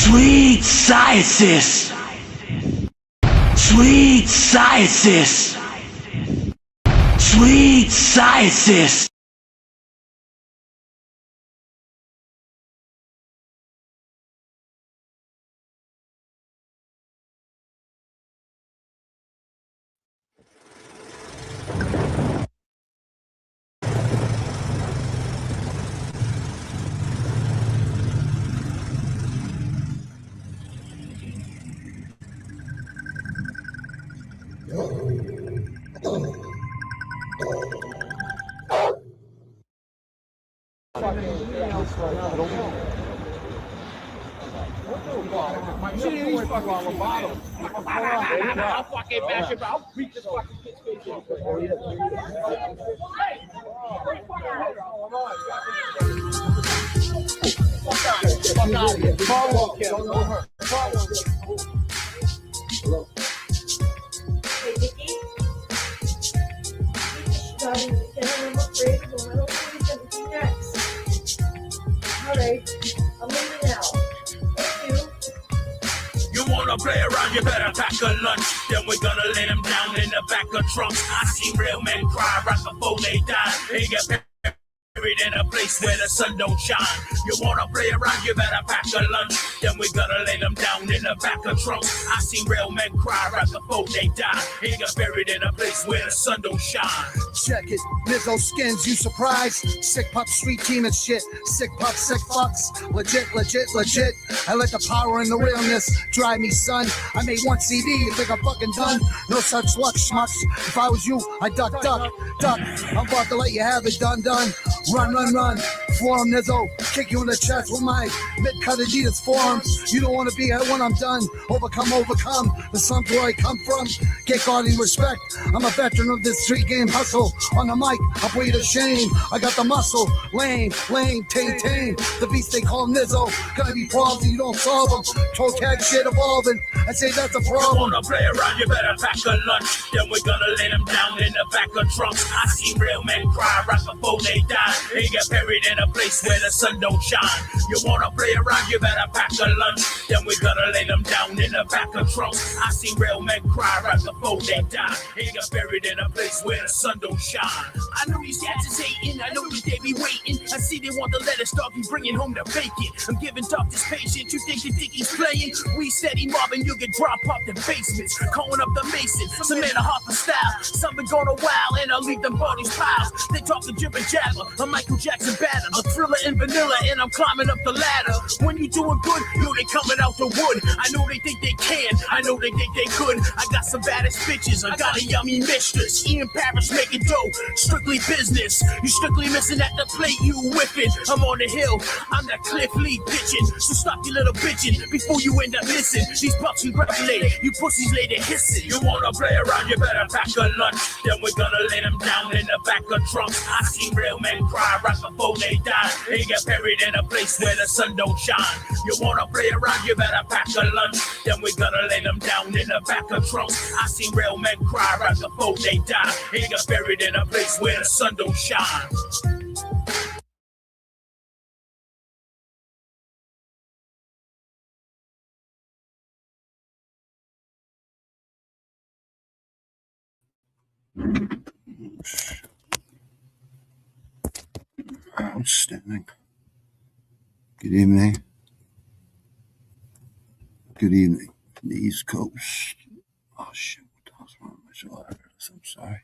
Sweet sciences. Sweet sciences. Sweet sciences. I'll fucking mash it, I'll beat this fucking kid's face in. Fuck out of here. Follow him, follow him. Hey, Vicky? Darling, I'm afraid of going over next. Alright, I'm leaving now. Thank you. You wanna play around, you better pack a lunch. Then we're gonna lay them down in the back of trunks. I seen real men cry right before they die. They get buried in a place where the sun don't shine. You wanna play around, you better pack a lunch. Then we're gonna lay them down in the back of trunks. I seen real men cry right before they die. They get buried in a place where the sun don't shine. Check it, Lizzo skins, you surprised? Sick pup, street team and shit. Sick pup, sick fucks. Legit, legit, legit. I let the power and the realness drive me, son. I made one CD, you think I'm fucking done? No such luck, schmucks. If I was you, I'd duck. I'm about to let you have it, done. Run. Forum Nizzo, kick you in the chest with my mid-cut Adidas forearms. You don't want to be here when I'm done. Overcome. The sun's where I come from. Get guarding respect. I'm a veteran of this street game hustle. On the mic, I'll put you to shame. I got the muscle. Lame, tame. The beast they call Nizzo. Gonna be problems and you don't solve them. Toe tag shit evolving. I say that's a You problem. wanna play around, you better pack a lunch. Then we're gonna lay them down in the back of trunks. I seen real men cry right before they die. They get buried in a place where the sun don't shine. You wanna play around, you better pack a lunch. Then we're gonna lay them down in the back of trunks. I seen real men cry right before they die. They get buried in a place where the sun don't shine. I know these cats is hating, I know that they be waiting. I see they want the letter start be bringing home the bacon. I'm giving doctors patience, you think he's playing? We steady mobbing, you get drop off the basements. Calling up the Mason, some man a Harper style. Some been going a while and I'll leave them bodies piles. They talking jibber jabber, a Michael Jackson batter, a Thriller and Vanilla, and I'm climbing up the ladder. When you doing good, you know they coming out the wood. I know they think they can, I know they think they could. I got some baddest bitches, I got a yummy mistress. Ian Parrish making dough, strictly business. You strictly missing at the plate, you whipping. I'm on the hill, I'm that Cliff Lee bitching. So stop your little bitching before you end up missing. These pups congratulate, you pussies later hissing. You wanna play around, you better pack a lunch. Then we're gonna lay them down in the back of trunks. I seen real men cry right before they die. They get buried in a place where the sun don't shine. You wanna play around, you better pack a lunch. Then we're gonna lay them down in the back of trunks. I seen real men cry right before they die. They get buried in a place where the sun don't shine. Outstanding. Good evening. Good evening from the East Coast. Oh shit, what the hell's wrong with my shoulder? I'm sorry.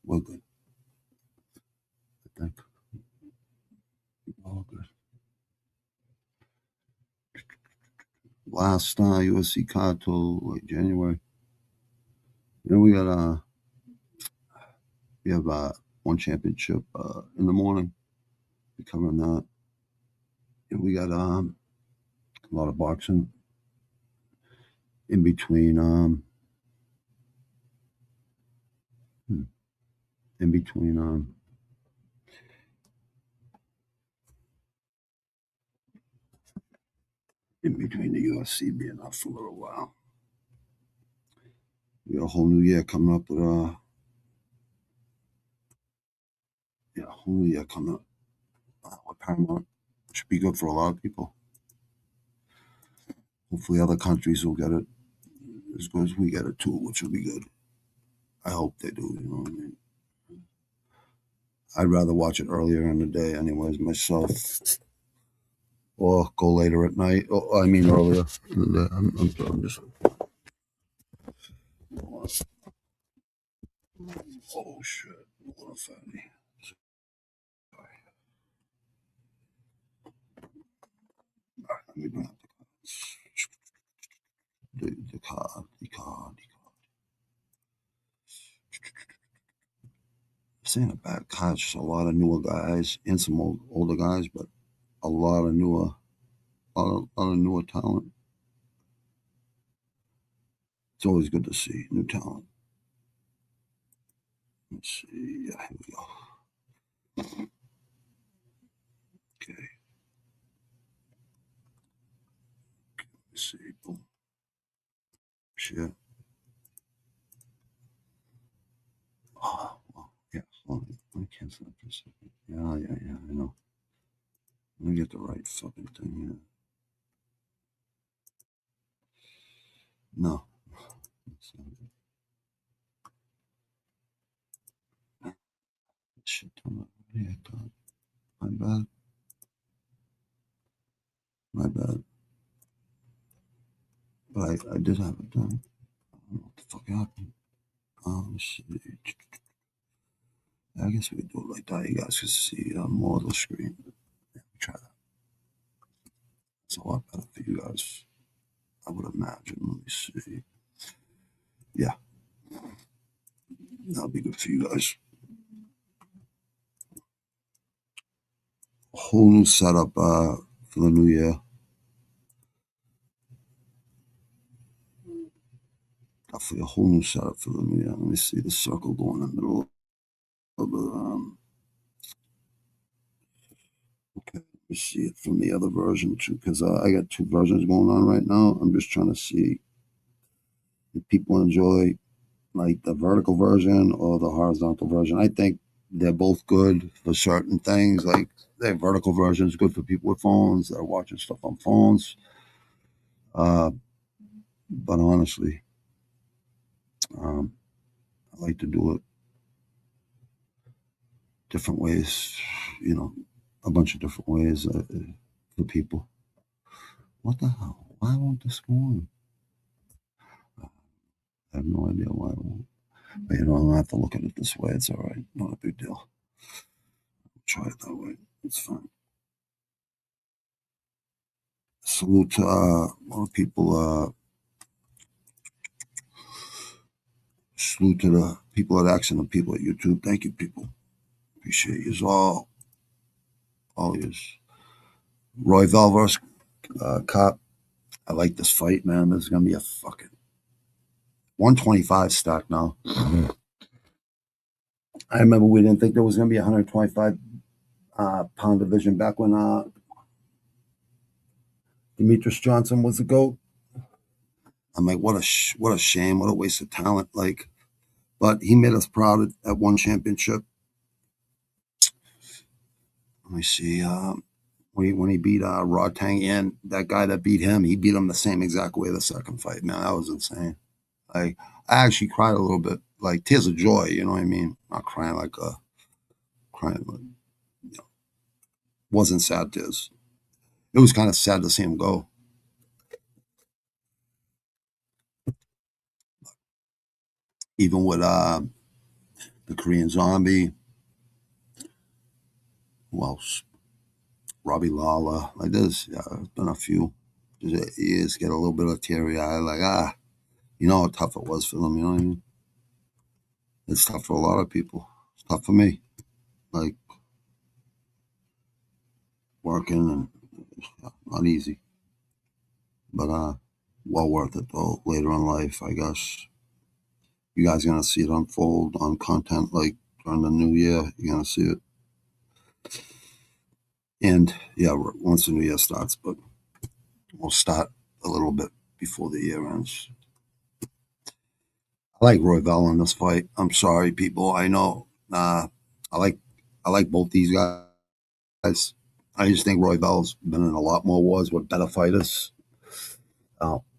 We're good. I think. All good. Last UFC card till like January. Then we have one championship in the morning. We're covering that. And we got a lot of boxing in between the UFC being off for a little while. We got a whole new year coming up with a whole new year coming up with Paramount. Should be good for a lot of people. Hopefully other countries will get it as good as we get it too, which will be good. I hope they do, you know what I mean? I'd rather watch it earlier in the day anyways myself, or go later at night. I mean earlier in the day. I'm just... Oh shit, what a fatty. Let me bring up the card. This ain't a bad card, just a lot of newer guys and some older guys, but a lot of newer talent. It's always good to see new talent. Let's see. Yeah, here we go. Okay. Let's see. Boom. Shit. Oh, well, yeah. Hold on. Let me cancel that for a second. Yeah, I know. Let me get the right fucking thing here. No. Shit, yeah, my bad. My bad. But I did have it done. I don't know what the fuck happened. Let's see. I guess we could do it like that. You guys can see more of the screen. Yeah, try that. It's a lot better for you guys, I would imagine. Let me see. Yeah. That'll be good for you guys. A whole new setup for the new year. Definitely a whole new setup for the new year. Let me see the circle going in the middle of the okay, let me see it from the other version too, because I got two versions going on right now. I'm just trying to see if people enjoy like the vertical version or the horizontal version. I think they're both good for certain things. Like the vertical version is good for people with phones that are watching stuff on phones. But honestly, I like to do it different ways, a bunch of different ways for people. What the hell? Why won't this go on? I have no idea why it won't. But I don't have to look at it this way. It's all right. Not a big deal. Try it that way. It's fine. Salute to a lot of people. Salute to the people at X and the people at YouTube. Thank you, people. Appreciate you all. All yours. Royval versus Kape. I like this fight, man. This is gonna be a fucking 125 stock now. I remember we didn't think there was gonna be a 125 pound division back when Demetrius Johnson was the GOAT. I'm like, what a shame, what a waste of talent. Like, but he made us proud at one championship. Let me see. When he beat Rod Tang, and that guy that beat him, he beat him the same exact way the second fight. Man, that was insane. Like, I actually cried a little bit, like tears of joy. You know what I mean? Not crying like wasn't sad tears. It was kind of sad to see him go. Even with the Korean Zombie, who else? Robbie Lawler, like this. Yeah, there's been a few. You just get a little bit of teary eye, like you know how tough it was for them. You know what I mean? It's tough for a lot of people. It's tough for me. Like working and not easy, but well worth it though. Later in life, I guess you guys are gonna see it unfold on content like during the new year. You're gonna see it, and yeah, once the new year starts, but we'll start a little bit before the year ends. I like Royval in this fight. I'm sorry, people. I know. I like both these guys. I just think Royval's been in a lot more wars with better fighters.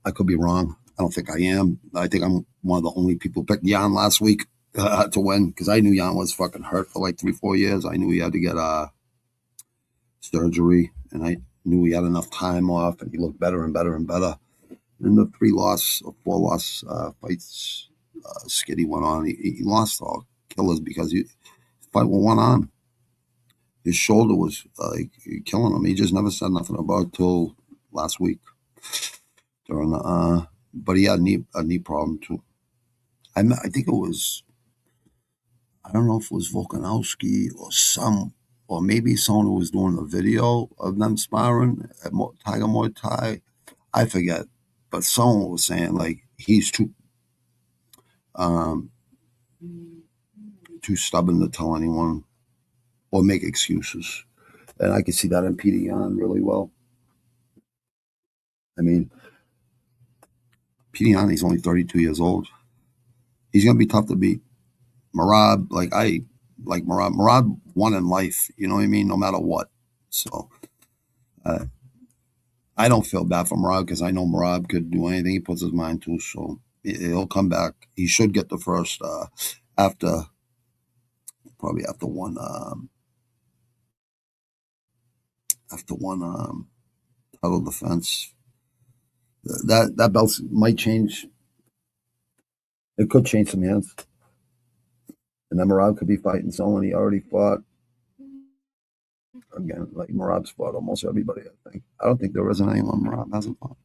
I could be wrong. I don't think I am. I think I'm one of the only people who picked Jan last week to win because I knew Jan was fucking hurt for like 3-4 years. I knew he had to get surgery, and I knew he had enough time off, and he looked better and better and better. In the 4 loss fights Skitty went on, he lost all killers because he fight with one arm. His shoulder was like killing him. He just never said nothing about it till last week during the but he had a knee problem too. I think it was, I don't know if it was Volkanovski or maybe someone who was doing a video of them sparring at Tiger Muay Thai. I forget, but someone was saying like he's too stubborn to tell anyone or make excuses, and I could see that in Peter Yan really well. I mean, Peter Yan, he's only 32 years old. He's gonna be tough to beat. Merab, I like Merab. Merab won in life, you know what I mean, no matter what. So I don't feel bad for Merab because I know Merab could do anything he puts his mind to. So he'll come back. He should get the first after one title defense. That belt might change. It could change some hands. And then Merab could be fighting someone he already fought. Again, like Merab's fought almost everybody, I think. I don't think there isn't anyone Merab hasn't fought.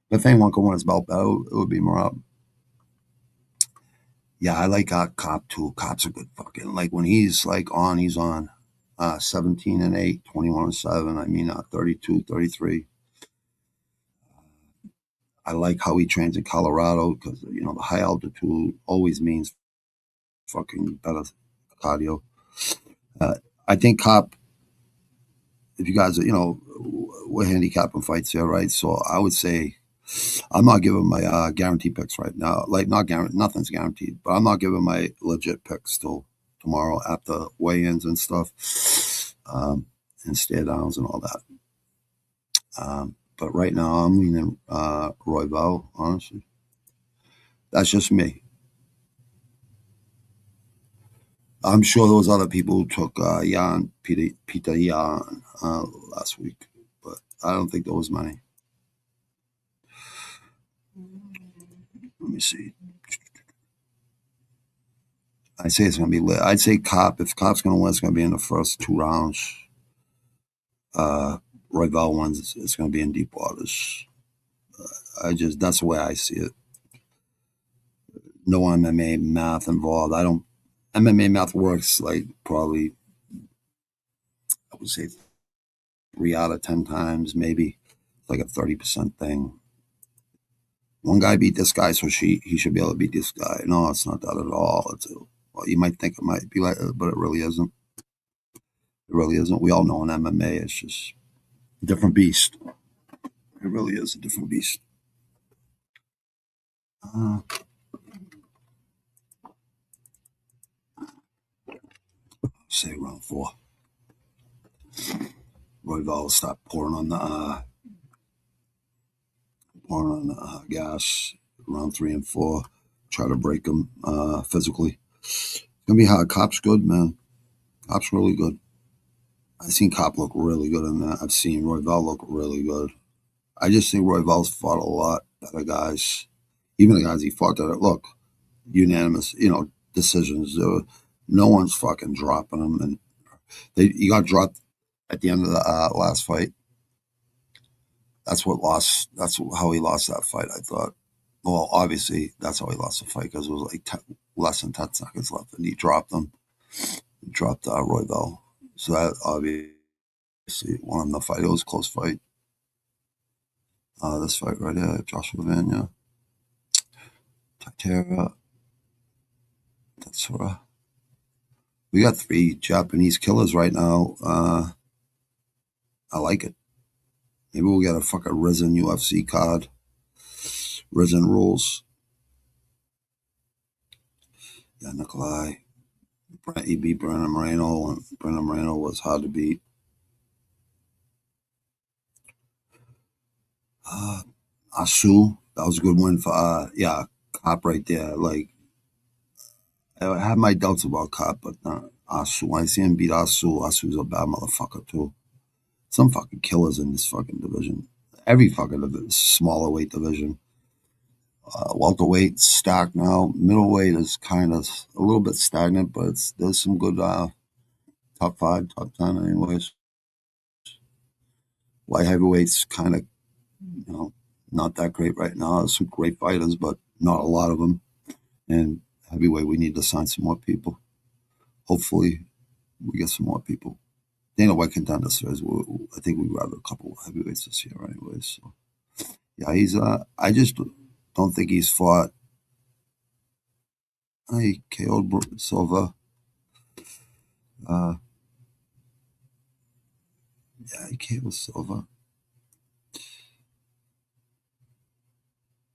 If anyone could win his belt back, it would be Merab. Yeah, I like Kape too. Kape's a good fucking, like when he's like on, he's on 17-8, 21-7. I mean, 32, 33. I like how he trains in Colorado because, you know, the high altitude always means fucking better cardio. I think Kape, if you guys, you know, we're handicapping fights here, right? So I would say I'm not giving my guarantee picks right now. Like, not guaranteed, nothing's guaranteed, but I'm not giving my legit picks till tomorrow after weigh-ins and stuff, and stare downs and all that. But right now I'm leaning Royval, honestly. That's just me. I'm sure there was other people who took Peter Yan last week, but I don't think there was many. Let me see. I say it's going to be lit. I'd say Kape. If Kape's going to win, it's going to be in the first 2 rounds. Royval wins, it's going to be in deep waters. That's the way I see it. No MMA math involved. MMA math works like probably, I would say 3 out of 10 times, maybe. It's like a 30% thing. One guy beat this guy, so he should be able to beat this guy. No, it's not that at all. Well, you might think it might be like that, but it really isn't. It really isn't. We all know in MMA, it's just a different beast. It really is a different beast. Say round 4. Royval will stop pouring on the gas. Round 3 and 4, try to break him physically. It's gonna be hard. Kape's good, man. Kape's really good. I've seen Kape look really good in that. I've seen Royval look really good. I just think Royval's fought a lot better guys. Even the guys he fought that look unanimous, you know, decisions. No one's fucking dropping him, and he got dropped at the end of the last fight. That's how he lost that fight, I thought. Well, obviously, that's how he lost the fight because it was like less than 10 seconds left, and he dropped him. He dropped Royval. So that obviously won him the fight. It was a close fight. This fight right here, Joshua Vanya, Taitera, Tatsura. We got 3 Japanese killers right now. I like it. Maybe we'll get a fucking Risen UFC card. Risen rules. Yeah, Nikolai. He beat Brandon Moreno, and Brandon Moreno was hard to beat. Asu, that was a good win for Kape right there. Like, I had my doubts about Kape, but Asu. When I see him beat Asu's a bad motherfucker too. Some fucking killers in this fucking division. Every fucking smaller weight division. Welterweight stacked now. Middleweight is kind of a little bit stagnant, but there's some good top 5, top 10 anyways. Light heavyweight's kind of, not that great right now. There's some great fighters, but not a lot of them. And heavyweight, we need to sign some more people. Hopefully, we get some more people. Dana White contender says, I think we grab a couple of heavyweights this year anyways. So, yeah, he's, I just don't think he's fought. He KO'd Silva. He KO'd Silva.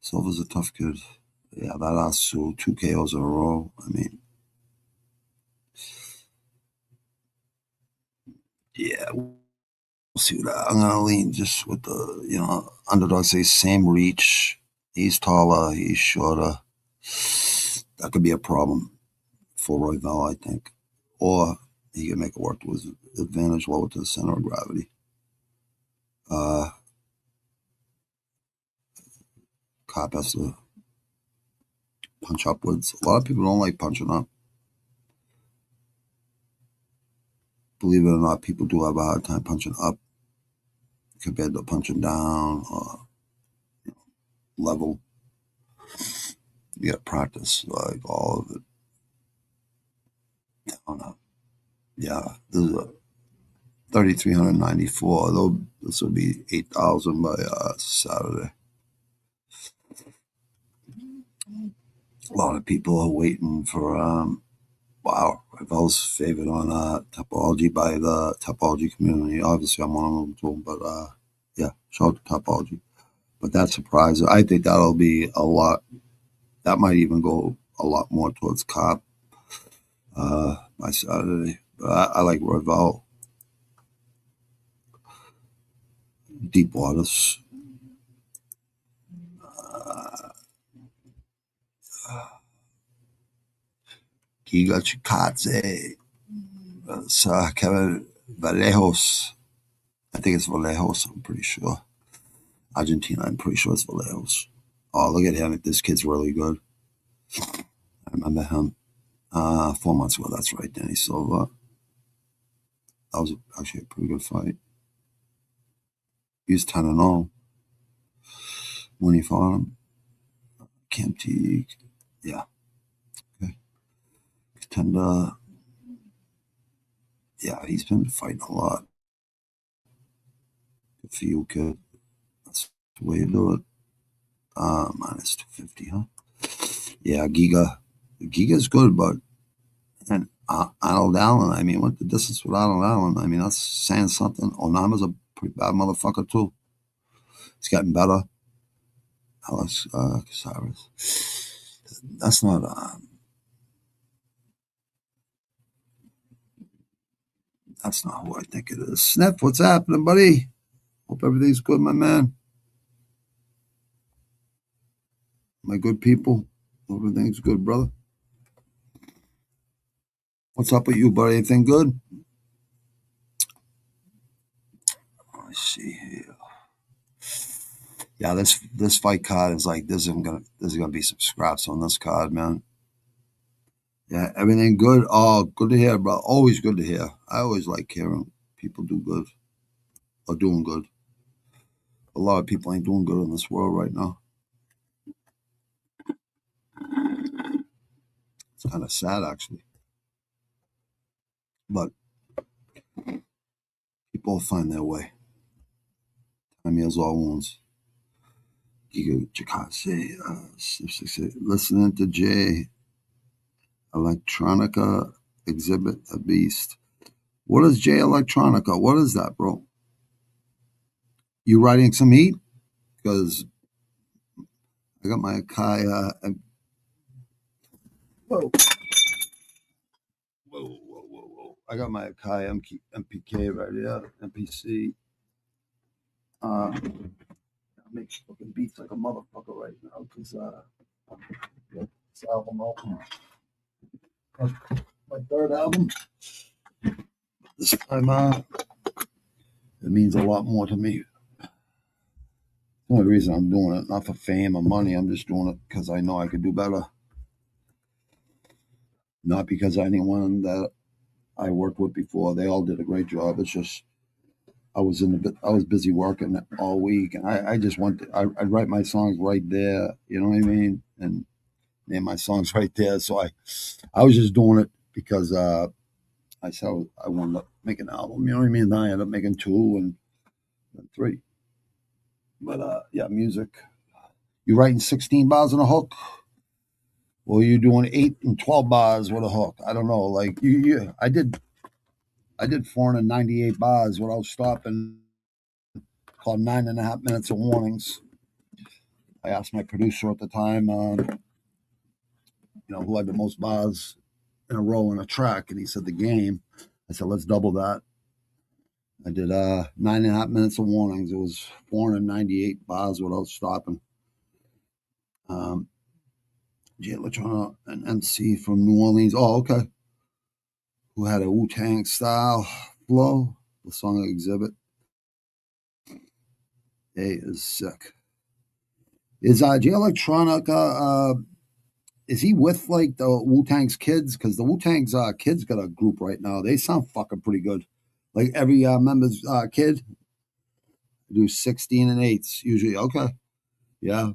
Silva's a tough kid. Yeah, that Asu, 2 KOs in a row. I mean, yeah, we'll see what I'm going to lean just with the, underdogs say same reach. He's taller, he's shorter. That could be a problem for Royval, I think. Or he can make it work to his advantage lower to the center of gravity. Kape has to punch upwards. A lot of people don't like punching up. Believe it or not, people do have a hard time punching up compared to punching down or level. You got to practice like all of it. I don't know. Yeah, this is a 3,394. Though this will be 8,000 by Saturday. A lot of people are waiting for wow, Royval's favored on Topology by the Topology community. Obviously, I'm one of them too, but yeah, shout out to Topology. But that surprise, I think that'll be a lot. That might even go a lot more towards Kape by Saturday. But I like Royval. Deep waters. Giga Chikadze. Kevin Vallejos. I think it's Vallejos, I'm pretty sure. Argentina, I'm pretty sure it's Vallejos. Oh, look at him. This kid's really good. I remember him 4 months ago. That's right, Danny Silva. That was actually a pretty good fight. He was 10-0 when he fought him. Cam Teague. Yeah. Okay. Contender. Yeah, he's been fighting a lot. Good for you, kid. That's the way you do it. Minus 250, huh? Yeah, Giga. Giga's good, but and Arnold Allen, I mean, what the distance with Arnold Allen? I mean, that's saying something. Onama's a pretty bad motherfucker, too. He's getting better. Alex Casares. That's not who I think it is. Sniff, what's happening, buddy? Hope everything's good, my man. My good people. Hope everything's good, brother. What's up with you, buddy? Anything good? Let's see here. Yeah, this fight card is like there's gonna be some scraps on this card, man. Yeah, everything good. Oh, good to hear, bro. Always good to hear. I always like hearing people do good or doing good. A lot of people ain't doing good in this world right now. It's kind of sad, actually. But people will find their way. Time heals all wounds. Jacase, listening to Jay. Electronica exhibit a beast. What is Jay Electronica? What is that, bro? You riding some heat? Because I got my Kaya. Whoa. I got my Akai MPK right here, MPC. make fucking beats like a motherfucker right now because this album out. My third album. This time, it means a lot more to me. The only reason I'm doing it, not for fame or money, I'm just doing it because I know I could do better. Not because anyone that I worked with before, they all did a great job. It's just I was busy working all week, and I just I'd write my songs right there. You know what I mean? And name my songs right there. So I was just doing it because I said I wanted to make an album. You know what I mean? And I ended up making 2 and 3. But yeah, music. You writing 16 bars on a hook, or you doing 8 and 12 bars with a hook? I don't know. Like I did 498 bars without stopping, called 9.5 minutes of warnings. I asked my producer at the time, who had the most bars in a row in a track, and he said The Game. I said, let's double that. I did 9.5 minutes of warnings. It was 498 bars without stopping. Jay Electronica, an MC from New Orleans. Oh, okay. Who had a Wu-Tang style flow. The song Exhibit. Hey, is sick. Is Jay Electronica, is he with like the Wu-Tang's kids? Because the Wu-Tang's kids got a group right now. They sound fucking pretty good. Like every member's kid do 16 and 8s usually. Okay. Yeah.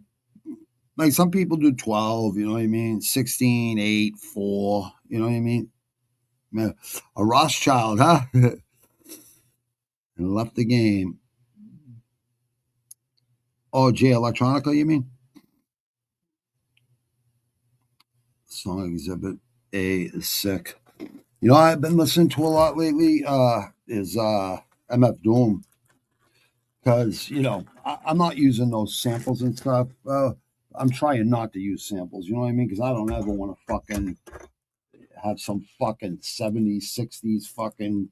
Like some people do 12, you know what I mean? 16, 8, 4, you know what I mean? Yeah. A Rothschild, huh? And left the game. Oh, Jay Electronica, you mean? Song Exhibit A is sick. You know, I've been listening to a lot lately is MF Doom. Because, I'm not using those samples and stuff. I'm trying not to use samples, you know what I mean? Because I don't ever want to fucking have some fucking 70s, 60s fucking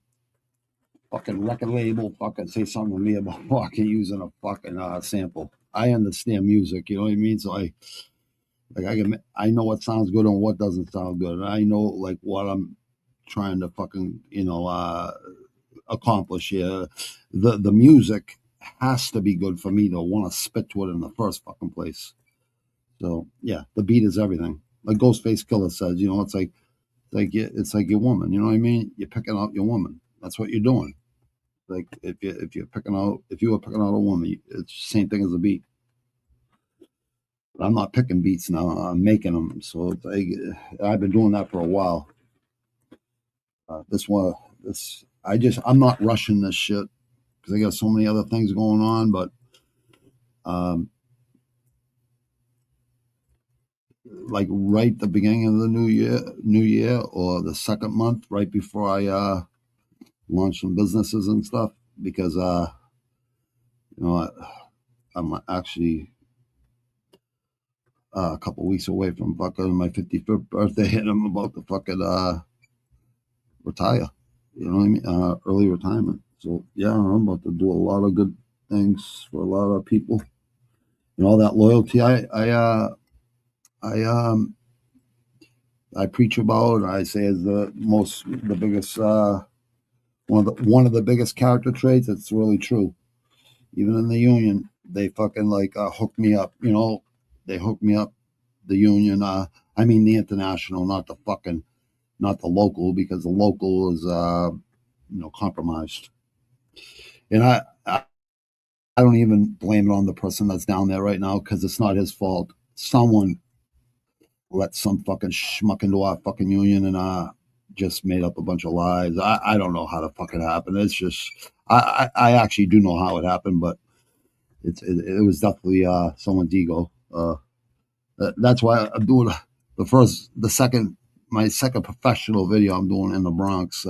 record label fucking say something to me about fucking using a fucking sample. I understand music, you know what I mean? So I know what sounds good and what doesn't sound good. And I know like what I'm trying to fucking, accomplish here. The music has to be good for me to want to spit to it in the first fucking place. So yeah, the beat is everything. Like Ghostface Killer says, it's like your woman. You know what I mean? You're picking out your woman. That's what you're doing. Like if you were picking out a woman, it's the same thing as a beat. But I'm not picking beats now. I'm making them. So it's like, I've been doing that for a while. I'm not rushing this shit because I got so many other things going on. But like right at the beginning of the new year, or the second month, right before I launch some businesses and stuff, because I'm actually a couple weeks away from fucking my 55th birthday, and I'm about to fucking retire. You know what I mean? Early retirement. So yeah, I'm about to do a lot of good things for a lot of people. All that loyalty I preach about, I say is the biggest one of the biggest character traits. It's really true. Even in the union, they fucking like hook me up. They hook me up. The union, I mean the international, not the local, because the local is compromised. And I don't even blame it on the person that's down there right now, because it's not his fault. Someone let some fucking schmuck into our fucking union and just made up a bunch of lies. I don't know how the fuck it happened. It's just I actually do know how it happened, but it was definitely someone's ego. That's why I'm doing my second professional video I'm doing in the Bronx.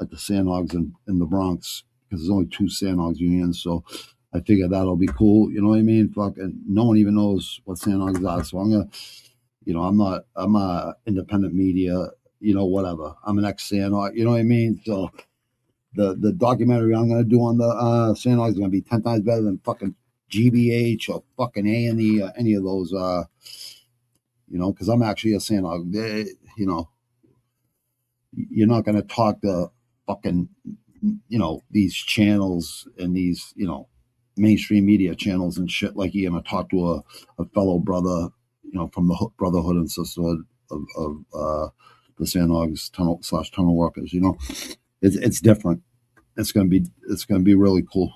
At the Sandhogs in the Bronx, because there's only 2 Sandhogs unions. So I figure that'll be cool. You know what I mean? Fucking no one even knows what Sandhogs are. So I'm gonna, I'm a independent media, whatever. I'm an ex-Sandhog, you know what I mean? So the documentary I'm gonna do on the Sandhogs is gonna be 10 times better than fucking GBH or fucking A&E or any of those. Because I'm actually a Sandhog. You're not gonna talk to fucking these channels and these mainstream media channels and shit like you're gonna talk to a fellow brother from the brotherhood and sisterhood of the Sandhogs tunnel workers. It's different. It's gonna be really cool,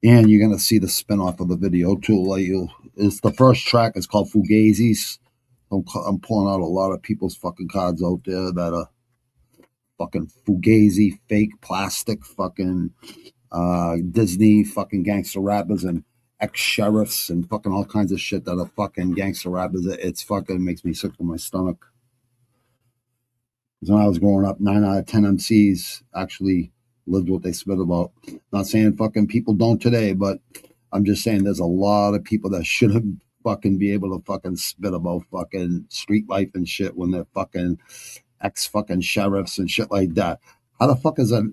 and you're gonna see the spin-off of the video too. It's the first track. It's called Fugazis. I'm pulling out a lot of people's fucking cards out there that are fucking Fugazi, fake plastic, fucking Disney, fucking gangster rappers and ex-sheriffs and fucking all kinds of shit that are fucking gangster rappers. It's fucking makes me sick to my stomach. Because when I was growing up, 9 out of 10 MCs actually lived what they spit about. Not saying fucking people don't today, but I'm just saying there's a lot of people that shouldn't fucking be able to fucking spit about fucking street life and shit when they're fucking ex-fucking sheriffs and shit like that. How the fuck is a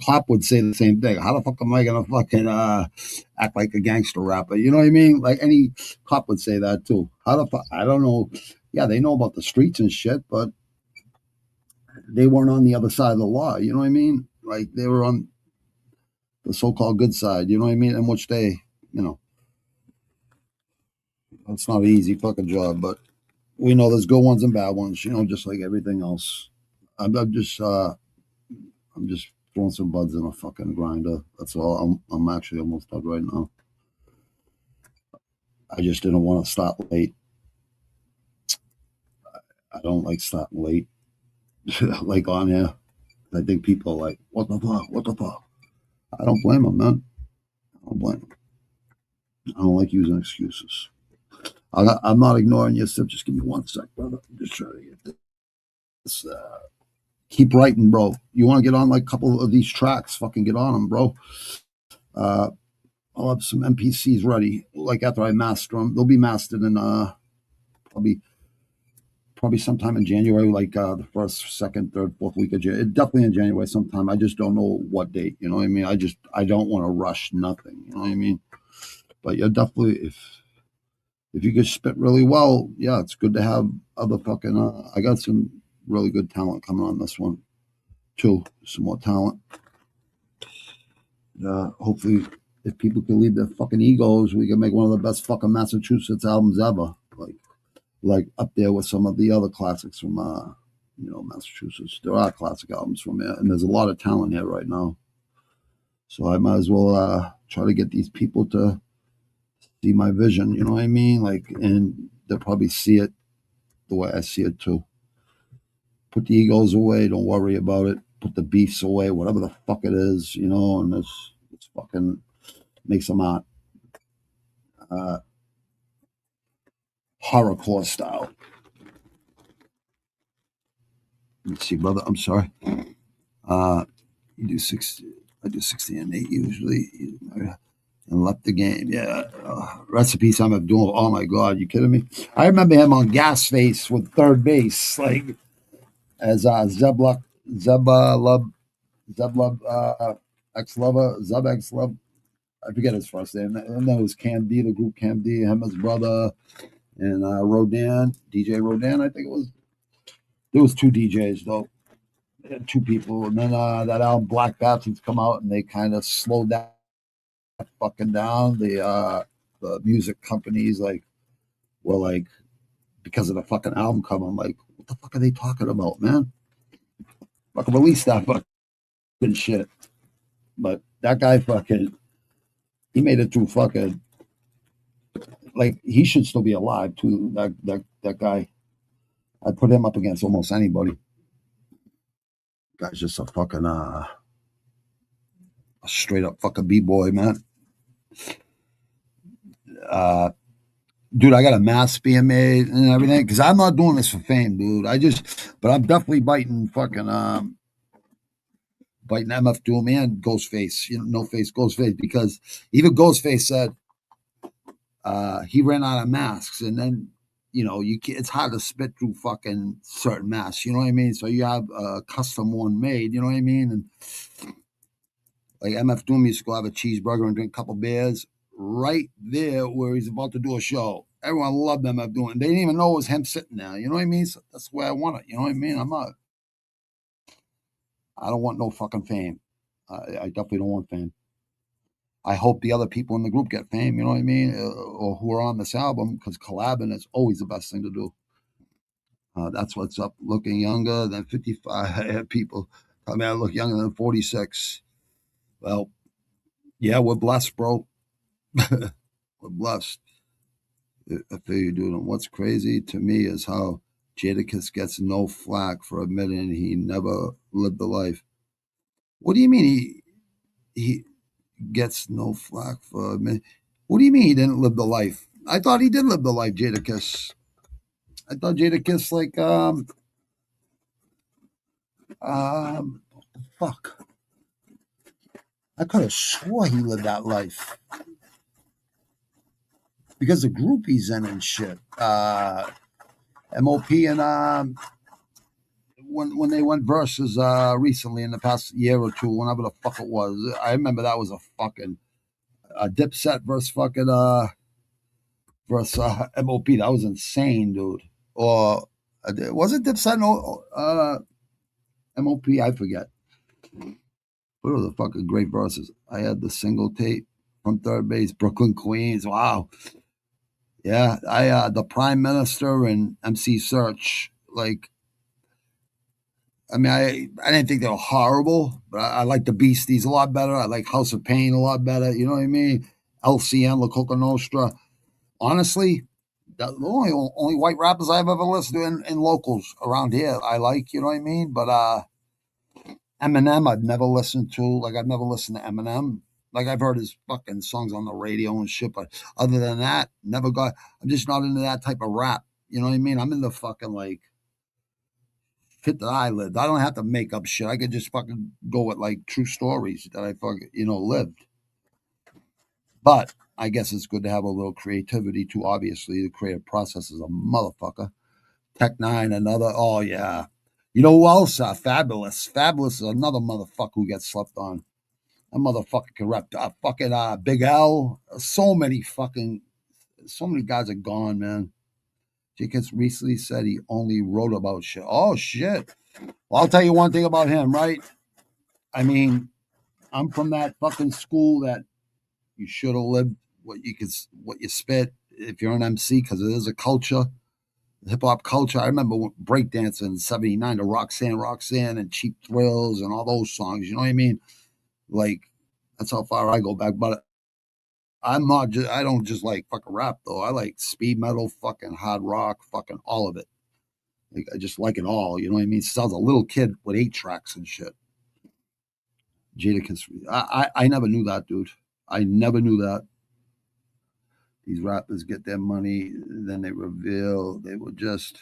cop would say the same thing? How the fuck am I gonna fucking act like a gangster rapper? You know what I mean? Like any cop would say that too. How the fuck? I don't know. Yeah, they know about the streets and shit, but they weren't on the other side of the law. You know what I mean? Like they were on the so-called good side. You know what I mean? In which they, it's not an easy fucking job, but we know there's good ones and bad ones. Just like everything else. I'm just throwing some buds in a fucking grinder. That's all. I'm actually almost done right now. I just didn't want to start late. I don't like starting late. Like on here. I think people are like, what the fuck? What the fuck? I don't blame them, man. I don't blame them. I don't like using excuses. I'm not ignoring you, so just give me 1 sec, brother. I'm just trying to get this. Keep writing, bro. You want to get on like a couple of these tracks? Fucking get on them, bro. I'll have some MPCs ready. Like after I master them, they'll be mastered in probably sometime in January, like the first, second, third, fourth week of January. Definitely in January sometime. I just don't know what date. You know what I mean? I don't want to rush nothing. You know what I mean? But yeah, definitely if you could spit really well, yeah, it's good to have other fucking. I got some really good talent coming on this one too. Some more talent. Hopefully, if people can leave their fucking egos, we can make one of the best fucking Massachusetts albums ever. Like up there with some of the other classics from Massachusetts. There are classic albums from there, and there's a lot of talent here right now. So I might as well try to get these people to see my vision. You know what I mean? Like, and they'll probably see it the way I see it too. Put the egos away. Don't worry about it. Put the beefs away. Whatever the fuck it is, and it's fucking make some art. Horrorcore style. Let's see, brother. I'm sorry. You do 60. I do 60 and 8 usually, and left the game. Yeah, recipes I'm doing. Oh my god, you kidding me? I remember him on Gas Face with third base, like as Zeb X Love. I forget his first name. And that was Cam D, the group Cam D, him, his brother, and DJ Rodan, I think it was. There was 2 DJs though, 2 people, and then that album Black Bastards come out, and they kind of slowed that fucking down. The music companies were like, because of the fucking album cover, I'm like, what the fuck are they talking about, man? Fucking release that fucking shit. But that guy fucking, he made it through fucking, like, he should still be alive too. That guy, I'd put him up against almost anybody. Guy's just a fucking a straight up fucking b-boy, man. Dude, I got a mask being made and everything because I'm not doing this for fame, dude. But I'm definitely biting fucking MF Doom and Ghostface, No Face, Ghostface, because even Ghostface said he ran out of masks, and then it's hard to spit through fucking certain masks. You know what I mean? So you have a custom one made. You know what I mean? And like MF Doom used to go have a cheeseburger and drink a couple beers right there where he's about to do a show. Everyone loved MF Doom. And they didn't even know it was him sitting there. You know what I mean? So that's the way I want it. You know what I mean? I don't want no fucking fame. I definitely don't want fame. I hope the other people in the group get fame, you know what I mean? Or who are on this album, because collabing is always the best thing to do. That's what's up. Looking younger than 55 people. I mean, I look younger than 46. Well, yeah, we're blessed, bro. We're blessed. I feel you, dude. And what's crazy to me is how Jadakiss gets no flack for admitting he never lived the life. What do you mean he gets no flack for admitting? What do you mean he didn't live the life? I thought he did live the life, Jadakiss. I thought Jadakiss fuck. I could have swore he lived that life. Because the group he's in and shit. MOP and when they went versus recently in the past year or two, whenever the fuck it was, I remember that was a fucking Dipset versus fucking versus MOP. That was insane, dude. Or was it Dipset? No, MOP. I forget. But it was a fucking great verses. I had the single tape from Third Base, Brooklyn, Queens. Wow. Yeah, the Prime Minister and MC Search, like, I mean, I didn't think they were horrible, but I like the Beasties a lot better. I like House of Pain a lot better. You know what I mean? LCN, La Coca Nostra. Honestly, the only white rappers I've ever listened to in locals around here, I like, you know what I mean? But Eminem, I've never listened to. Like, I've never listened to Eminem. Like, I've heard his fucking songs on the radio and shit, but other than that, I'm just not into that type of rap. You know what I mean? I'm into fucking, like, shit that I lived. I don't have to make up shit. I could just fucking go with, like, true stories that I fucking, lived. But I guess it's good to have a little creativity, too. Obviously, the creative process is a motherfucker. Tech Nine, another, oh, yeah. You know who else? Fabulous. Fabulous is another motherfucker who gets slept on. That motherfucker can rap. Fucking Big L. So many guys are gone, man. Jenkins recently said he only wrote about shit. Oh, shit. Well, I'll tell you one thing about him, right? I mean, I'm from that fucking school that you should have lived what you spit if you're an MC, because it is a culture. Hip hop culture. I remember breakdancing in '79 to Roxanne and Cheap Thrills and all those songs. You know what I mean? Like, that's how far I go back. But I don't just like fucking rap though. I like speed metal, fucking hard rock, fucking all of it. Like, I just like it all. You know what I mean? Since I was a little kid with 8 tracks and shit. Jadakiss. I never knew that, dude. I never knew that. These rappers get their money, then they reveal they were just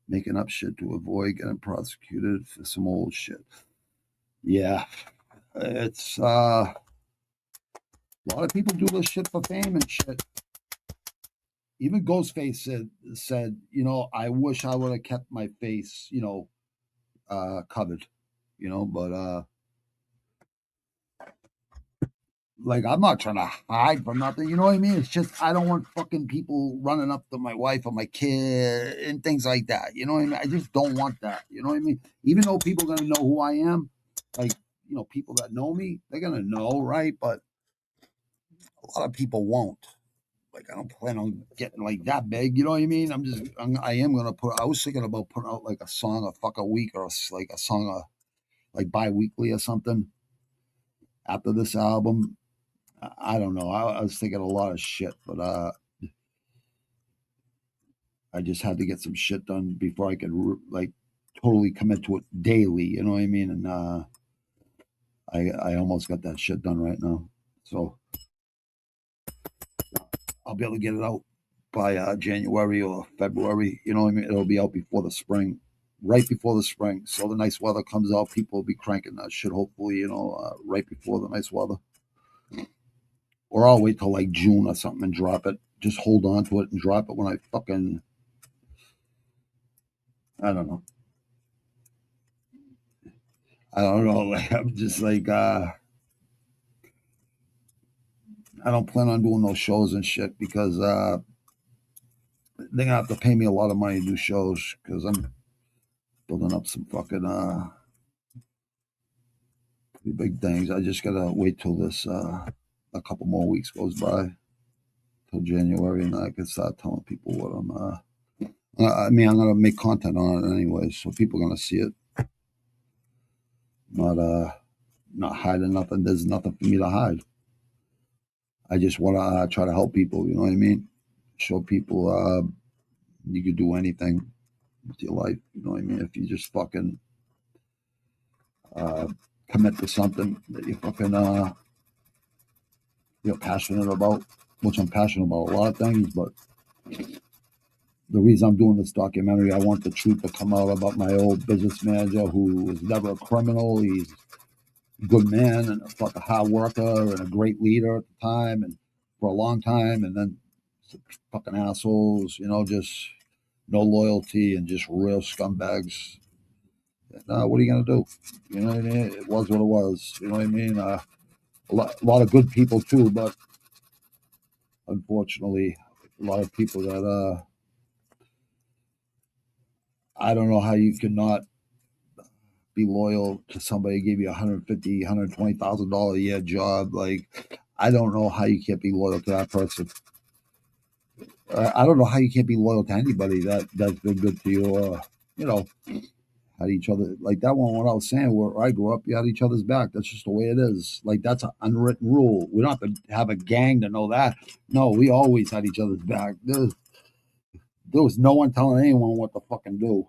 making up shit to avoid getting prosecuted for some old shit. Yeah. It's a lot of people do this shit for fame and shit. Even Ghostface said, I wish I would have kept my face, covered, but like, I'm not trying to hide from nothing, you know what I mean? It's just, I don't want fucking people running up to my wife or my kid and things like that, you know what I mean? I just don't want that, you know what I mean? Even though people are going to know who I am, like, people that know me, they're going to know, right? But a lot of people won't. Like, I don't plan on getting like that big, you know what I mean? I am going to I was thinking about putting out like a song a fuck a week, or like a song like bi-weekly or something after this album. I don't know. I was thinking a lot of shit, but I just had to get some shit done before I could like totally commit to it daily, you know what I mean? And I almost got that shit done right now. So I'll be able to get it out by January or February. You know what I mean? It'll be out before the spring, right before the spring. So the nice weather comes out, people will be cranking that shit, hopefully, right before the nice weather. Or I'll wait till like June or something and drop it. Just hold on to it and drop it when I fucking I don't know. I don't know. Like, I'm just like, I don't plan on doing no shows and shit because they're gonna have to pay me a lot of money to do shows because I'm building up some fucking pretty big things. I just gotta wait till this a couple more weeks goes by till January, and I can start telling people what I'm. I mean, I'm gonna make content on it anyway, so people are gonna see it. Not hiding nothing. There's nothing for me to hide. I just want to try to help people. You know what I mean? Show people you could do anything with your life. You know what I mean? If you just fucking commit to something that you fucking you're passionate about, which I'm passionate about a lot of things, but the reason I'm doing this documentary, I want the truth to come out about my old business manager who was never a criminal. He's a good man and a fucking hard worker and a great leader at the time and for a long time, and then fucking assholes, you know, just no loyalty and just real scumbags. What are you gonna do? You know what I mean? It was what it was. You know what I mean? A lot of good people too, but unfortunately, a lot of people that I don't know how you cannot be loyal to somebody who gave you $150,000, $120,000 a year job. Like, I don't know how you can't be loyal to that person. I don't know how you can't be loyal to anybody that's been good to you. You know, had each other like that one. What I was saying, where I grew up, you had each other's back. That's just the way it is. Like, that's an unwritten rule. We don't have to have a gang to know that. No, we always had each other's back. There was no one telling anyone what to fucking do.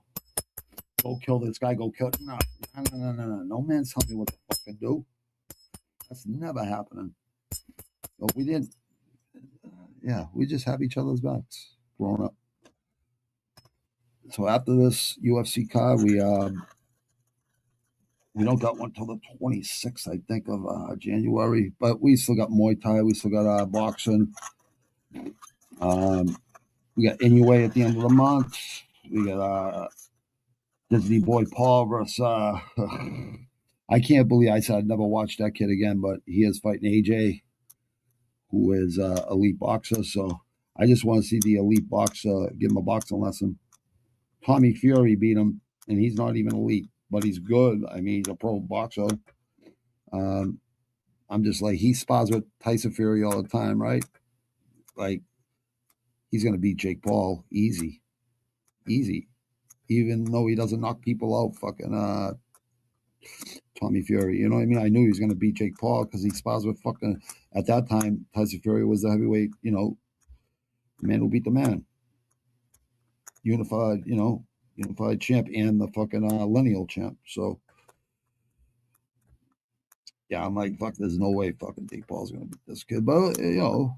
Go kill this guy. Go kill. No. No man's telling me what to fucking do. That's never happening. But we didn't. Yeah, we just have each other's backs growing up. So after this UFC card, we don't got one till the 26th, I think, of January. But we still got Muay Thai. We still got boxing. We got Inoue at the end of the month. We got Disney Boy Paul versus. I can't believe I said I'd never watch that kid again, but he is fighting AJ, who is elite boxer. So I just want to see the elite boxer give him a boxing lesson. Tommy Fury beat him, and he's not even elite, but he's good. I mean, he's a pro boxer. I'm just like, he spars with Tyson Fury all the time, right? Like, he's going to beat Jake Paul easy. Even though he doesn't knock people out, fucking Tommy Fury. You know what I mean? I knew he was going to beat Jake Paul because he spars with fucking, at that time, Tyson Fury was the heavyweight, you know, man who beat the man. Unified champ and the fucking lineal champ. So, yeah, I'm like, fuck, there's no way fucking Jake Paul's going to beat this kid. But, you know,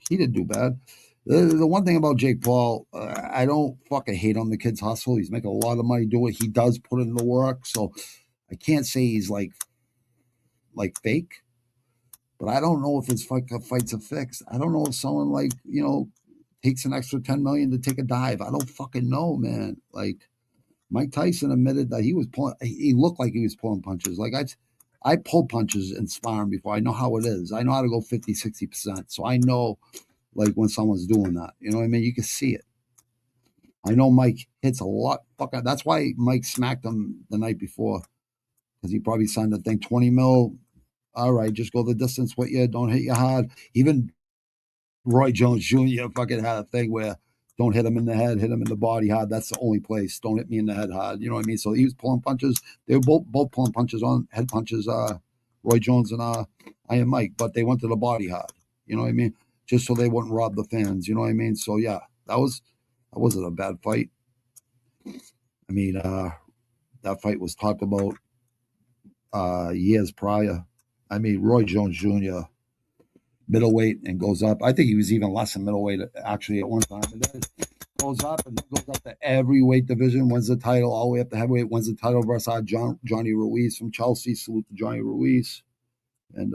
he didn't do bad. The one thing about Jake Paul, I don't fucking hate on the kid's hustle. He's making a lot of money doing it. He does put in the work. So I can't say he's like fake. But I don't know if his fights are fixed. I don't know if someone like, you know, takes an extra $10 million to take a dive. I don't fucking know, man. Like, Mike Tyson admitted that he looked like he was pulling punches. Like, I pull punches in sparring before. I know how it is. I know how to go 50, 60%. So I know, like, when someone's doing that. You know what I mean? You can see it. I know Mike hits a lot. That's why Mike smacked him the night before. Because he probably signed the thing, 20 mil. All right, just go the distance with you. Don't hit you hard. Even Roy Jones Jr. fucking had a thing where don't hit him in the head, hit him in the body hard. That's the only place. Don't hit me in the head hard. You know what I mean? So he was pulling punches. They were both pulling punches on head punches. Roy Jones and Iron Mike, but they went to the body hard. You know what I mean? Just so they wouldn't rob the fans. You know what I mean? So yeah, that wasn't a bad fight. I mean, that fight was talked about years prior. I mean, Roy Jones Jr. middleweight and goes up. I think he was even less than middleweight actually at one time. And then goes up to every weight division, wins the title all the way up to heavyweight, wins the title versus Johnny Ruiz from Chelsea. Salute to Johnny Ruiz. And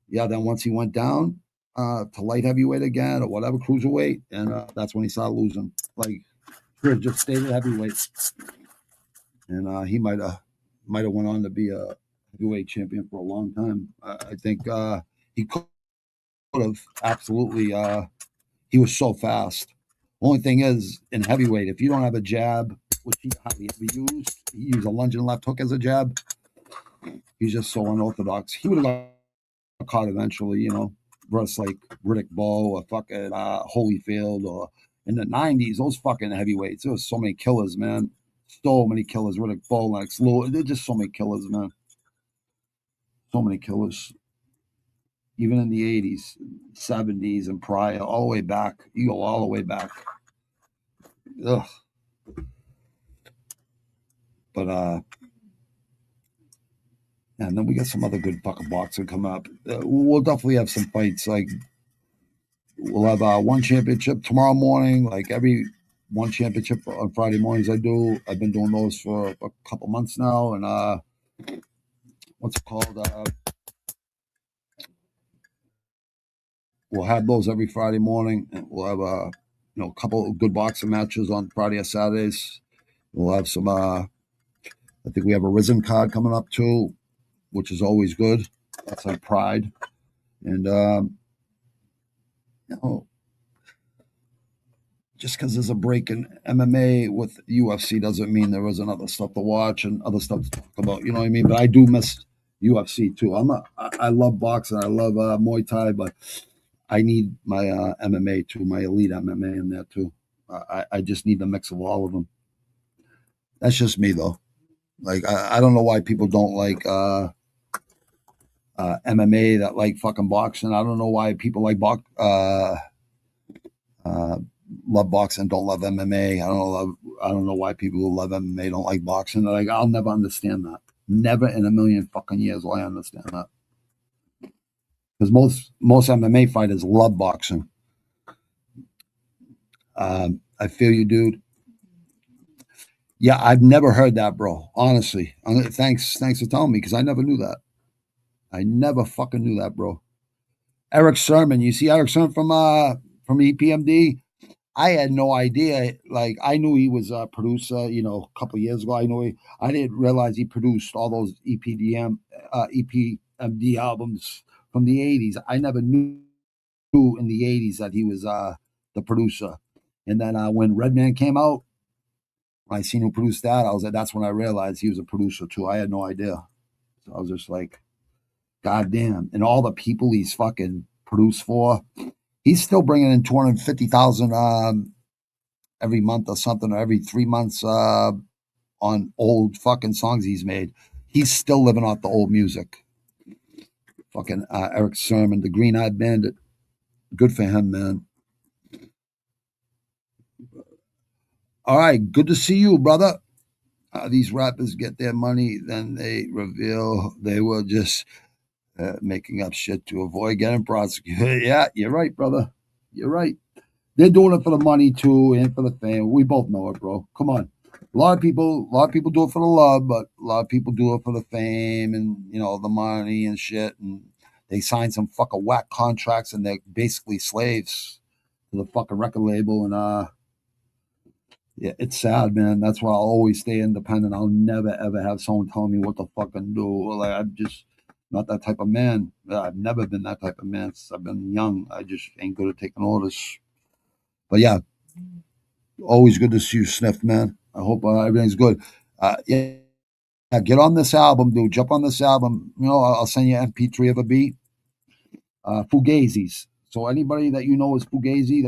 yeah, then once he went down to light heavyweight again or whatever, cruiserweight, and that's when he started losing. Like, Should have just stayed at heavyweight, and he might have went on to be a heavyweight champion for a long time. I think he could have absolutely. He was so fast. Only thing is, in heavyweight, if you don't have a jab, which he hardly ever used, he used a lunge and left hook as a jab. He's just so unorthodox. He would have got caught eventually, you know, versus like Riddick Bowe or fucking Holyfield, or in the 90s, those fucking heavyweights. There was so many killers, man. So many killers. Riddick Bowe, Lex Lewis. There's just so many killers, man. So many killers. Even in the 80s, 70s, and prior, all the way back. You go all the way back. Ugh. But and then we got some other good fucking boxing come up. We'll definitely have some fights. Like we'll have one championship tomorrow morning. Like every one championship on Friday mornings, I've been doing those for a couple months now. And what's it called? We'll have those every Friday morning. And we'll have a couple of good boxing matches on Friday or Saturdays. We'll have some. I think we have a Risen card coming up too, which is always good. That's like Pride. And, just because there's a break in MMA with UFC doesn't mean there isn't other stuff to watch and other stuff to talk about. You know what I mean? But I do miss UFC too. I love boxing. I love Muay Thai, but I need my MMA too, my elite MMA in there too. I just need the mix of all of them. That's just me though. Like, I don't know why people don't like MMA that like fucking boxing. I don't know why people like love boxing and don't love MMA. I don't know why people who love MMA don't like boxing. Like, I'll never understand that. Never in a million fucking years will I understand that. Because most MMA fighters love boxing. I feel you, dude. Yeah, I've never heard that, bro. Honestly, thanks for telling me, because I never knew that. I never fucking knew that, bro. Eric Sermon, you see Eric Sermon from EPMD? I had no idea. Like, I knew he was a producer, a couple of years ago. I didn't realize he produced all those EPMD albums from the 80s. I never knew in the 80s that he was the producer. And then when Redman came out, when I seen who produced that, that's when I realized he was a producer too. I had no idea. So I was just like, God damn. And all the people he's fucking produced for, he's still bringing in 250,000 every month or something, or every 3 months on old fucking songs he's made. He's still living off the old music. Fucking Eric Sermon, the Green Eyed Bandit. Good for him, man. All right, good to see you, brother. These rappers get their money, then they reveal they were just making up shit to avoid getting prosecuted. Yeah, you're right, brother. You're right. They're doing it for the money too, and for the fame. We both know it, bro. Come on. A lot of people do it for the love, but a lot of people do it for the fame and the money and shit. And they sign some fucking whack contracts, and they're basically slaves to the fucking record label. And yeah, it's sad, man. That's why I'll always stay independent. I'll never ever have someone tell me what to fucking do. Like, I'm just not that type of man. I've never been that type of man since I've been young. I just ain't good at taking orders. But yeah, always good to see you, Sniff, man. I hope everything's good. Yeah, get on this album, dude. Jump on this album. I'll send you an MP3 of a beat. Fugazis. So anybody that you know is Fugazi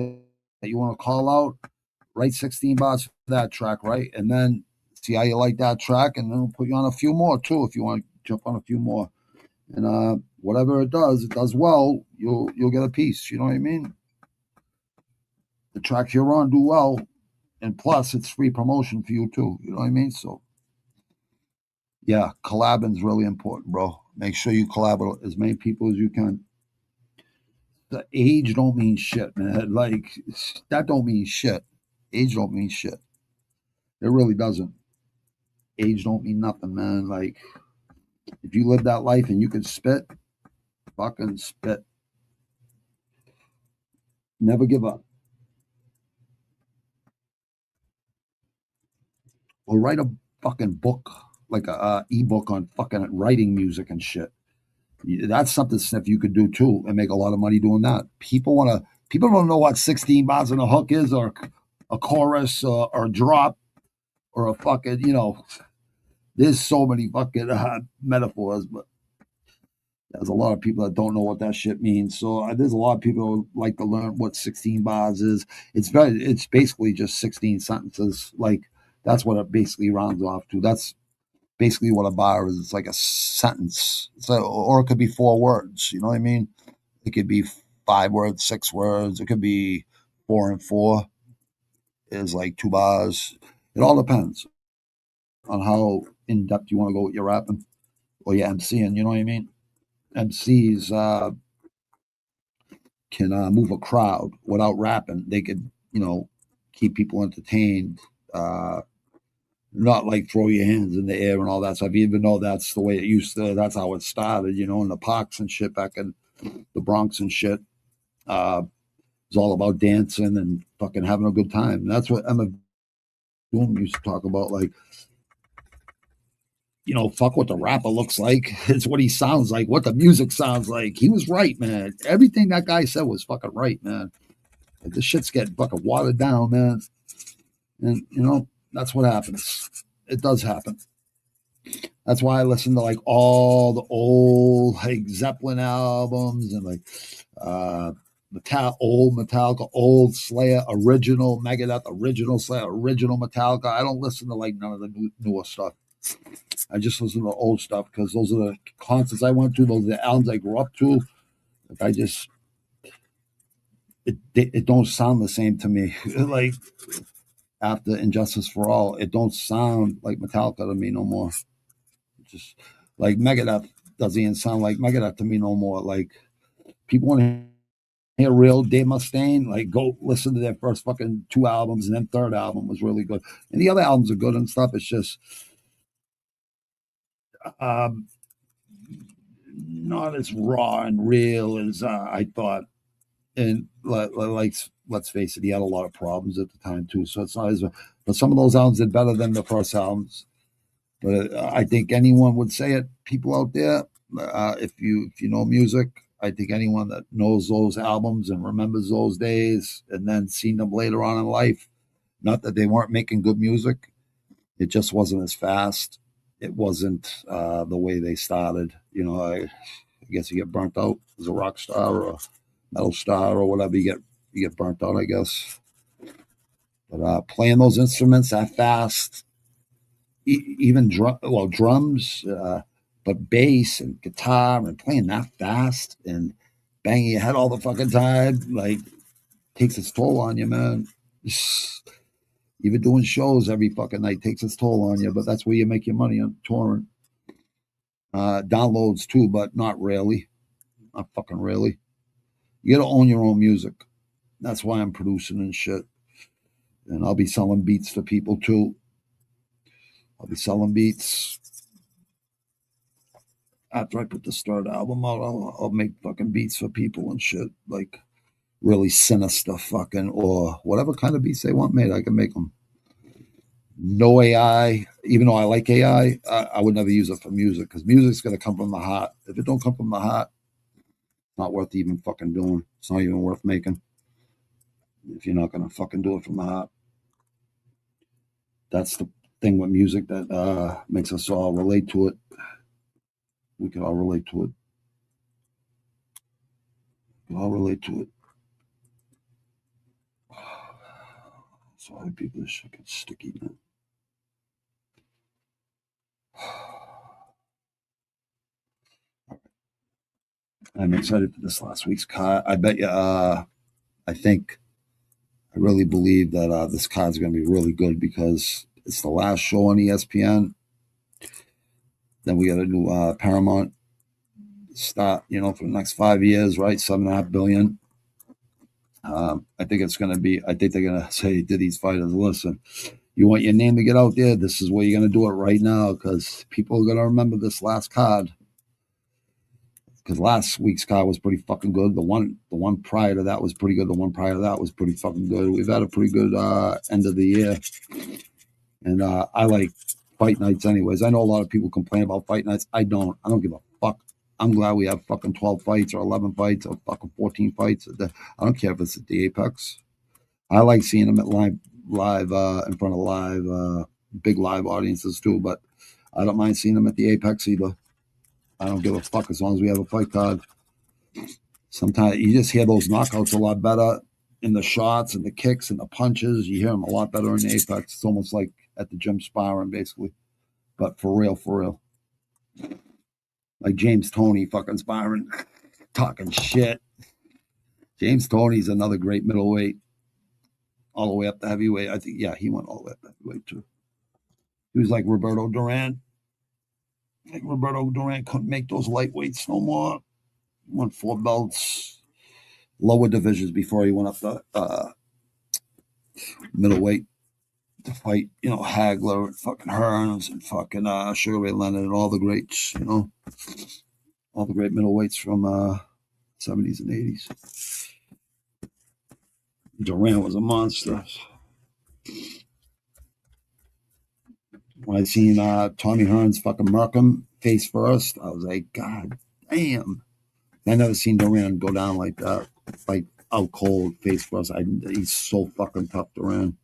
that you want to call out, write 16 bars for that track, right? And then see how you like that track, and then we'll put you on a few more too if you want to jump on a few more. And whatever it does well. You'll get a piece. You know what I mean? The tracks you're on do well, and plus it's free promotion for you too. You know what I mean? So yeah, collabing's really important, bro. Make sure you collab with as many people as you can. The age don't mean shit, man. Like, that don't mean shit. Age don't mean shit. It really doesn't. Age don't mean nothing, man. Like, if you live that life and you can spit, fucking spit. Never give up. or write a fucking book, like a ebook on fucking writing music and shit. That's something, Sniff, you could do too and make a lot of money doing that. People don't know what 16 bars in a hook is, or a chorus, or a drop, or a fucking, there's so many fucking metaphors, but there's a lot of people that don't know what that shit means. So there's a lot of people who like to learn what 16 bars is. It's basically just 16 sentences. Like, that's what it basically rounds off to. That's basically what a bar is. It's like a sentence. Or it could be 4 words. You know what I mean? It could be 5 words, 6 words. It could be 4 and 4 is like 2 bars. It all depends on how in depth you want to go with your rapping or your MCing. You know what I mean? MCs can move a crowd without rapping. They could, keep people entertained. Not like throw your hands in the air and all that stuff, even though that's the way it used to. That's how it started, in the parks and shit back in the Bronx and shit. It's all about dancing and fucking having a good time. And that's what Emma Doom used to talk about. Like, fuck what the rapper looks like. It's what he sounds like, what the music sounds like. He was right, man. Everything that guy said was fucking right, man. Like, this shit's getting fucking watered down, man. And, that's what happens. It does happen. That's why I listen to like all the old like Zeppelin albums and like old Metallica, old Slayer, original Megadeth, original Slayer, original Metallica. I don't listen to like none of the newer stuff. I just listen to the old stuff because those are the concerts I went to. Those are the albums I grew up to. Like, it don't sound the same to me. Like, after Injustice for All, it don't sound like Metallica to me no more. Just like Megadeth doesn't even sound like Megadeth to me no more. Like, people want to hear real Dave Mustaine, like, go listen to their first fucking 2 albums, and then third album was really good. And the other albums are good and stuff. It's just not as raw and real as I thought. And like, let's face it, he had a lot of problems at the time too. So it's not as, but some of those albums did better than the first albums. But I think anyone would say it. People out there, if you know music, I think anyone that knows those albums and remembers those days and then seen them later on in life, not that they weren't making good music, it just wasn't as fast. It wasn't the way they started. I guess you get burnt out as a rock star or a metal star or whatever. You get burnt out, I guess. But playing those instruments that fast, even drums, but bass and guitar, and playing that fast and banging your head all the fucking time, like, takes its toll on you, man. Even doing shows every fucking night takes its toll on you, but that's where you make your money on touring. Downloads too, but not really. Not fucking really. You gotta own your own music. That's why I'm producing and shit. And I'll be selling beats for people too. I'll be selling beats. After I put this third album out, I'll make fucking beats for people and shit. Like, really sinister fucking, or whatever kind of beats they want made, I can make them. No AI, even though I like AI, I would never use it for music, because music's going to come from the heart. If it don't come from the heart, it's not worth even fucking doing. It's not even worth making if you're not going to fucking do it from the heart. That's the thing with music that makes us all relate to it. We can all relate to it. We can all relate to it. Sorry, people, this shit gets sticky, man. I'm excited for this last week's card. I bet you, I really believe that this card is going to be really good because it's the last show on ESPN. Then we got a new Paramount start, for the next 5 years, right? $7.5 billion. I think they're going to say to these fighters, listen, you want your name to get out there? This is where you're going to do it right now, because people are going to remember this last card. Because last week's card was pretty fucking good. The one prior to that was pretty good. The one prior to that was pretty fucking good. We've had a pretty good end of the year. And I like fight nights anyways. I know a lot of people complain about fight nights. I don't give a fuck. I'm glad we have fucking 12 fights or 11 fights or fucking 14 fights. I don't care if it's at the Apex. I like seeing them at live in front of live, big live audiences too. But I don't mind seeing them at the Apex either. I don't give a fuck as long as we have a fight card. Sometimes you just hear those knockouts a lot better in the shots and the kicks and the punches. You hear them a lot better in the Apex. It's almost like at the gym sparring, basically. But for real. Like James Toney fucking sparring, talking shit. James Toney's another great middleweight, all the way up to heavyweight. I think, yeah, he went all the way up to heavyweight too. He was like Roberto Duran. Like Roberto Duran couldn't make those lightweights no more. He won 4 belts, lower divisions before he went up to middleweight to fight, Hagler and fucking Hearns and fucking Sugar Ray Leonard and all the greats, all the great middleweights from 70s and 80s. Duran was a monster. When I seen Tommy Hearns fucking murk him face first, I was like, God damn. I never seen Duran go down like that, like out cold face first. He's so fucking tough, Duran.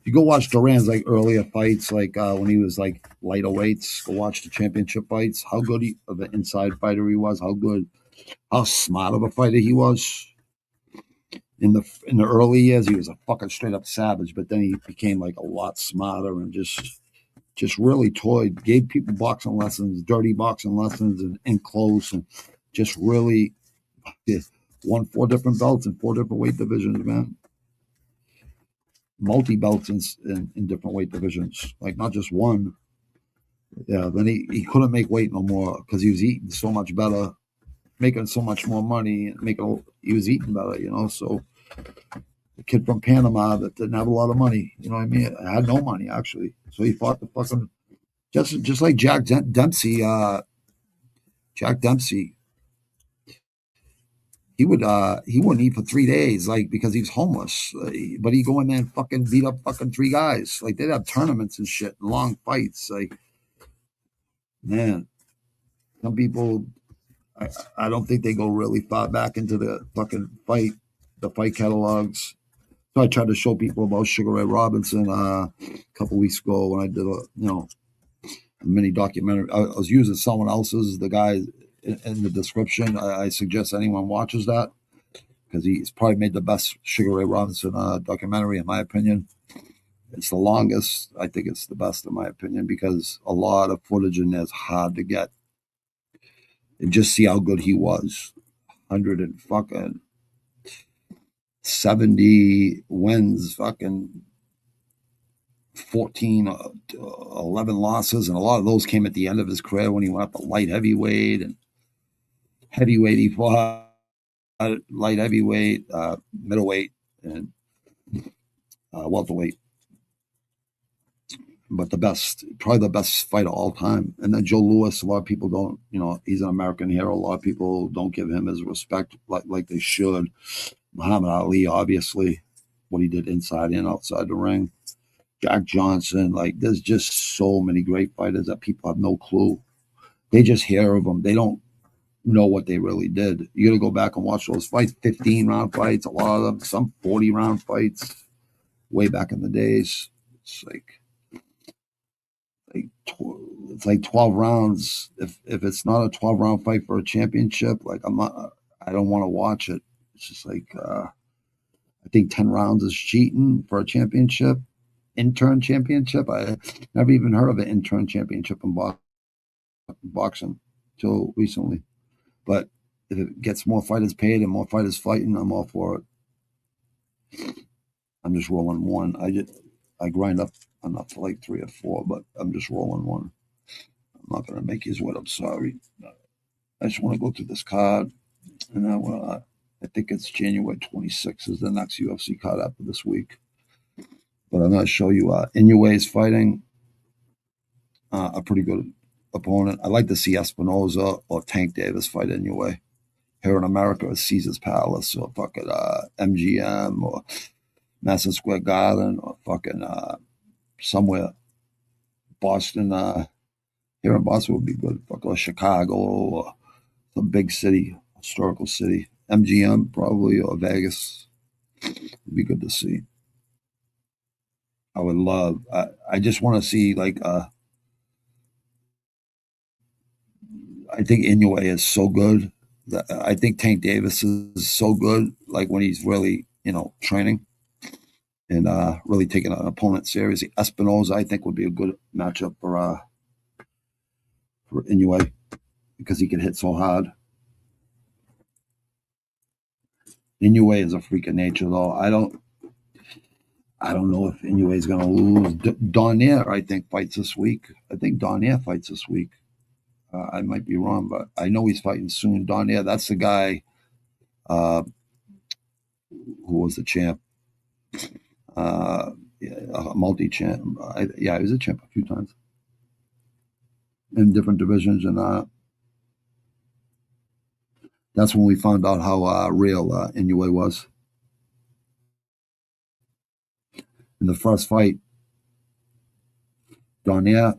You go watch Duran's like earlier fights, like when he was like lighter weights. Go watch the championship fights. How good of an inside fighter he was. How smart of a fighter he was. In the early years, he was a fucking straight up savage, but then he became like a lot smarter and just really toyed, gave people boxing lessons, dirty boxing lessons, and close, and just really won 4 different belts in 4 different weight divisions, man. Multi belts in different weight divisions, like not just one. Yeah, then he couldn't make weight no more because he was eating so much better, making so much more money, he was eating better, So the kid from Panama that didn't have a lot of money, you know what I mean? I had no money actually, so he fought the fucking just like Jack Dempsey. Jack Dempsey, he wouldn't eat for 3 days, like because he was homeless. But he'd go in there and fucking beat up fucking 3 guys. Like they'd have tournaments and shit, long fights. Like, man, some people, I don't think they go really far back into the fucking fight catalogs. So I tried to show people about Sugar Ray Robinson a couple weeks ago when I did a mini documentary. I was using someone else's, the guy in the description. I suggest anyone watches that because he's probably made the best Sugar Ray Robinson documentary, in my opinion. It's the longest. I think it's the best, in my opinion, because a lot of footage in there is hard to get. And just see how good he was. 170 wins, fucking 14, 11 losses, and a lot of those came at the end of his career when he went up to light heavyweight and heavyweight. He fought light heavyweight, middleweight, and welterweight. But probably the best fighter all time. And then Joe Louis, a lot of people don't, he's an American hero. A lot of people don't give him his respect like they should. Muhammad Ali, obviously, what he did inside and outside the ring. Jack Johnson, like there's just so many great fighters that people have no clue. They just hear of them. They don't know what they really did. You got to go back and watch those fights, 15-round fights, a lot of them, some 40-round fights way back in the days. It's like 12 rounds. If it's not a 12-round fight for a championship, like I don't want to watch it. It's just like I think 10 rounds is cheating for a championship. Intern championship. I never even heard of an intern championship in boxing till recently. But if it gets more fighters paid and more fighters fighting, I'm all for it. I'm just rolling one. I grind up enough for like 3 or 4, but I'm just rolling one. I'm not gonna make his wet. I'm sorry. I just want to go through this card, and I think it's January 26th is the next UFC card after this week. But I'm going to show you Inoue is fighting a pretty good opponent. I'd like to see Espinoza or Tank Davis fight Inoue. Here in America, it's Caesar's Palace or fucking MGM or Madison Square Garden or fucking somewhere. Boston, here in Boston would be good. Fuck, or Chicago, or some big city, historical city. MGM probably, or Vegas. Would be good to see. I would love. I just want to see like. I think Inoue is so good. I think Tank Davis is so good. Like when he's really, training and really taking an opponent seriously. Espinoza, I think, would be a good matchup for Inoue because he can hit so hard. Inoue is a freak of nature, though. I don't know if Inoue is going to lose. Donaire, I think, fights this week. I think Donaire fights this week. I might be wrong, but I know he's fighting soon. Donaire, that's the guy who was the champ. Yeah, a multi-champ. He was a champ a few times in different divisions, and that's when we found out how real Inoue was. In the first fight, Donaire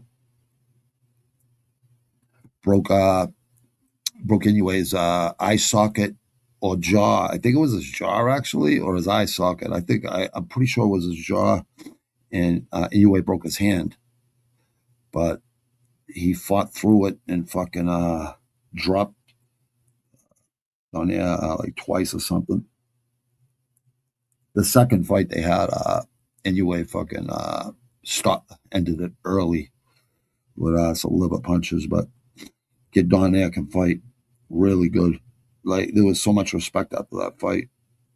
broke Inoue's eye socket or jaw. I think it was his jaw actually, or his eye socket. I'm pretty sure it was his jaw, and Inoue broke his hand, but he fought through it and fucking dropped Donaire like twice or something. The second fight they had, Inoue fucking ended it early with some liver punches, but Kid Donaire can fight really good. Like there was so much respect after that fight.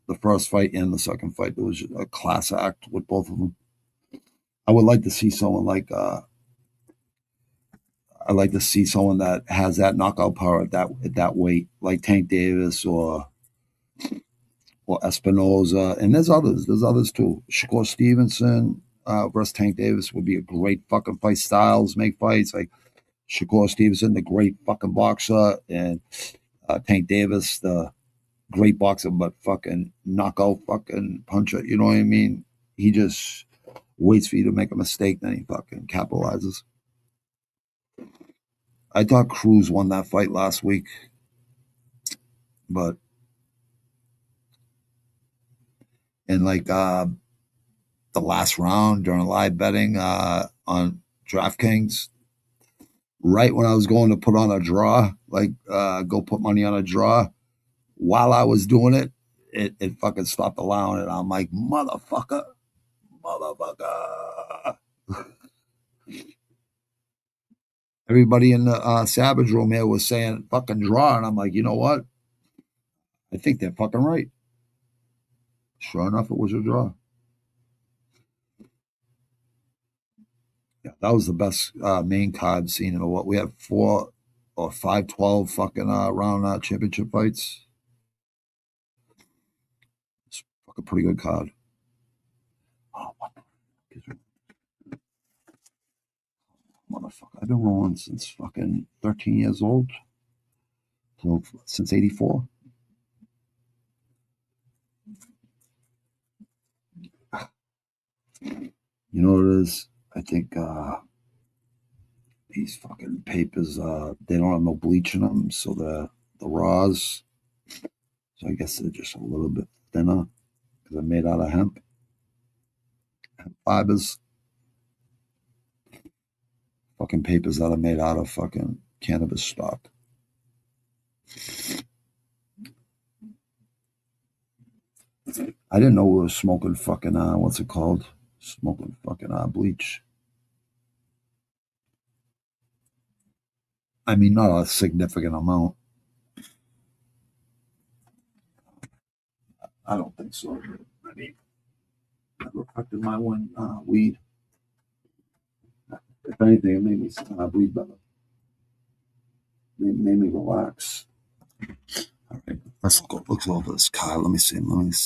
The first fight and the second fight, there was a class act with both of them. I would like to see someone like I like to see someone that has that knockout power at that weight, like Tank Davis or Espinoza, and there's others too. Shakur Stevenson versus Tank Davis would be a great fucking fight. Styles make fights like Shakur Stevenson, the great fucking boxer, and Tank Davis, the great boxer, but fucking knockout fucking puncher. You know what I mean? He just waits for you to make a mistake, then he fucking capitalizes. I thought Cruz won that fight last week, but in like the last round during live betting on DraftKings, right when I was going to put on a draw, like go put money on a draw, while I was doing it, it fucking stopped allowing it. I'm like, motherfucker. Everybody in the Savage room here was saying fucking draw, and I'm like, you know what? I think they're fucking right. Sure enough, it was a draw. Yeah, that was the best main card seen in a while. We had 4 or 5 12 fucking round championship fights. It's fucking pretty good card. Oh, what the fuck is it? Motherfucker, I've been rolling since fucking 13 years old. So since 84. You know what it is? I think these fucking papers, they don't have no bleach in them, so the raws, so I guess they're just a little bit thinner because they're made out of hemp fibers. Fucking papers that are made out of fucking cannabis stock. I didn't know we were smoking fucking what's it called? Smoking fucking bleach. I mean, not a significant amount. I don't think so. I mean, never affected my one weed. If anything, it made me breathe better. Made me relax. All right, let's go look over this car. Let me see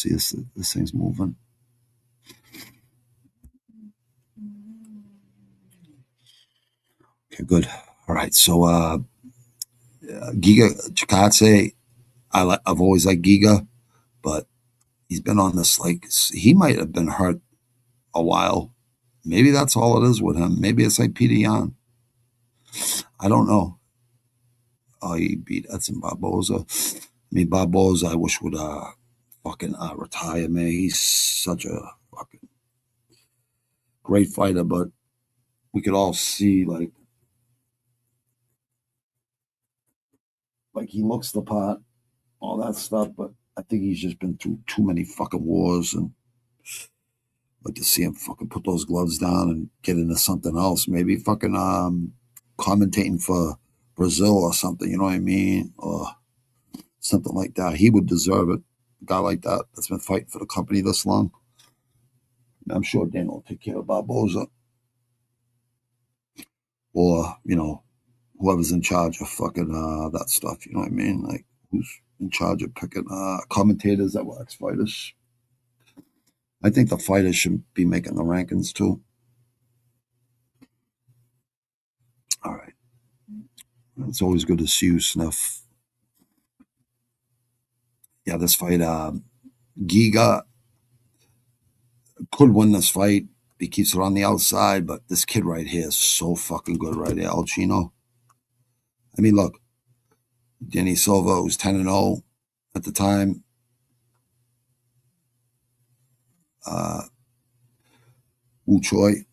if this thing's moving. Okay, good. All right, so Giga Chikadze, I've always liked Giga, but he's been on this, like, he might have been hurt a while. Maybe that's all it is with him. Maybe it's like Peter Yan. I don't know. Oh, he beat Edson Barboza. I mean, Barboza, I wish would fucking retire, man. He's such a fucking great fighter, but we could all see like he looks the part, all that stuff, but I think he's just been through too many fucking wars, and like to see him fucking put those gloves down and get into something else. Maybe fucking commentating for Brazil or something, you know what I mean? Or something like that. He would deserve it. A guy like that that's been fighting for the company this long. I'm sure Dana will take care of Barboza. Or, you know, whoever's in charge of fucking that stuff, you know what I mean? Like, who's in charge of picking commentators that were ex-fighters. I think the fighters should be making the rankings too. All right. It's always good to see you, Sniff. Yeah, this fight, Giga could win this fight. He keeps it on the outside, but this kid right here is so fucking good right here, El Chino. I mean, look, Danny Silva was 10-0 at the time. Wu Choi,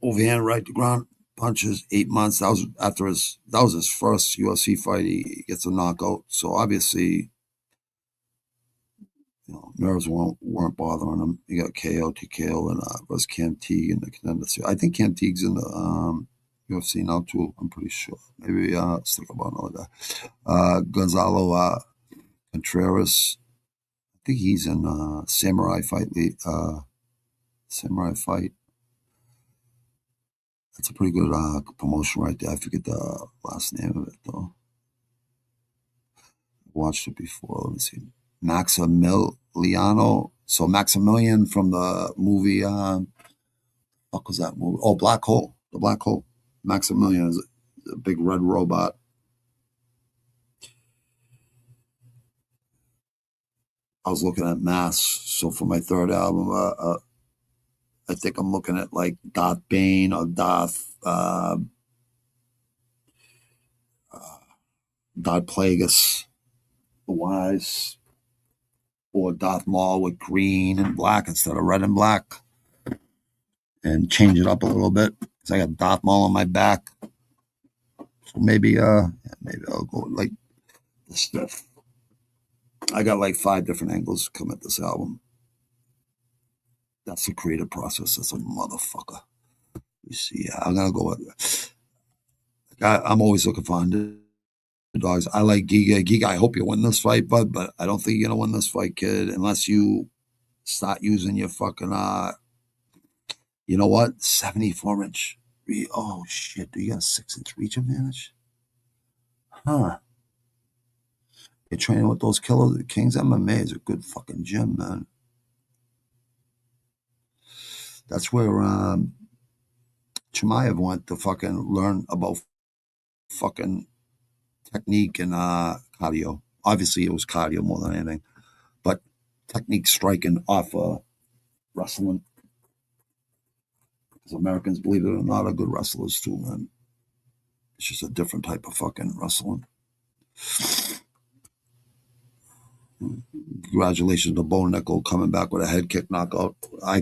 overhand right to ground punches, 8 months. That was his first UFC fight. He gets a knockout. So obviously, you know, nerves weren't bothering him. He got KO, TKO, and was Cam Teague in the contender series. I think Cam Teague's in the UFC now too. I'm pretty sure. Maybe let's think about another guy. Gonzalo Contreras. I think he's in Samurai Fight. Samurai Fight. That's a pretty good promotion right there. I forget the last name of it though. I watched it before. Let me see. Maximiliano. So Maximilian from the movie. What was that movie? Oh, Black Hole. The Black Hole. Maximilian is a big red robot. I was looking at masks. So for my third album, I think I'm looking at like Darth Bane or Darth Plagueis, the Wise, or Darth Maul with green and black instead of red and black, and change it up a little bit because I got Darth Maul on my back. So maybe I'll go like this stuff. I got like 5 different angles to come at this album. That's the creative process. That's a motherfucker. You see, I'm gonna go with. I'm always looking for underdogs. I like Giga. Giga, I hope you win this fight, bud, but I don't think you're gonna win this fight, kid, unless you start using your fucking you know what? 74-inch. Oh shit! Do you got a 6-inch reach advantage? Huh? You're training with those killers. Kings MMA is a good fucking gym, man. That's where Chimaev went to fucking learn about fucking technique and cardio. Obviously, it was cardio more than anything, but technique striking off wrestling. Because Americans, believe it or not, are good wrestlers too, man. It's just a different type of fucking wrestling. Congratulations to Bo Nickel coming back with a head kick knockout. I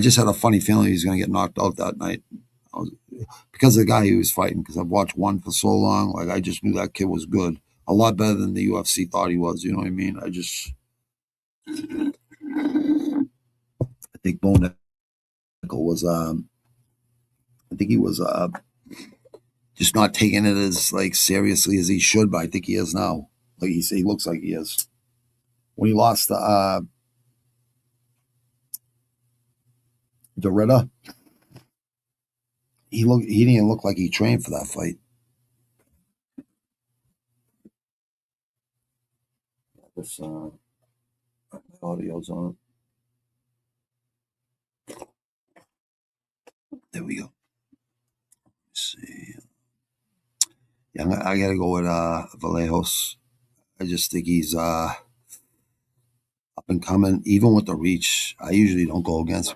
just had a funny feeling he was going to get knocked out that night. Because of the guy he was fighting, because I've watched one for so long, like I just knew that kid was good. A lot better than the UFC thought he was, you know what I mean? I think Bo Nickel was, I think he was just not taking it as like seriously as he should, but I think he is now. Like he looks like he is. When he lost the Ritter, he didn't look like he trained for that fight. This audio's on. There we go. Let's see. Yeah, I gotta go with Vallejos. I just think he's a up and coming, even with the reach. I usually don't go against.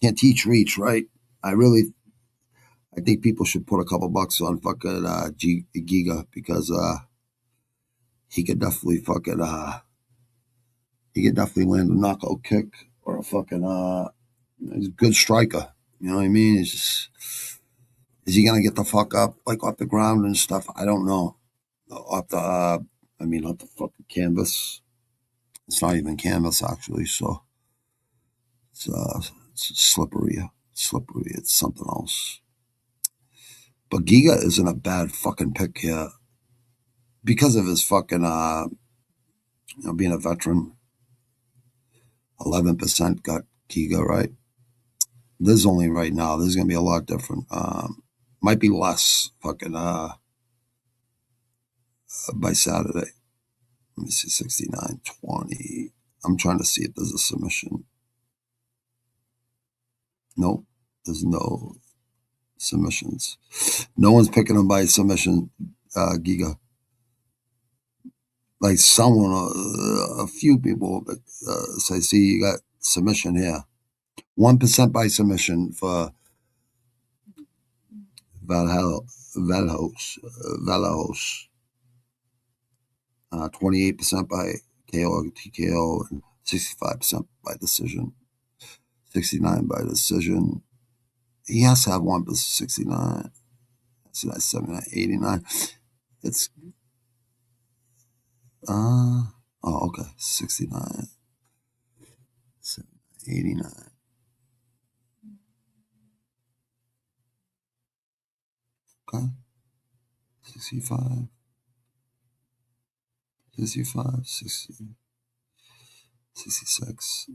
Can't teach reach, right? I think people should put a couple bucks on fucking Giga because he could definitely fucking he could definitely land a knockout kick or a fucking he's a good striker. You know what I mean? He's just, is he gonna get the fuck up like off the ground and stuff? I don't know. Off the off the fucking canvas. It's not even canvas actually, so it's slippery. Slippery. It's something else. But Giga isn't a bad fucking pick here because of his fucking being a veteran. 11% got Giga, right? This is only right now. This is gonna be a lot different. Might be less fucking by Saturday. Let me see, 69-20. I'm trying to see if there's a submission. Nope, there's no submissions. No one's picking him by submission, Giga. Like someone, a few people say, see, you got submission here. 1% by submission for Valhos. 28% by KO or TKO, and 65% by decision. 69 by decision. He has to have 1%, 69. So that's 79, 89. It's okay, 69, 89. Okay, 65, 65, 60, 66,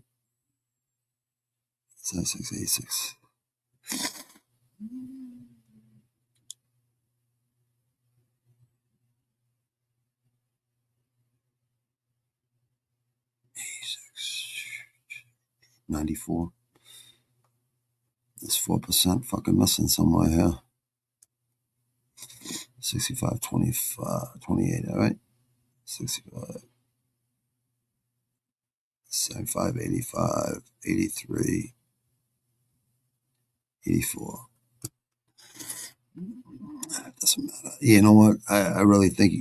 76, 86. $94. There's 4% fucking missing somewhere here. 65, 25, 28, all right? 65, 75, 85, 83, 84. It doesn't matter. You know what? I really think,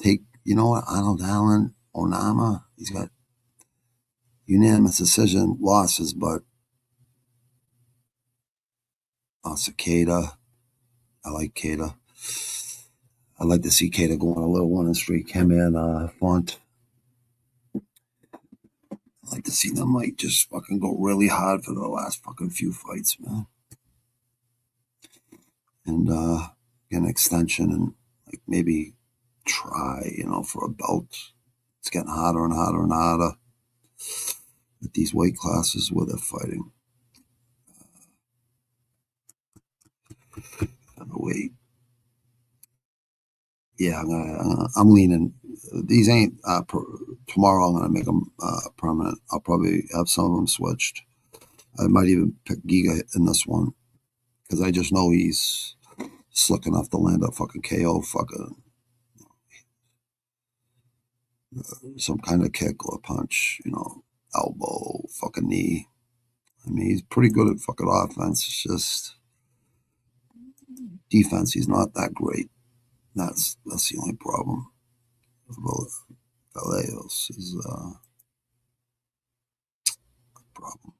take, you know what? Arnold Allen, Onama, he's got unanimous decision losses, but Cicada. I like Cicada. I'd like to see Cicada go on a little winning streak. Him and Font. I'd like to see them like just fucking go really hard for the last fucking few fights, man. And get an extension and like maybe try, for a belt. It's getting harder and harder and harder at these weight classes where they're fighting. Wait. Yeah, I'm leaning. These ain't tomorrow. I'm gonna make them permanent. I'll probably have some of them switched. I might even pick Giga in this one because I just know he's slick enough to land a fucking KO, fucking some kind of kick or punch, elbow, fucking knee. I mean, he's pretty good at fucking offense. It's just defense. He's not that great. That's the only problem. Vallejo's is a problem.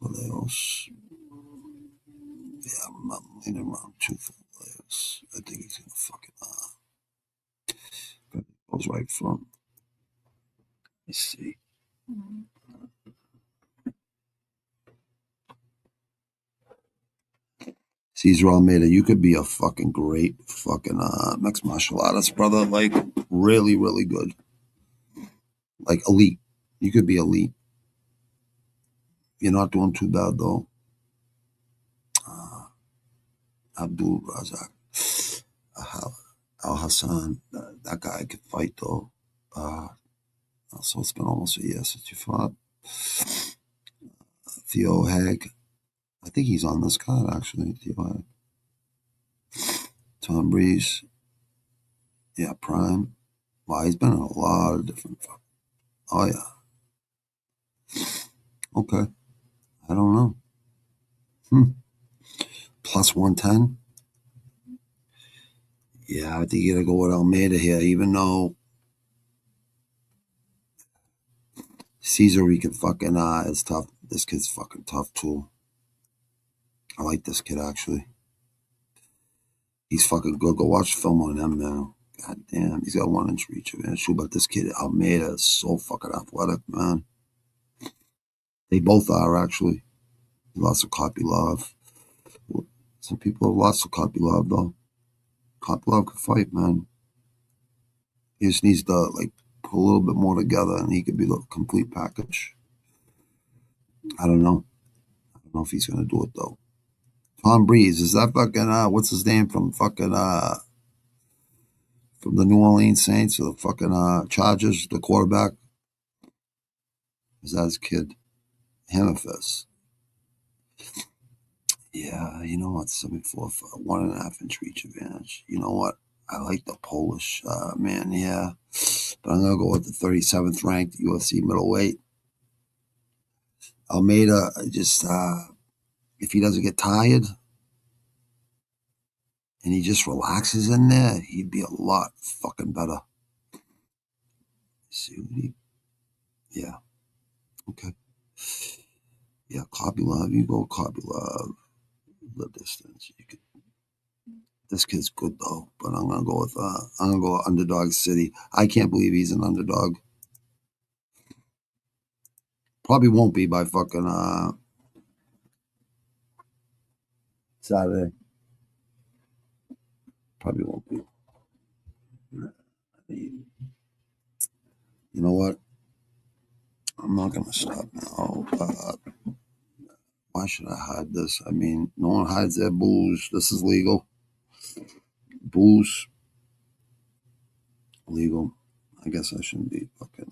Vallejo's, yeah, I'm leaning around 2 for Vallejo's. I think he's gonna fucking goes right front. Let's see. Cesar Almeida, you could be a fucking great fucking mixed martial artist, brother. Like really, really good. Like elite. You could be elite. You're not doing too bad though. Abdul Razak, Al Hassan, that guy could fight though. So it's been almost a year since you fought. Theo Hag, I think he's on this card actually. Theo Hag, Tom Breeze, Yeah, Prime. Wow, he's been in a lot of different. Oh yeah. Okay. I don't know. Plus 110. Yeah, I think you gotta go with Almeida here, even though Caesar he can fucking is tough. This kid's fucking tough too. I like this kid actually. He's fucking good. Go watch film on him now. God damn, he's got 1 inch reach advantage. But this kid Almeida is so fucking athletic, man. They both are actually. Lots of Kape love. Some people have lots of Kape love though. Kape love can fight, man. He just needs to like put a little bit more together, and he could be the complete package. I don't know. I don't know if he's gonna do it though. Tom Breeze, is that fucking what's his name from fucking from the New Orleans Saints or the fucking Chargers, the quarterback? Is that his kid? Hammerfest. Yeah, you know what? 74 for 1.5 inch reach advantage. You know what? I like the Polish man, yeah. But I'm gonna go with the 37th ranked UFC middleweight. Almeida, just if he doesn't get tired and he just relaxes in there, he'd be a lot fucking better. See what he, yeah, okay, yeah. Kape love, you go Kape love. The distance, you could. This kid's good though, but I'm gonna go with Underdog City. I can't believe he's an underdog. Probably won't be by fucking Saturday. Probably won't be. You know what? I'm not gonna stop now. Why should I hide this? I mean, no one hides their booze. This is legal. Booze, legal. I guess I shouldn't be fucking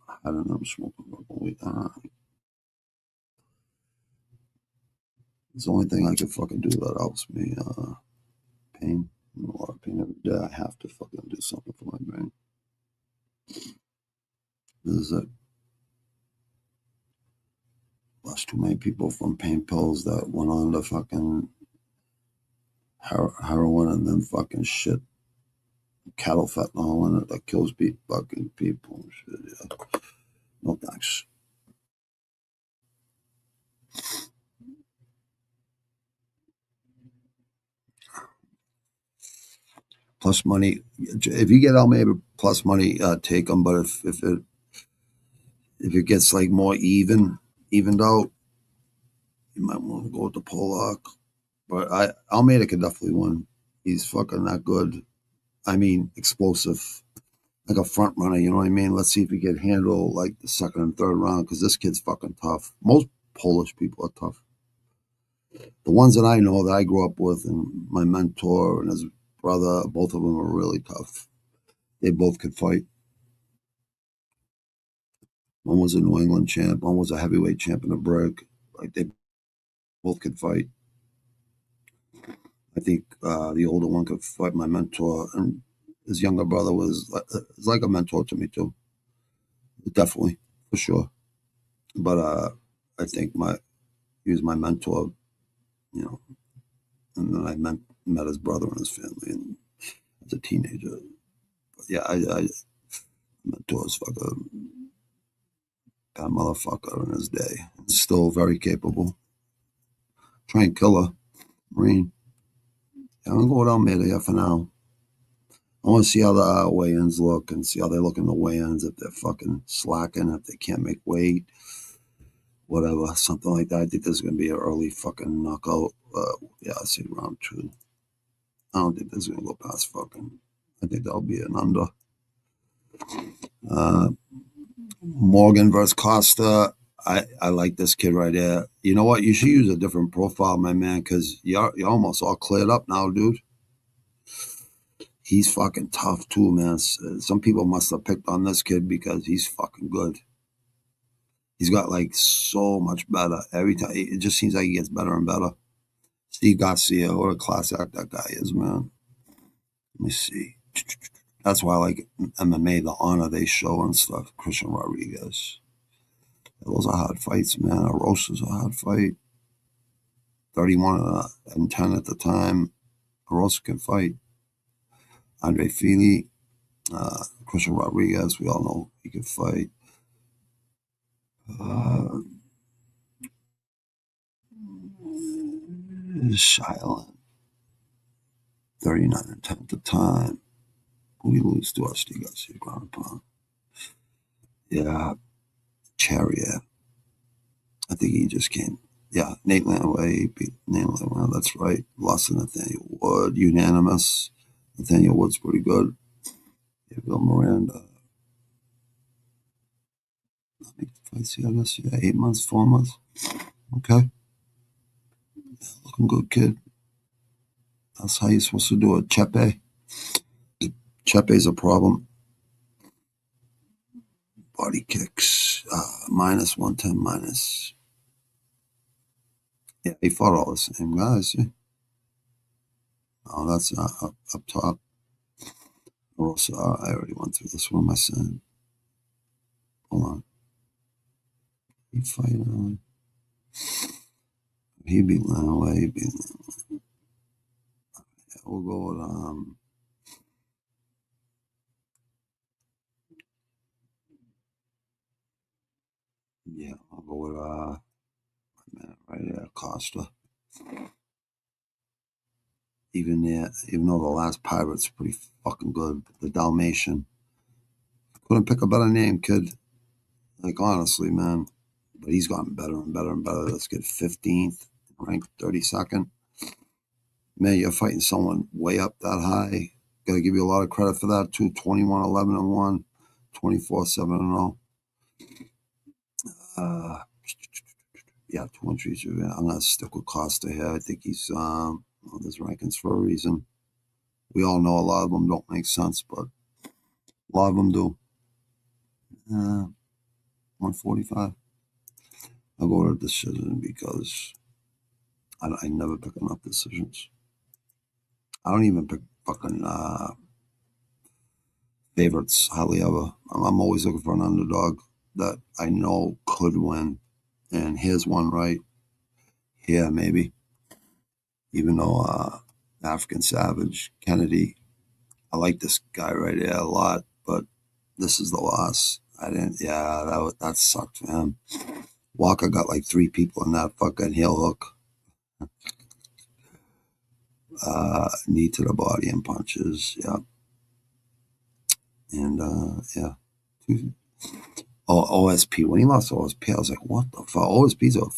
hiding them smoking weed. It's the only thing I can fucking do that helps me. Pain. A lot of pain every day. I have to fucking do something for my brain. This is it. Lost too many people from pain pills that went on to fucking heroin and then fucking shit. Cattle fentanyl in it that kills fucking people. Shit, yeah. No thanks. Plus money. If you get Almeida plus money, take them. But if it gets like more evened out, you might want to go with the Pollock. But Almeida can definitely win. He's fucking that good. I mean, explosive, like a front runner. You know what I mean? Let's see if he can handle like the second and third round because this kid's fucking tough. Most Polish people are tough. The ones that I know that I grew up with, and my mentor and his brother, both of them are really tough. They both could fight. One was a New England champ. One was a heavyweight champ in the break. Like they both could fight. I think the older one could fight my mentor, and his younger brother was like a mentor to me too. Definitely, for sure. But I think he was my mentor, you know. And then I met his brother and his family, and as a teenager. But yeah, I mentor's fucking that motherfucker in his day. Still very capable. Try and kill her, Marine. Yeah, I'm gonna go with Almeida here for now. I want to see how the weigh-ins look and see how they look in the weigh-ins. If they're fucking slacking, if they can't make weight, whatever, something like that. I think this is gonna be an early fucking knockout. Yeah, I say round 2. I don't think this is gonna go past fucking. I think that'll be an under. Morgan versus Costa. I like this kid right there. You know what? You should use a different profile, my man, because you're almost all cleared up now, dude. He's fucking tough too, man. Some people must have picked on this kid because he's fucking good. He's got like so much better every time. It just seems like he gets better and better. Steve Garcia, what a class act that guy is, man. Let me see. That's why I like MMA, the honor they show and stuff. Christian Rodriguez. Those are hard fights, man. Arosa's a hard fight. 31-10 at the time. Arosa can fight. Andre Fili, Christian Rodriguez, we all know he can fight. Shylin, 39-10 at the time. Who did he lose to? Garcia, ground and pound. Yeah, Chariot. I think he just came. Yeah, Nate Landwehr beat Nate Landwehr. That's right. Lost to Nathaniel Wood, unanimous. Nathaniel Wood's pretty good. Yeah, Bill Miranda. How many fights he had this year? 8 months, 4 months. Okay. Looking good, kid. That's how you're supposed to do it. Chepe. Chepe's a problem. Body kicks. Minus 110, minus. Yeah, he fought all the same guys. Yeah. Oh, that's up top. Also, I already went through this. What am I saying? Hold on. He fight on. He beat Lanaway. He beat Lanaway. Yeah, we'll go with yeah, I'll go with right there, Costa. Even though the last Pirate's pretty fucking good, the Dalmatian. Couldn't pick a better name, kid. Like honestly, man. But he's gotten better and better and better. Let's get 15th, ranked 32nd. Man, you're fighting someone way up that high. Got to give you a lot of credit for that too. 21-11-1, 24-7-0. Yeah, 2 entries. I'm gonna stick with Costa here. I think he's on his rankings for a reason. We all know a lot of them don't make sense, but a lot of them do. 145. I'll go to decision because I never pick enough decisions. I don't even pick fucking favorites hardly ever. I'm always looking for an underdog that I know could win. And here's one right here, maybe. Even though African Savage, Kennedy, I like this guy right here a lot, but this is the loss. That sucked for him. Walker got like 3 people in that fucking heel hook. Knee to the body and punches, yeah. And yeah. Oh, OSP. When he lost OSP, I was like, what the fuck? OSP's a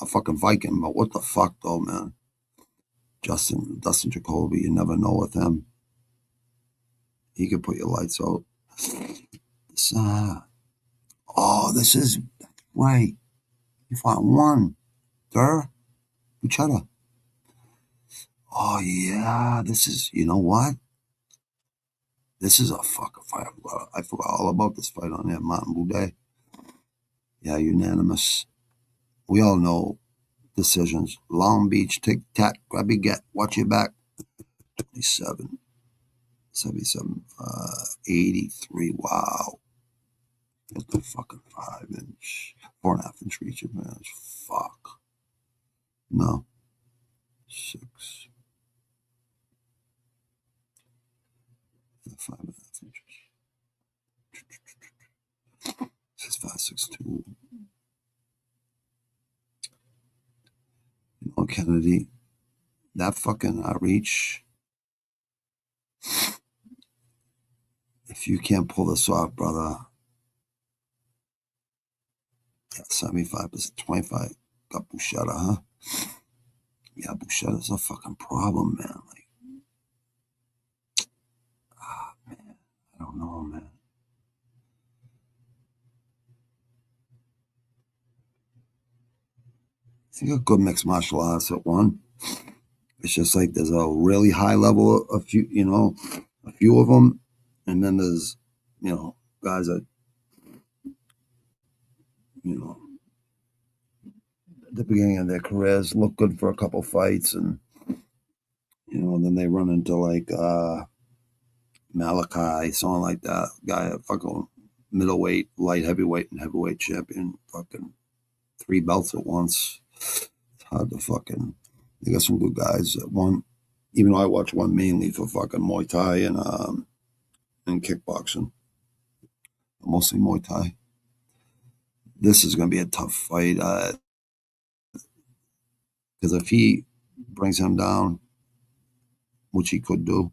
fucking Viking, but what the fuck though, man? Dustin Jacoby, you never know with him. He could put your lights out. This is right. You fought one. Each other. Oh yeah, this is. You know what? This is a fucking fight. I forgot all about this fight on there. Martin Boudet. Yeah, unanimous. We all know decisions. Long Beach, tic tac, grab your get, watch your back. 27, 77, 83. Wow. Get the fucking 5-inch, 4.5-inch reach advantage. Fuck. No. 6. 5.5 inches. 6'5", 6'2". You know, Kennedy, that fucking reach. If you can't pull this off, brother. Yeah, 75%, 25. Got Bouchetta, huh? Yeah, Bouchetta's a fucking problem, man. Like, man, I don't know, man. I think a good mixed martial arts at one. It's just like there's a really high level of a few of them, and then there's, guys that, at the beginning of their careers look good for a couple fights, and then they run into like Malachi, something like that. Guy, fucking middleweight, light heavyweight, and heavyweight champion. Fucking 3 belts at once. It's hard to fucking. They got some good guys. One, even though I watch one mainly for fucking Muay Thai and kickboxing, mostly Muay Thai. This is going to be a tough fight because if he brings him down, which he could do,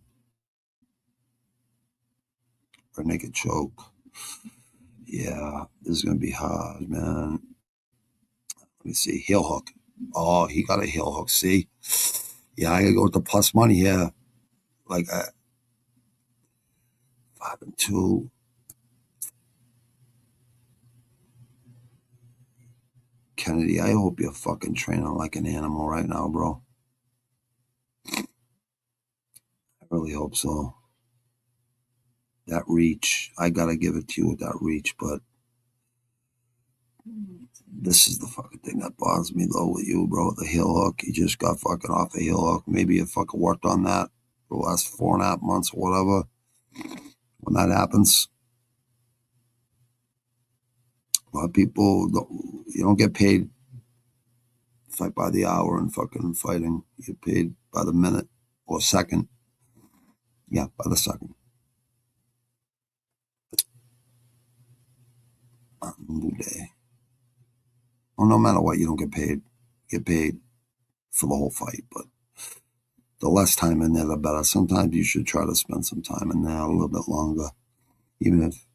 or naked choke, yeah, this is going to be hard, man. Let me see, heel hook. Oh, he got a heel hook. See, yeah, I got to go with the plus money here, like 5-2. Kennedy, I hope you're fucking training like an animal right now, bro. I really hope so. That reach, I gotta give it to you with that reach, but this is the fucking thing that bothers me though with you, bro. The heel hook, you just got fucking off the heel hook. Maybe you fucking worked on that for the last 4.5 months or whatever. When that happens, a lot of people, you don't get paid fight by the hour and fucking fighting. You get paid by the minute or second. Yeah, by the second. Day. Well, no matter what, you don't get paid. You get paid for the whole fight, but the less time in there, the better. Sometimes you should try to spend some time in there a little bit longer, even if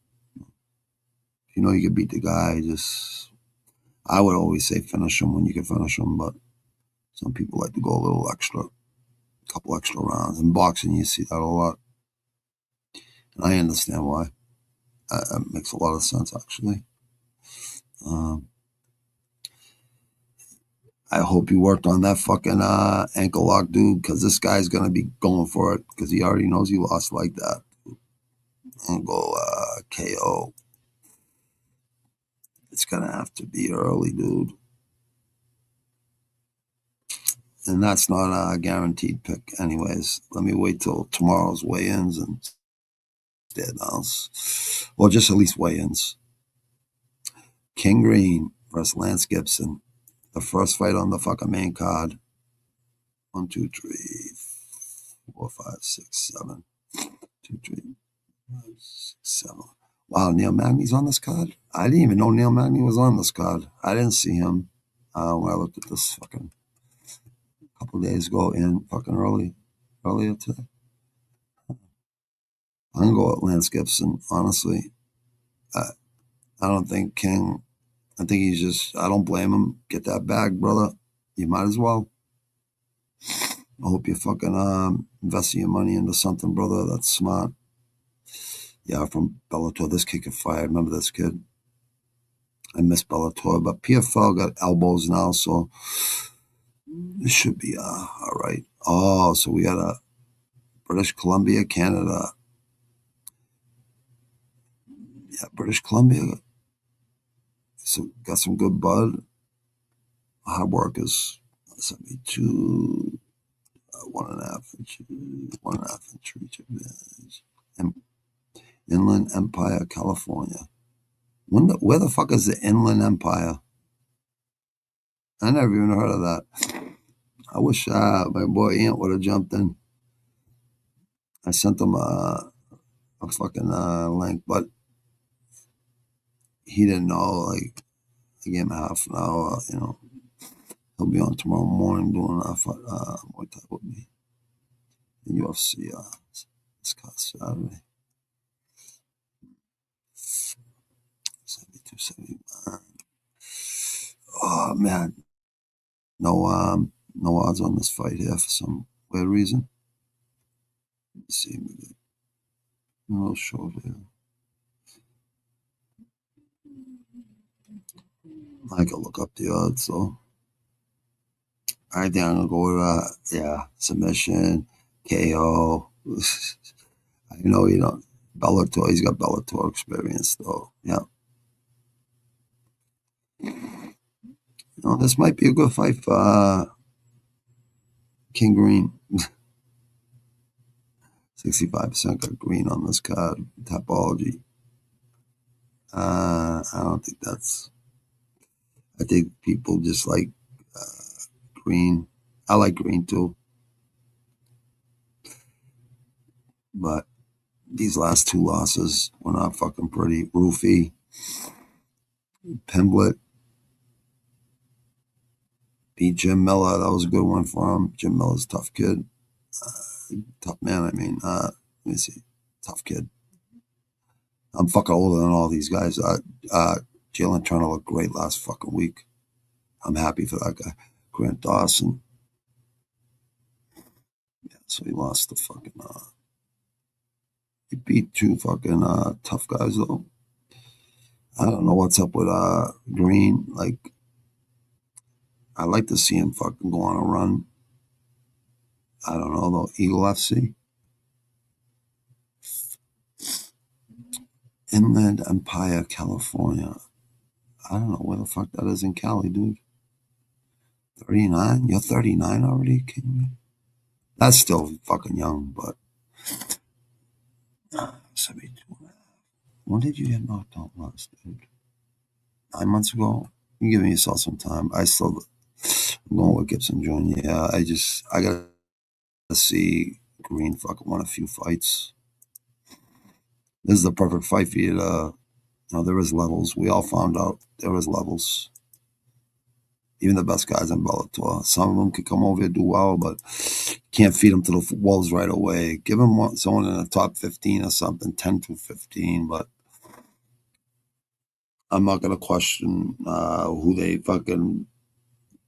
you know you can beat the guy. Just, I would always say finish him when you can finish him, but some people like to go a little extra, a couple extra rounds. In boxing, you see that a lot, and I understand why. It makes a lot of sense, actually. I hope you worked on that fucking ankle lock, dude, because this guy's going to be going for it because he already knows he lost like that. And go KO. It's going to have to be early, dude. And that's not a guaranteed pick anyways. Let me wait till tomorrow's weigh-ins and stare downs. Well, just at least weigh-ins. King Green versus Lance Gibson. The first fight on the fucking main card. 1, 2, 3, 4, 5, 6, 7. 2, 3, 5, 6, 7. Wow, Neil Magny's on this card? I didn't even know Neil Magny was on this card. I didn't see him when I looked at this fucking couple of days ago in fucking earlier today. I'm going to go with Lance Gibson, honestly. I don't think King, I think he's just, I don't blame him. Get that bag, brother. You might as well. I hope you fucking investing your money into something, brother. That's smart. Yeah, from Bellator. This kid could fight. I remember this kid. I miss Bellator, but PFL got elbows now, so it should be all right. Oh, so we got a British Columbia, Canada. Yeah, British Columbia. So got some good bud. Hard workers. 72, 1.5 inches, 1.5 inch reach advantage. Inland Empire, California. Where the fuck is the Inland Empire? I never even heard of that. I wish my boy Ant would have jumped in. I sent him a fucking link, but he didn't know. Like, I gave him half an hour. You know, he'll be on tomorrow morning doing Muay Thai with me. The UFC this Saturday. 72, 71. Oh man, no odds on this fight here for some weird reason. Let's see, maybe a little short here. I can look up the odds, so I think I'm gonna go with submission, KO. I know you don't Bellator. He's got Bellator experience, though. Yeah. You know, this might be a good fight for King Green. 65% got green on this card. Topology. I don't think that's. I think people just like green. I like green too. But these last two losses were not fucking pretty. Roofy, Pimblett beat Jim Miller. That was a good one for him. Jim Miller's a tough kid. Tough man, I mean. Let me see. Tough kid. I'm fucking older than all these guys. Jalen Turner looked great last fucking week. I'm happy for that guy. Grant Dawson. Yeah, so he lost the fucking. He beat two fucking tough guys though. I don't know what's up with Green. Like, I like to see him fucking go on a run. I don't know though. Eagle FC. Inland Empire, California. I don't know where the fuck that is in Cali, dude. 39? You're 39 already? King? That's still fucking young, but 72. When did you get knocked out last, dude? 9 months ago? You're giving yourself some time. I'm going with Gibson Jr. Yeah, I gotta see Green fucking won a few fights. This is the perfect fight for you to, there is levels. We all found out there is levels. Even the best guys in Bellator. Some of them could come over here do well, but can't feed them to the wolves right away. Give them someone in the top 15 or something, 10 to 15, but I'm not going to question who they fucking,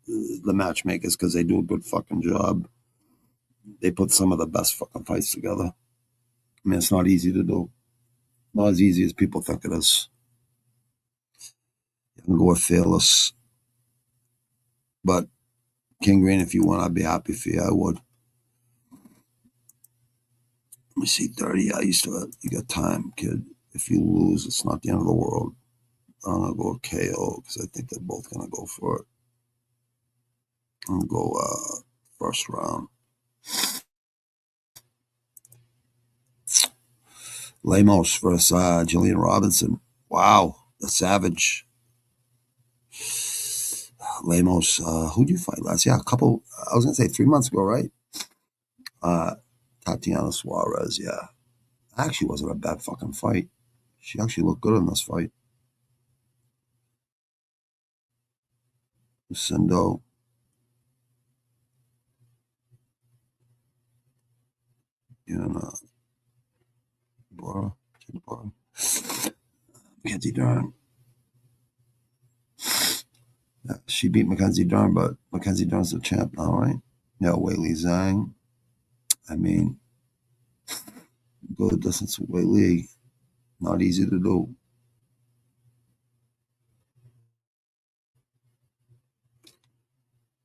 the matchmakers, because they do a good fucking job. They put some of the best fucking fights together. I mean, it's not easy to do. Not as easy as people think it is. You can go with Fearless. But King Green, if you won, I'd be happy for you. I would. Let me see, 30. You got time, kid. If you lose, it's not the end of the world. I'm going to go with KO because I think they're both going to go for it. I'm going to go first round. Lemos versus Jillian Robinson. Wow, the Savage. Lemos, who'd you fight last? Yeah, I was going to say 3 months ago, right? Tatiana Suarez, yeah. Actually wasn't a bad fucking fight. She actually looked good in this fight. Lucindo. Bora. Mackenzie Dern. Yeah, she beat Mackenzie Dern, but Mackenzie Dern's the champ now, right? Yeah, Weili Zhang. I mean, go the distance with Weili. Not easy to do.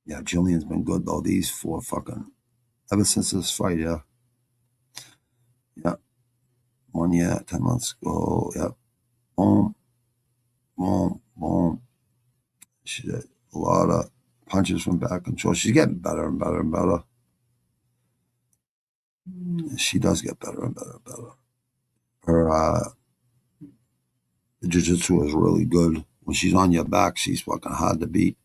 Yeah, Jillian's been good though. These four fucking ever since this fight, yeah. Yeah. 1 year, 10 months ago. Yeah. Boom. Boom. Boom. She did a lot of punches from back control. She's getting better and better and better. She does get better and better and better. Her jiu-jitsu is really good. When she's on your back, she's fucking hard to beat.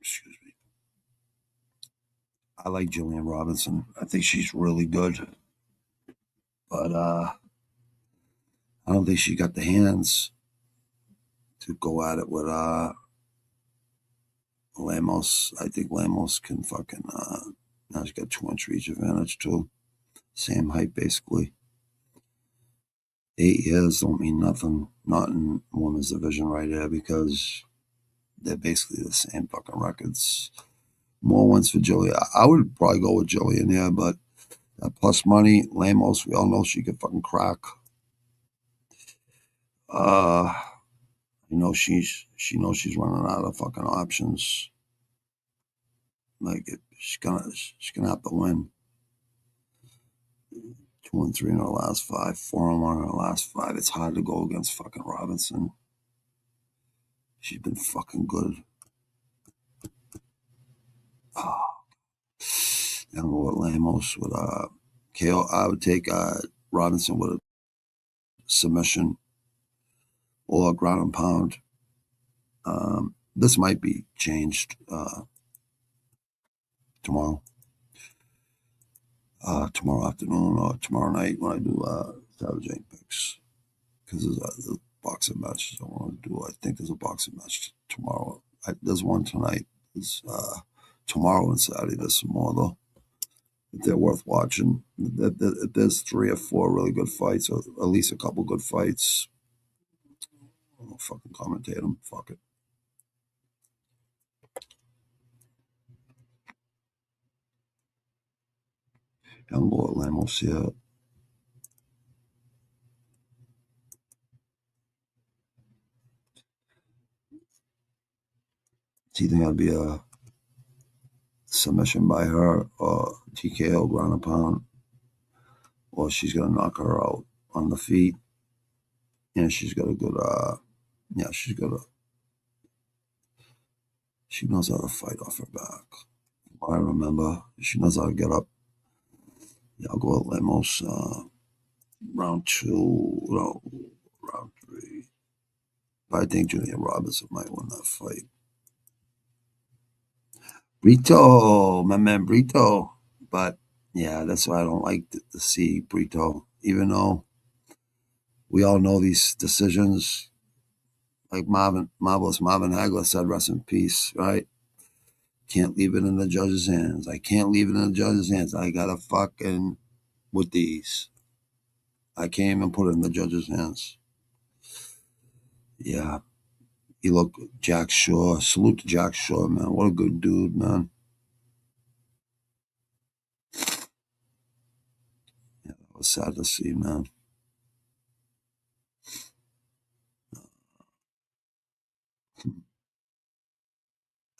Excuse me. I like Jillian Robinson. I think she's really good. But I don't think she got the hands to go at it with Lemos. I think Lemos can fucking now she's got 2-inch reach advantage too. Same height basically. 8 years don't mean nothing. Not in women's division right here because they're basically the same fucking records. More wins for Jillian. I would probably go with Jillian, yeah, but plus money, Lemos, we all know she could fucking crack. She knows she's running out of fucking options. Like she's gonna have to win. 2-3 in her last 5, 4-1 in her last 5. It's hard to go against fucking Robinson. She's been fucking good. Oh. I'm going with Lemos with KO. I would take Robinson with a submission or a ground and pound. This might be changed tomorrow afternoon or tomorrow night when I do Saturday picks, because there's boxing matches I want to do. I think there's a boxing match tomorrow. There's one tonight. There's tomorrow and Saturday. There's some more though. If they're worth watching, if there's 3 or 4 really good fights, or at least a couple good fights, I'll fucking commentate them. Fuck it. I'm going to Lemos here. It's either going to be a submission by her or TKO ground and pound, or she's going to knock her out on the feet. And she's got a good, she knows how to fight off her back. I remember she knows how to get up. Yeah, I'll go with Lemos. Round 3. But I think Julia Robinson might win that fight. Brito, my man Brito. But yeah, that's why I don't like to see Brito, even though we all know these decisions. Like Marvelous Marvin Hagler said, rest in peace, right? Can't leave it in the judge's hands. I can't leave it in the judge's hands. I gotta fucking with these. I can't even put it in the judge's hands. Yeah. You look, Jack Shaw. Salute to Jack Shaw, man. What a good dude, man. Yeah, that was sad to see, man.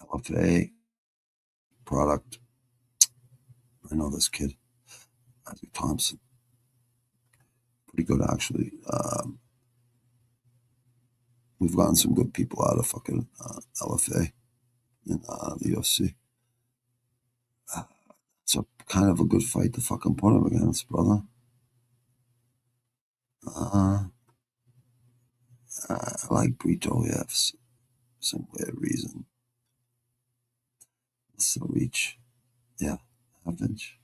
LFA product. I know this kid, Isaac Thompson. Pretty good, actually. We've gotten some good people out of fucking LFA in the UFC. It's a kind of a good fight to fucking put him against, brother. I like Brito, yeah, for some weird reason. Still reach. Yeah, half inch.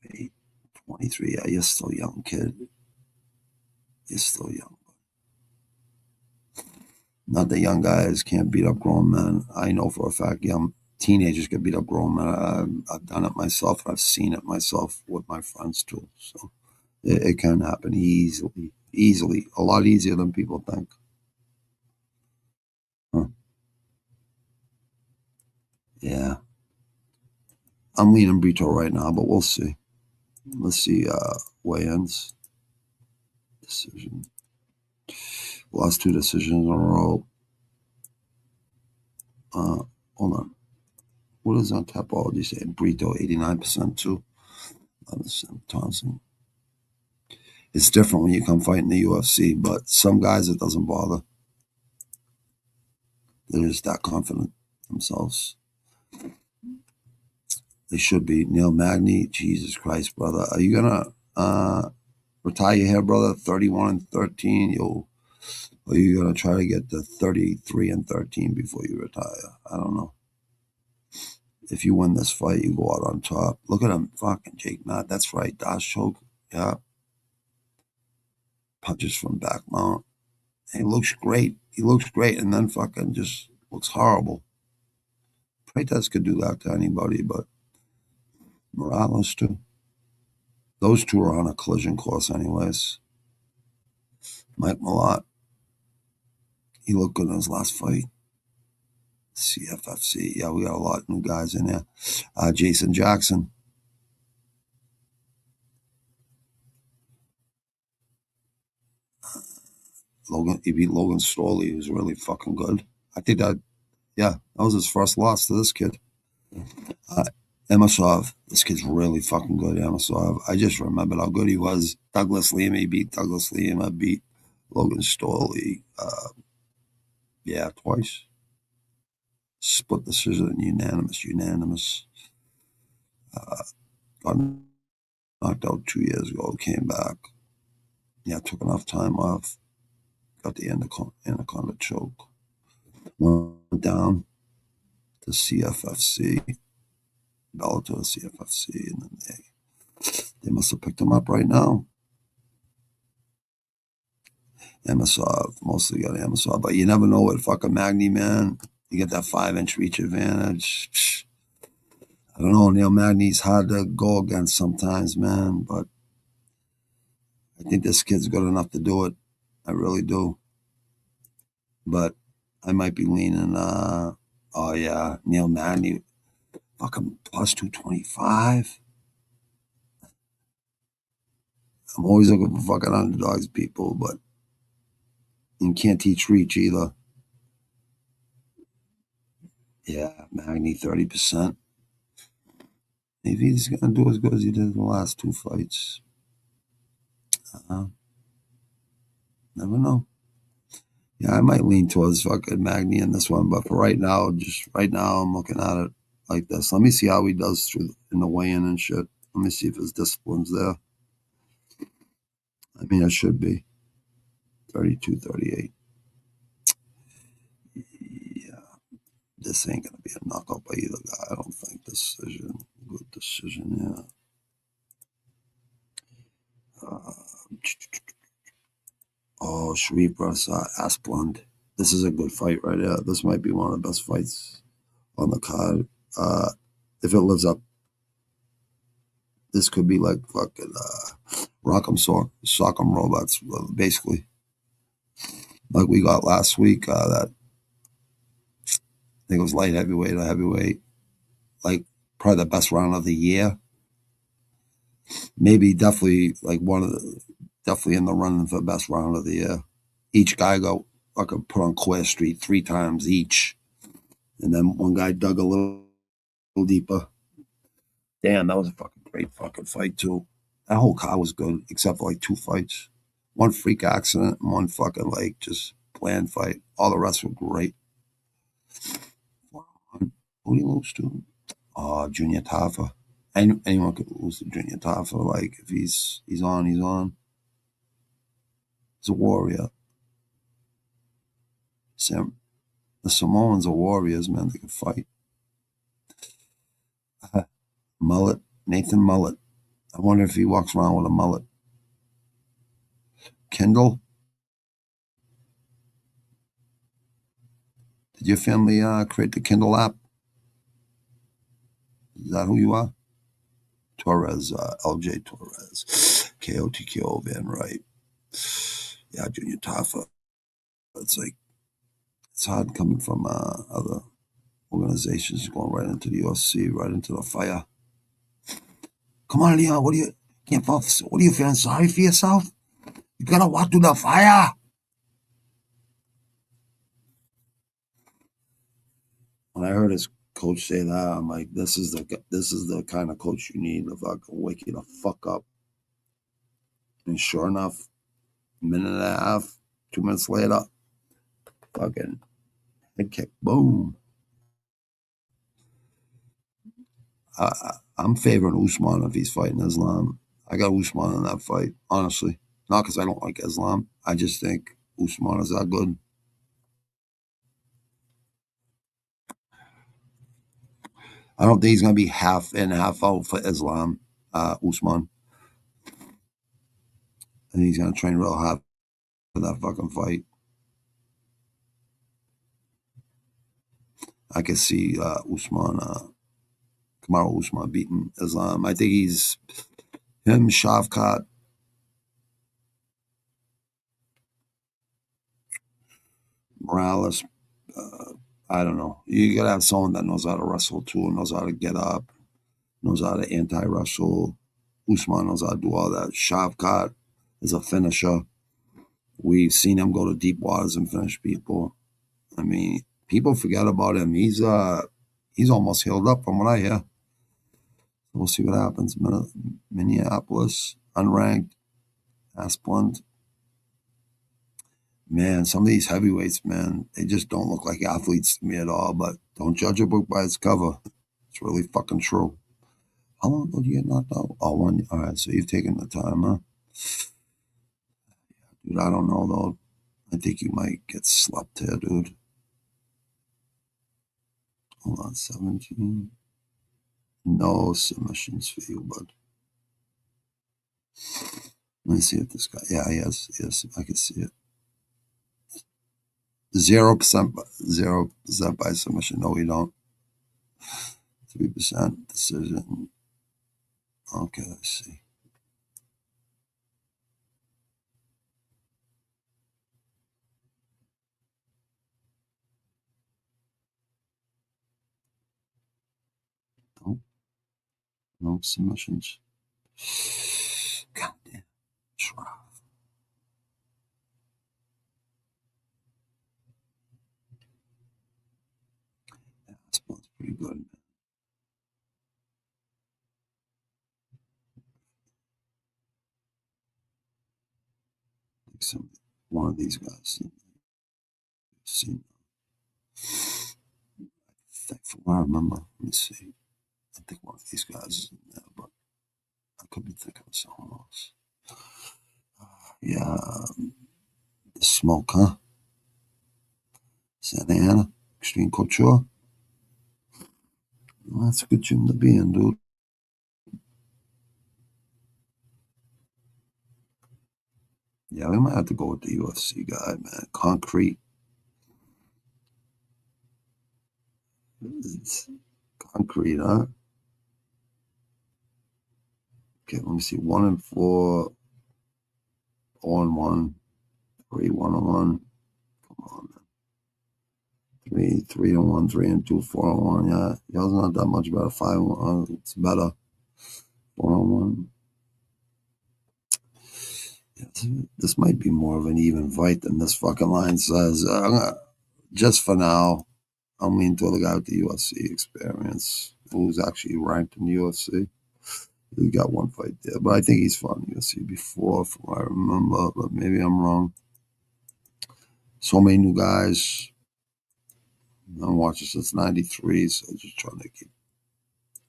8, 23. Yeah, you're still young, kid. You're still young. Not that young guys can't beat up grown men. I know for a fact young teenagers can beat up grown men. I've done it myself. I've seen it myself with my friends too. So it can happen easily. A lot easier than people think. Huh. Yeah. I'm leaning Brito right now, but we'll see. Let's see weigh-ins. Decision. Last 2 decisions in a row. Hold on. What is on Tapology saying? Brito, 89% too. Thompson. It's different when you come fight in the UFC, but some guys it doesn't bother. They're just that confident themselves. They should be. Neil Magny, Jesus Christ, brother. Are you gonna retire your hair, brother? 31-13. Or are you gonna try to get to 33-13 before you retire? I don't know. If you win this fight, you go out on top. Look at him, fucking Jake Matt. That's right, Dash choke. Yeah. Punches from back mount. He looks great. And then fucking just looks horrible. Freitas could do that to anybody, but Morales too. Those two are on a collision course anyways. Mike Malott, he looked good in his last fight. CFFC, yeah, we got a lot of new guys in there. Jason Jackson. He beat Logan Storley, who's really fucking good. I think that Yeah, that was his first loss to this kid. Emasov, this kid's really fucking good, Emasov. I just remembered how good he was. Douglas Lima, he beat Douglas Lima, beat Logan Storley, yeah, twice. Split decision, unanimous. Got knocked out 2 years ago, came back. Yeah, took enough time off. Got the anaconda choke. Went down to CFFC, Bellator CFFC, and then they must have picked him up right now. Emasov, mostly got Emasov, but you never know with fucking Magny, man. You get that 5-inch reach advantage. I don't know, Neil Magny's hard to go against sometimes, man, but I think this kid's good enough to do it. I really do. But I might be leaning, oh yeah, Neil Magny, fucking plus 225. I'm always looking for fucking underdogs, people, but you can't teach reach either. Yeah, Magny 30%. Maybe he's gonna do as good as he did in the last 2 fights. Never know. Yeah, I might lean towards fucking Magny in this one, but for right now, I'm looking at it like this. Let me see how he does in the weigh-in and shit. Let me see if his discipline's there. I mean, it should be 32, 38. Yeah, this ain't gonna be a knockout by either guy. I don't think. Good decision. Yeah. Sharif versus Asplund. This is a good fight right here. This might be one of the best fights on the card. If it lives up, this could be like fucking Rock'em Sock'em Robots, basically. Like we got last week, that I think it was light heavyweight or heavyweight. Like probably the best round of the year. Maybe definitely like definitely in the running for the best round of the year. Each guy got fucking put on Queer Street 3 times each. And then one guy dug a little deeper. Damn, that was a fucking great fucking fight too. That whole card was good, except for like 2 fights. One freak accident and one fucking like just bland fight. All the rest were great. Who do you lose to? Oh, Junior Tafa. Anyone could lose to Junior Tafa. Like if he's on, he's on. He's a warrior. The Samoans are warriors, man. They can fight. Mullet, Nathan Mullet. I wonder if he walks around with a mullet. Kendall. Did your family create the Kindle app? Is that who you are? Torres, LJ Torres, KOTKO Van Wright. Yeah, Junior Tafa. It's hard coming from other organizations going right into the UFC, right into the fire. Come on, Leon, what are you feeling sorry for yourself? You gotta walk through the fire. When I heard his coach say that, I'm like, this is the kind of coach you need to fucking wake you the fuck up. And sure enough, a minute and a half, 2 minutes later, fucking head kick, boom. I'm favoring Usman if he's fighting Islam. I got Usman in that fight, honestly. Not because I don't like Islam. I just think Usman is that good. I don't think he's going to be half in, half out for Islam, Usman. I think he's going to train real hard for that fucking fight. I could see Kamaru Usman beating Islam. I think he's him, Shavkat. Morales. I don't know. You got to have someone that knows how to wrestle too, knows how to get up, knows how to anti-wrestle. Usman knows how to do all that. Shavkat is a finisher. We've seen him go to deep waters and finish people. I mean, people forget about him. He's almost healed up from what I hear. We'll see what happens. Minneapolis, unranked, Asplund. Man, some of these heavyweights, man, they just don't look like athletes to me at all. But don't judge a book by its cover. It's really fucking true. How long ago did you get knocked out? Oh, 1 year. All right, so you've taken the time, huh? Dude, I don't know, though. I think you might get slept here, dude. Hold on, 17. No submissions for you, bud. Let me see if this guy. Yeah, yes, I can see it. 0%, 0% by submission. No, we don't. 3% decision. Okay, let's see. No submissions. God damn. Try. Yeah, this one's pretty good, man. Like one of these guys. See, from what I remember, let me see. I think one of these guys is in there, but I could be thinking of someone else. Yeah, the Smoke, huh? Santa Ana, Extreme Couture. Well, that's a good gym to be in, dude. Yeah, we might have to go with the UFC guy, man. Concrete. It's concrete, huh? Okay, let me see. 1-4, 0-1, 3-1-1. Come on, man. 3-1, 3-2, 4-1. Yeah, y'all's not that much better. 5-1. It's better. 4-1. Yeah, this might be more of an even fight than this fucking line says. Just for now, I'm leaning toward the guy with the UFC experience, who's actually ranked in the UFC. He got one fight there, but I think he's fought in the UFC before, from what I remember, but maybe I'm wrong. So many new guys. I'm watching since 93, so just trying to keep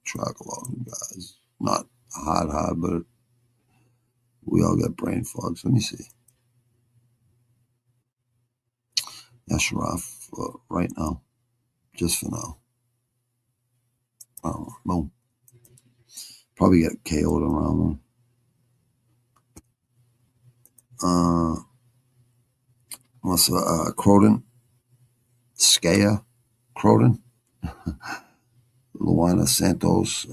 track of all new guys. Not hard, but we all get brain fog. So let me see. Yeah, Sharaf, right now. Just for now. Boom. Probably get KO'd around one. What's Croden? Skaya? Croden? Luana Santos,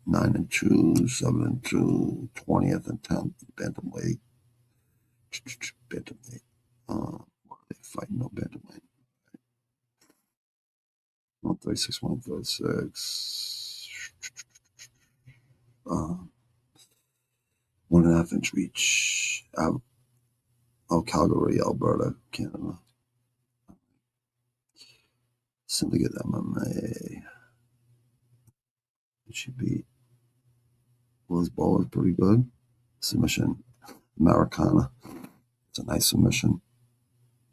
9-2, 7-2, 20th and 10th, bantamweight. Bantamweight. What are they fighting? No bantamweight. 136, 136. 1.5 inch reach. Calgary, Alberta, Canada. Syndicate MMA. She beat Liz Bowler, pretty good. Submission, Americana. It's a nice submission.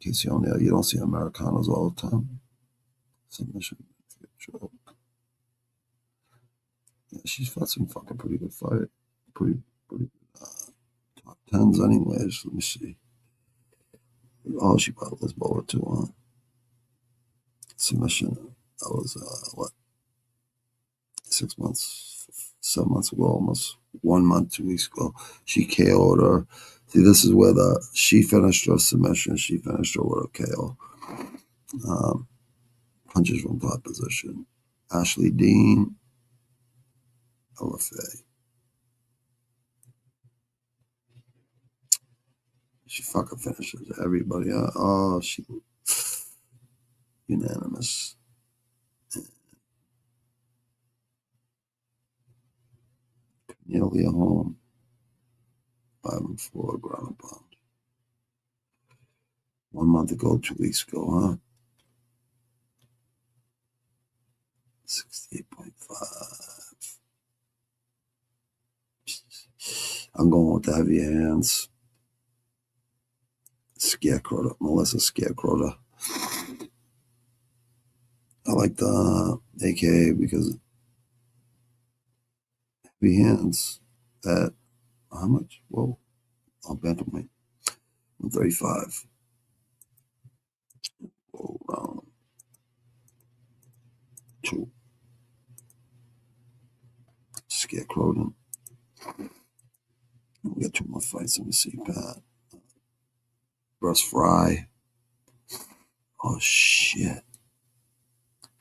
Casey O'Neill, you don't see Americanas all the time. Submission. Yeah, she's fought some fucking pretty good fight. Pretty top 10s anyways. Let me see. Oh, she fought Liz Bowler too, huh? Submission. That was, 6 months, 7 months ago, almost 1 month, 2 weeks ago. She KO'd her. See, this is where she finished her submission. She finished her with a KO. Punches from top position. Ashley Dean, LFA. She fucking finishes everybody. Oh, she unanimous. Nearly a home. 5-4 ground and pound. 1 month ago, 2 weeks ago, huh? 68.5. I'm going with the heavy hands. Scarecrow, Melissa Scarecrow. I like the AKA because heavy hands at how much? Whoa, I'll bantamweight. 135. Whoa, round 2. Scarecrow. We got 2 more fights. Let me see, Pat. Russ Fry. Oh, shit.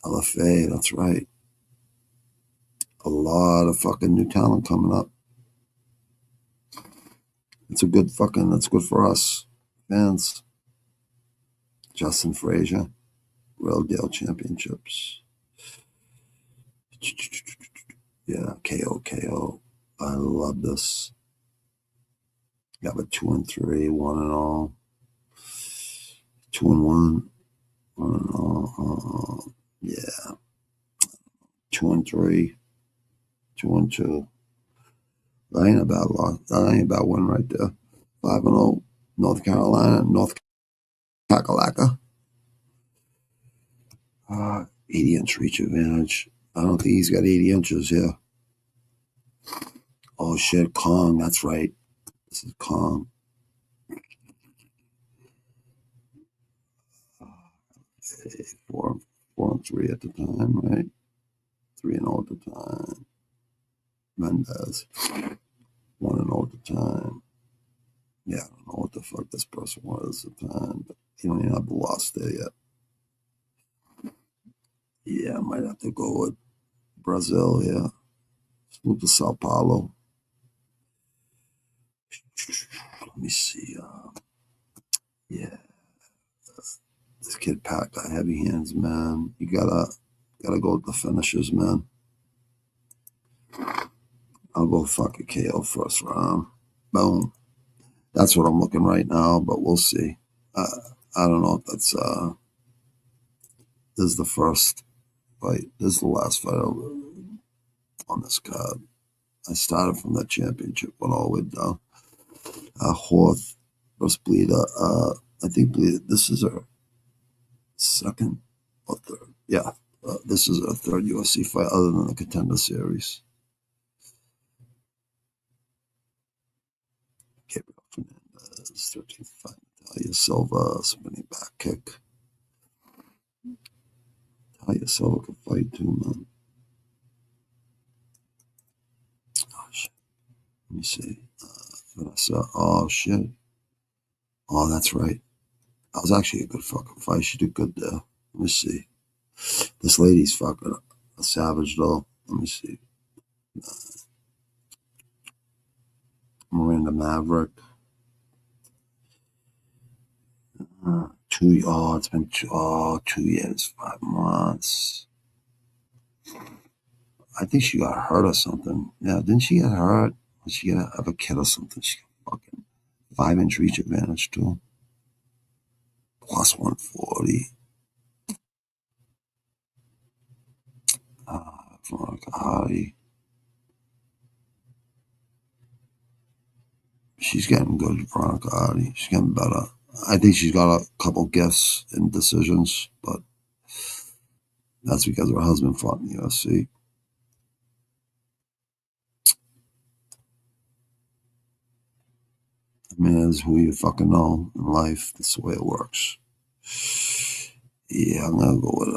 LFA, that's right. A lot of fucking new talent coming up. That's good for us fans. Justin Frazier, Real Deal Championships. Yeah, KO. I love this. Got a 2-3, 1-0. 2-1, 1-0. Yeah. 2-3, 2-2. That ain't a bad loss. That ain't a bad win right there. 5-0. North Carolina, North Kakalaka. 80-inch reach advantage. I don't think he's got 80 inches here. Oh shit, Kong. That's right. This is Kong. 4-3 at the time, right? 3-0 at the time. Mendez. 1-0 at the time. Yeah, I don't know what the fuck this person was at the time, but he don't even have the loss there yet. Yeah, I might have to go with Brazil, yeah. Let's move to Sao Paulo. Let me see. Yeah. This kid packed got heavy hands, man. You gotta go with the finishers, man. I'll go fuck a KO first round. Boom. That's what I'm looking right now, but we'll see. I don't know if that's this is the first fight. This is the last fight on this card. I started from that championship, went all the way down. Horth versus Bleeder. I think Bleeder, this is our second or third. Yeah, this is our third UFC fight other than the Contender Series. Kape Fernandez, 13th fight. Talia Silva, spinning back kick. Talia Silva can fight too, man. Oh, shit. Let me see. Vanessa. Oh, shit. Oh, that's right. That was actually a good fucking fight. She did good there. Let me see. This lady's fucking a savage, though. Let me see. Miranda Maverick. It's been 2 years, 5 months. I think she got hurt or something. Yeah, didn't she get hurt? Did she have a kid or something? She got fucking 5-inch reach advantage, too. Plus 140. Veronica Hardy. She's getting good, Veronica Hardy. She's getting better. I think she's got a couple gifts and decisions, but that's because her husband fought in the UFC. I mean, it's who you fucking know in life. That's the way it works. Yeah, I'm gonna go with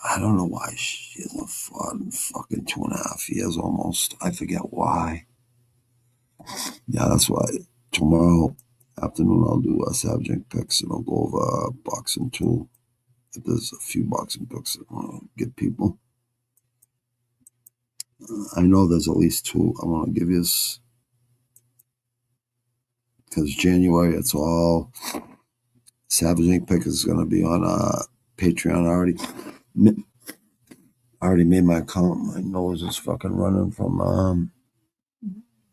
I don't know why she hasn't fought in fucking 2.5 years almost. I forget why. Yeah, that's why tomorrow afternoon I'll do Savaging picks and I'll go over boxing too. If there's a few boxing picks that I want to give people. I know there's at least 2 I want to give you because January it's all Savaging pick is going to be on Patreon. I already made my account. My nose is fucking running from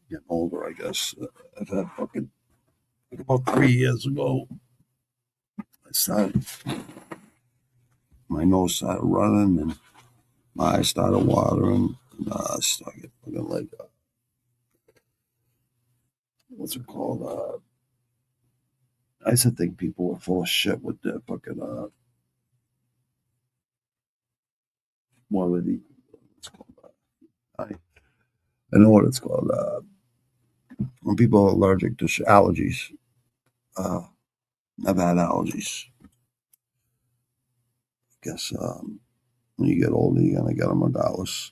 getting older, I guess. I've had fucking like about 3 years ago. I started my nose started running and my eyes started watering. And I started looking like, what's it called? I used to think people were full of shit with their fucking, what would he, it's called, I know what it's called. When people are allergic to allergies, I've had allergies. I guess when you get older, you're gonna get them regardless.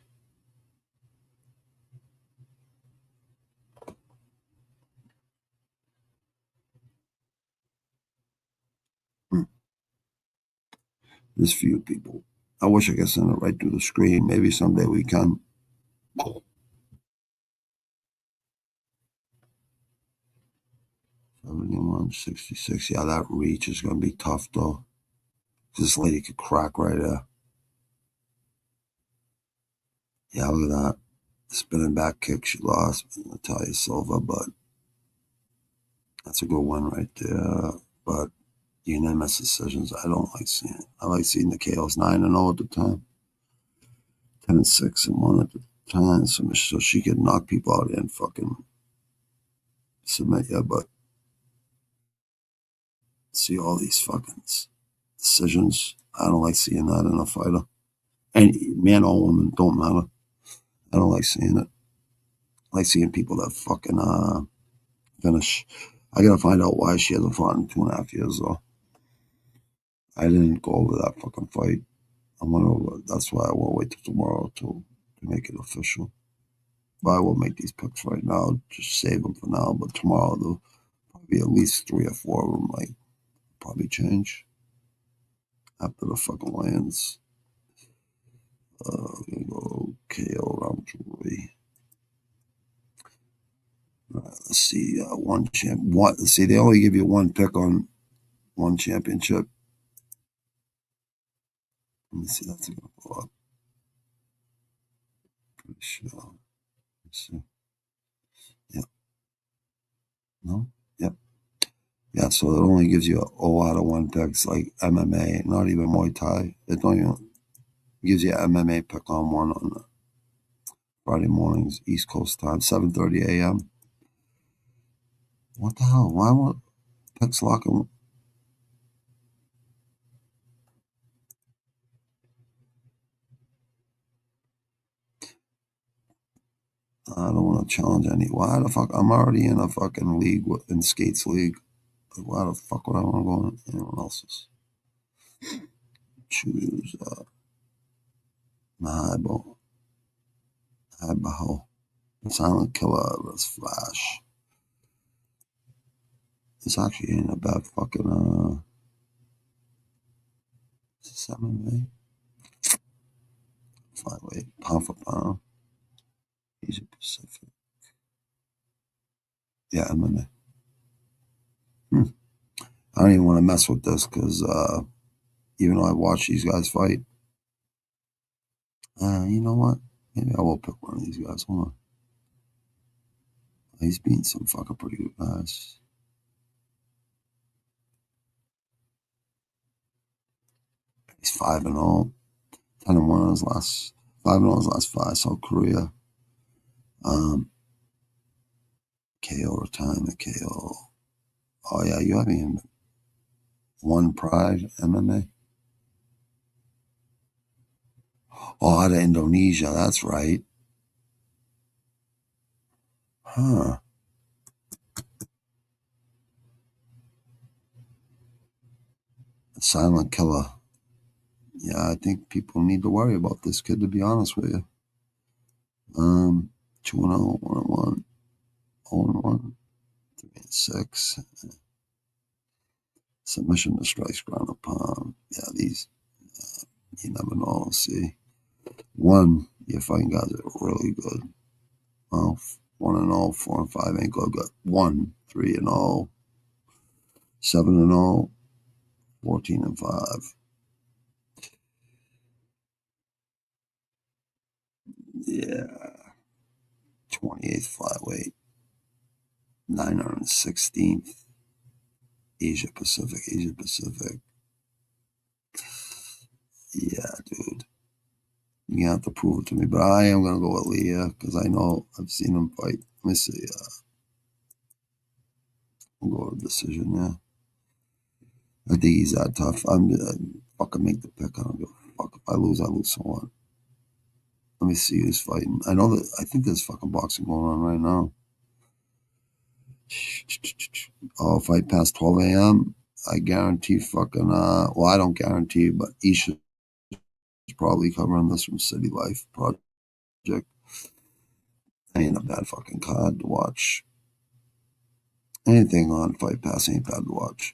There's few people. I wish I could send it right through the screen. Maybe someday we can. 7166. Yeah, that reach is gonna be tough though. This lady could crack right there. Yeah, look at that. Spinning back kick she lost. Natalia Silva, but that's a good one right there. But unanimous decisions, I don't like seeing it. I like seeing the KOs 9-0 at the time. 10-6-1 at the time. So she could knock people out and fucking submit you, but see all these fucking decisions. I don't like seeing that in a fighter. And man or woman, don't matter. I don't like seeing it. I like seeing people that fucking finish. I gotta find out why she hasn't fought in 2.5 years though. I didn't go over that fucking fight. That's why I will wait till tomorrow to make it official. But I will make these picks right now. Just save them for now. But tomorrow there'll probably be at least 3 or 4 of them. Like probably change after the fucking lands. Gonna go KO round 3. All right, let's see. Let's see. They only give you one pick on one championship. Let me see. That's gonna go up. Pretty sure. Let's see. Yep. No. Yep. Yeah. So it only gives you 0 out of 1 picks, like MMA, not even Muay Thai. It don't even gives you an MMA pick on one on Friday mornings, East Coast time, 7:30 a.m. What the hell? Why would picks locking? I don't want to challenge any. Why the fuck? I'm already in a fucking league in skates league. Like, why the fuck would I want to go in anyone else's? Choose Mahabo. Mahabaho. Silent Killer. Let's Flash. This actually ain't a bad fucking is this MMA? Flyweight. Pound for pound. Asia Pacific. Yeah, MMA. I don't even want to mess with this because even though I watch these guys fight, you know what? Maybe I will pick one of these guys. Hold on. He's beating some fucking pretty good guys. He's 5-0, 10-1 in his last 5-0 in his last 5. South Korea. KO retirement. KO. Oh yeah, you haven't even won Pride MMA. Oh, out of Indonesia. That's right. Huh. Silent Killer. Yeah, I think people need to worry about this kid, to be honest with you. 2-0, 1-1, 0-1, 3-6. Submission to strikes, ground and pound. Yeah, these, you never know. See. One, your fighting guys are really good. Well, 1-0, 4-5 ain't good. Got 1, 3-0, 7-0, 14-5. Yeah. 28th flyweight. 916th. Asia Pacific. Yeah, dude. You have to prove it to me, but I am gonna go with Leah because I know I've seen him fight. Let me see. We'll go with decision. Yeah, I think he's that tough. I'm fucking make the pick. I don't give a fuck. If I lose, I lose. So what? Let me see who's fighting. I know that. I think there's fucking boxing going on right now. Oh, fight past 12 a.m. I guarantee fucking. Well, I don't guarantee, but Isha is probably covering this from City Life Project. Ain't a bad fucking card to watch. Anything on Fight Pass ain't bad to watch.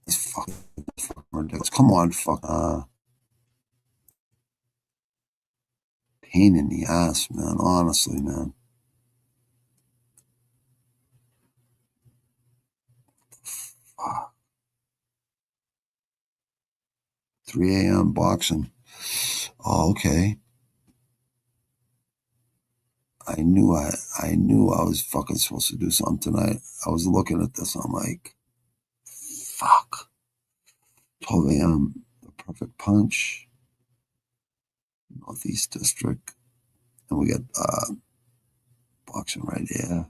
It's fucking ridiculous. Come on, fuck. Pain in the ass, man. Honestly, man. Fuck. 3 a.m. boxing. Oh, okay. I knew I was fucking supposed to do something tonight. I was looking at this. I'm like, fuck. 12 a.m. The Perfect Punch. Northeast District. And we got boxing right here.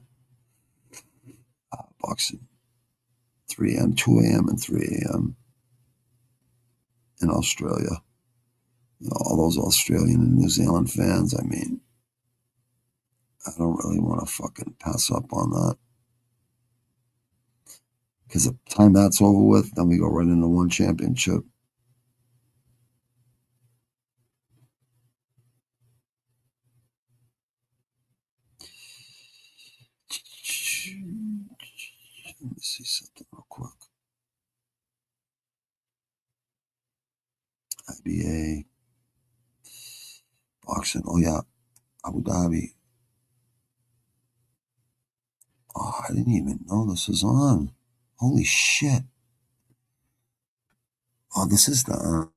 Boxing 3 a.m., 2 a.m., and 3 a.m. in Australia. You know, all those Australian and New Zealand fans, I mean, I don't really want to fucking pass up on that. Because the time that's over with, then we go right into one championship. Let me see something real quick. IBA. Boxing. Oh, yeah. Abu Dhabi. Oh, I didn't even know this was on. Holy shit. Oh, this is the...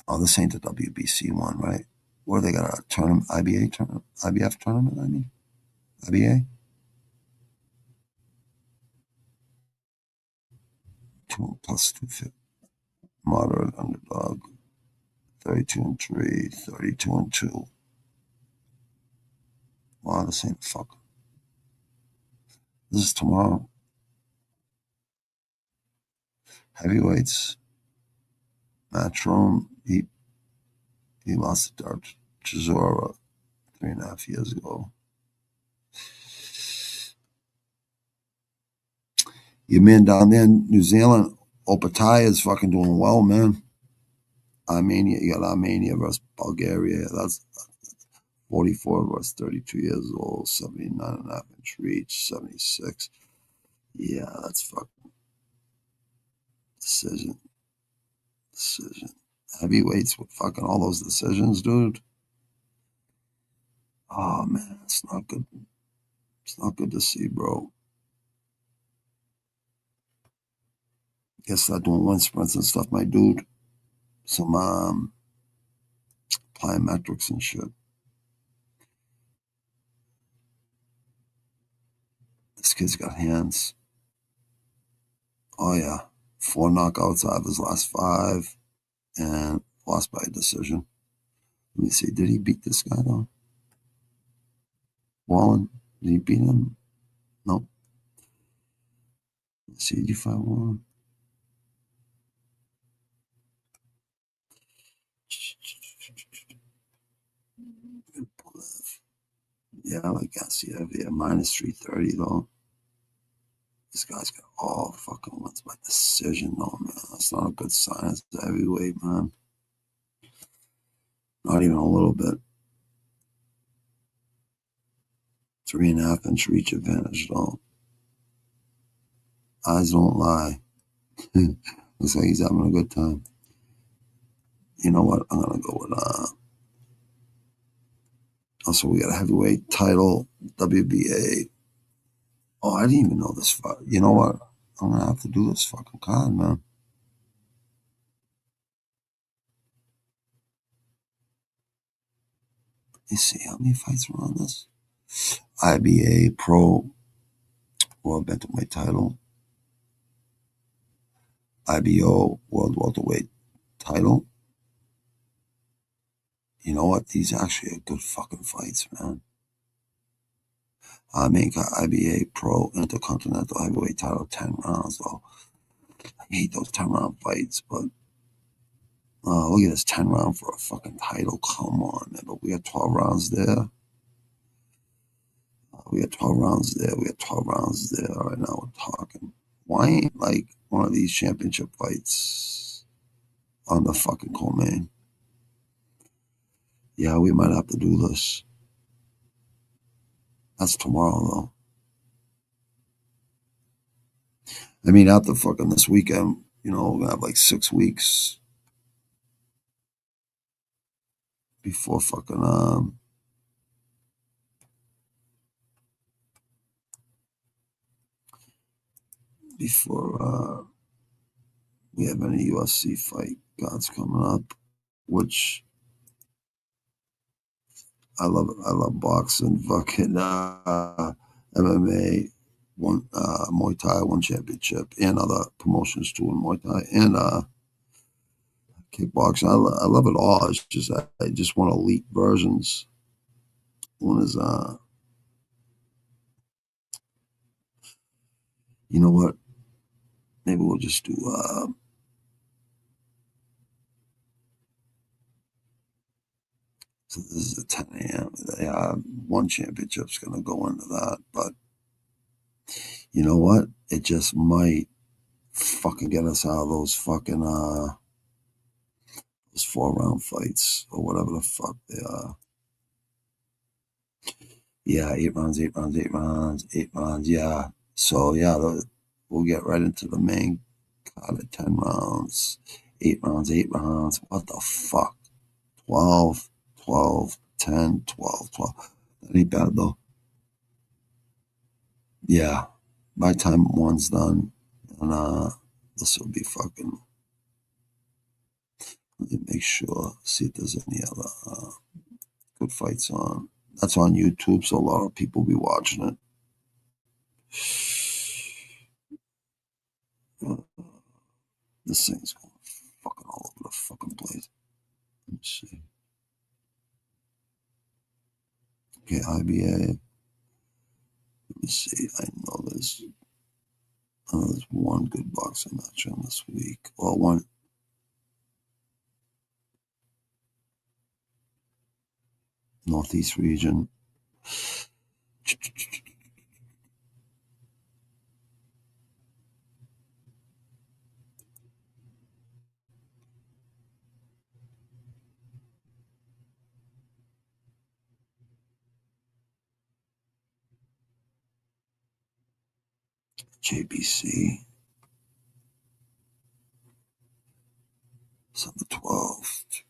oh, this ain't the WBC one, right? Where they got a tournament, IBA tournament, IBF tournament, I mean? IBA? 2 plus 250. Moderate underdog. 32-3, 32-2. Wow, this ain't fuck. This is tomorrow. Heavyweights. Matchroom. He lost to Dark Chisora 3.5 years ago. Your man down there in New Zealand, Opatai is fucking doing well, man. Armenia, you got Armenia versus Bulgaria. That's 44 versus 32 years old, 79.5-inch reach, 76. Yeah, that's fucking decision. Heavyweights with fucking all those decisions, dude. Oh, man, it's not good. It's not good to see, bro. Guess start doing wind sprints and stuff, my dude. Some plyometrics and shit. This kid's got hands. Oh, yeah. 4 knockouts out of his last 5 and lost by a decision. Let me see. Did he beat this guy, though? Wallen? Did he beat him? Nope. Let's see. Did you find Wallen? Yeah, I guess. Yeah, minus 330, though. This guy's got all fucking wins by decision, though, man. That's not a good sign. It's heavyweight, man. Not even a little bit. 3.5-inch reach advantage, though. Eyes don't lie. Looks like he's having a good time. You know what? I'm gonna go with also we got a heavyweight title, WBA. Oh, I didn't even know this fight. You know what? I'm gonna have to do this fucking card, man. Let me see how many fights are on this. IBA Pro World Bantamweight title. IBO World Welterweight title. You know what? These actually are good fucking fights, man. Main IBA Pro Intercontinental Heavyweight title, 10 rounds, though. I hate those 10-round fights, but look at this 10 round for a fucking title. Come on, man. But we got 12 rounds there. We got 12 rounds there. We got 12 rounds there. All right, now we're talking. Why ain't like one of these championship fights on the fucking co-main? Yeah, we might have to do this. That's tomorrow, though. I mean, after fucking this weekend, you know, we're gonna have like 6 weeks before fucking before we have any UFC fight cards coming up, which I love. I love boxing, fucking MMA, one Muay Thai, one championship, and other promotions too in Muay Thai and kickboxing. I love it all. It's just I just want elite versions. One is you know what? Maybe we'll just do so this is at 10 a.m. They one championship's gonna go into that, but you know what? It just might fucking get us out of those fucking those 4-round fights or whatever the fuck they are. Yeah, 8 rounds, 8 rounds, 8 rounds, 8 rounds. Yeah. So yeah, we'll get right into the main card at 10 rounds, 8 rounds, 8 rounds. What the fuck? 12, 12, 10, 12, 12. That ain't bad though. Yeah. By the time one's done, and this will be fucking. Let me make sure, see if there's any other good fights on. That's on YouTube, so a lot of people be watching it. This thing's going fucking all over the fucking place. Let me see. Okay, IBA. Let me see. I know there's one good boxing match on this week. Well, one Northeast region. JBC. December 12th.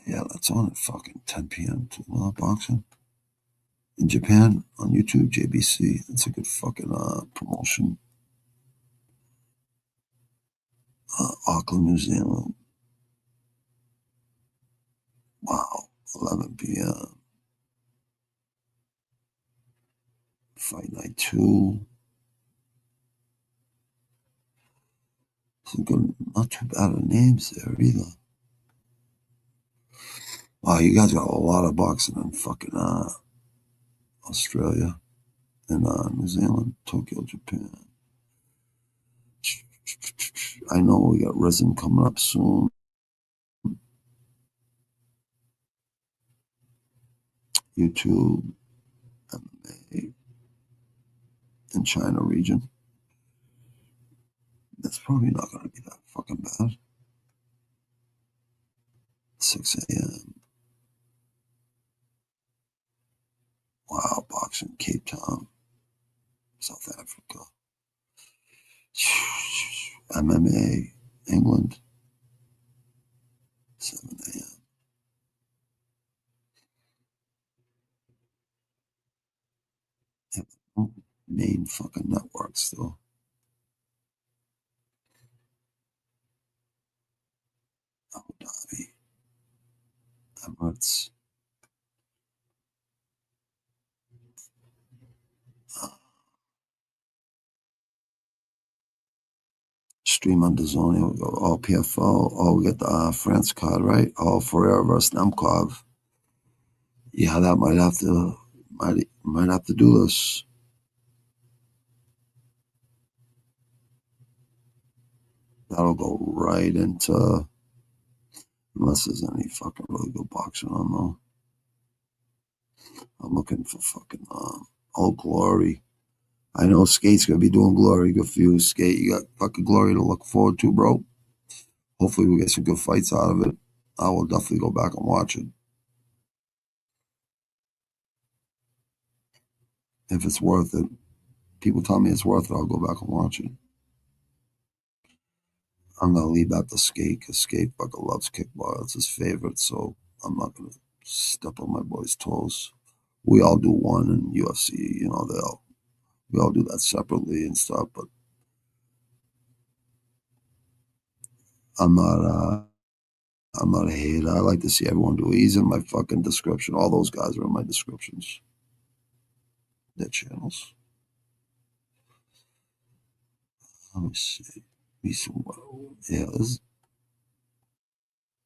Yeah, that's on at fucking 10 p.m. to boxing. In Japan on YouTube, JBC. That's a good fucking promotion. Auckland, New Zealand. Wow, 11 p.m. Fight night 2. Some good, not too bad of names there either. Wow, you guys got a lot of boxing in fucking Australia and New Zealand, Tokyo, Japan. I know we got Risen coming up soon. YouTube, MMA, in China region. That's probably not going to be that fucking bad. 6 a.m. Wow, boxing, Cape Town, South Africa. MMA, England, 7 a.m. Main fucking networks, though. Abu Dhabi, Emirates, Stream on the zone. Here we go. Oh, PFL. Oh, we got the France card, right? Oh, Ferreira versus Nemkov. Yeah, that might have to do this. That'll go right into, unless there's any fucking really good boxing on though. I'm looking for fucking Old Glory. I know Skate's gonna be doing Glory. Good for you, Skate. You got fucking Glory to look forward to, bro. Hopefully we get some good fights out of it. I will definitely go back and watch it. If it's worth it. People tell me it's worth it, I'll go back and watch it. I'm gonna leave that to Skate because Skate fucking loves kickball. It's his favorite, so I'm not gonna step on my boy's toes. We all do one in UFC, you know, we all do that separately and stuff, but I'm not a hater. I like to see everyone do it. He's in my fucking description. All those guys are in my descriptions. Their channels. Let me see. Yeah,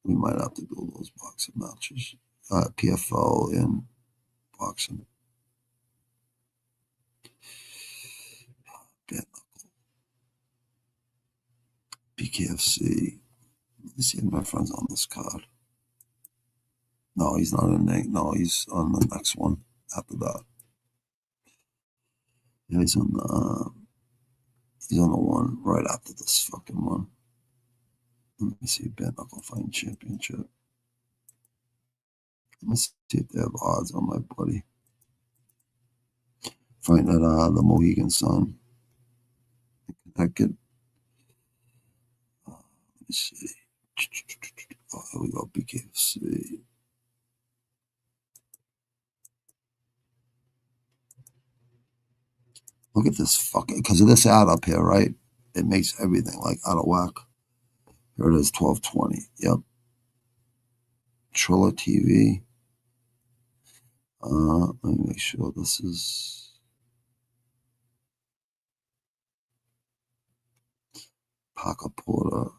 we might have to do those boxing matches. PFL and boxing. BKFC. Let me see if my friend's on this card. No, he's not in there. No, he's on the next one after that. Yeah, he's on the one right after this fucking one. Let me see, bare knuckle fighting championship. Let me see if they have odds on my buddy. Fighting at the Mohegan Sun. Connecticut. Let me see. Oh, here we go, BKFC. Look at this fucking, because of this ad up here, right? It makes everything like out of whack. Here it is, 1220. Yep. Trilla TV. Let me make sure this is Parker Porter.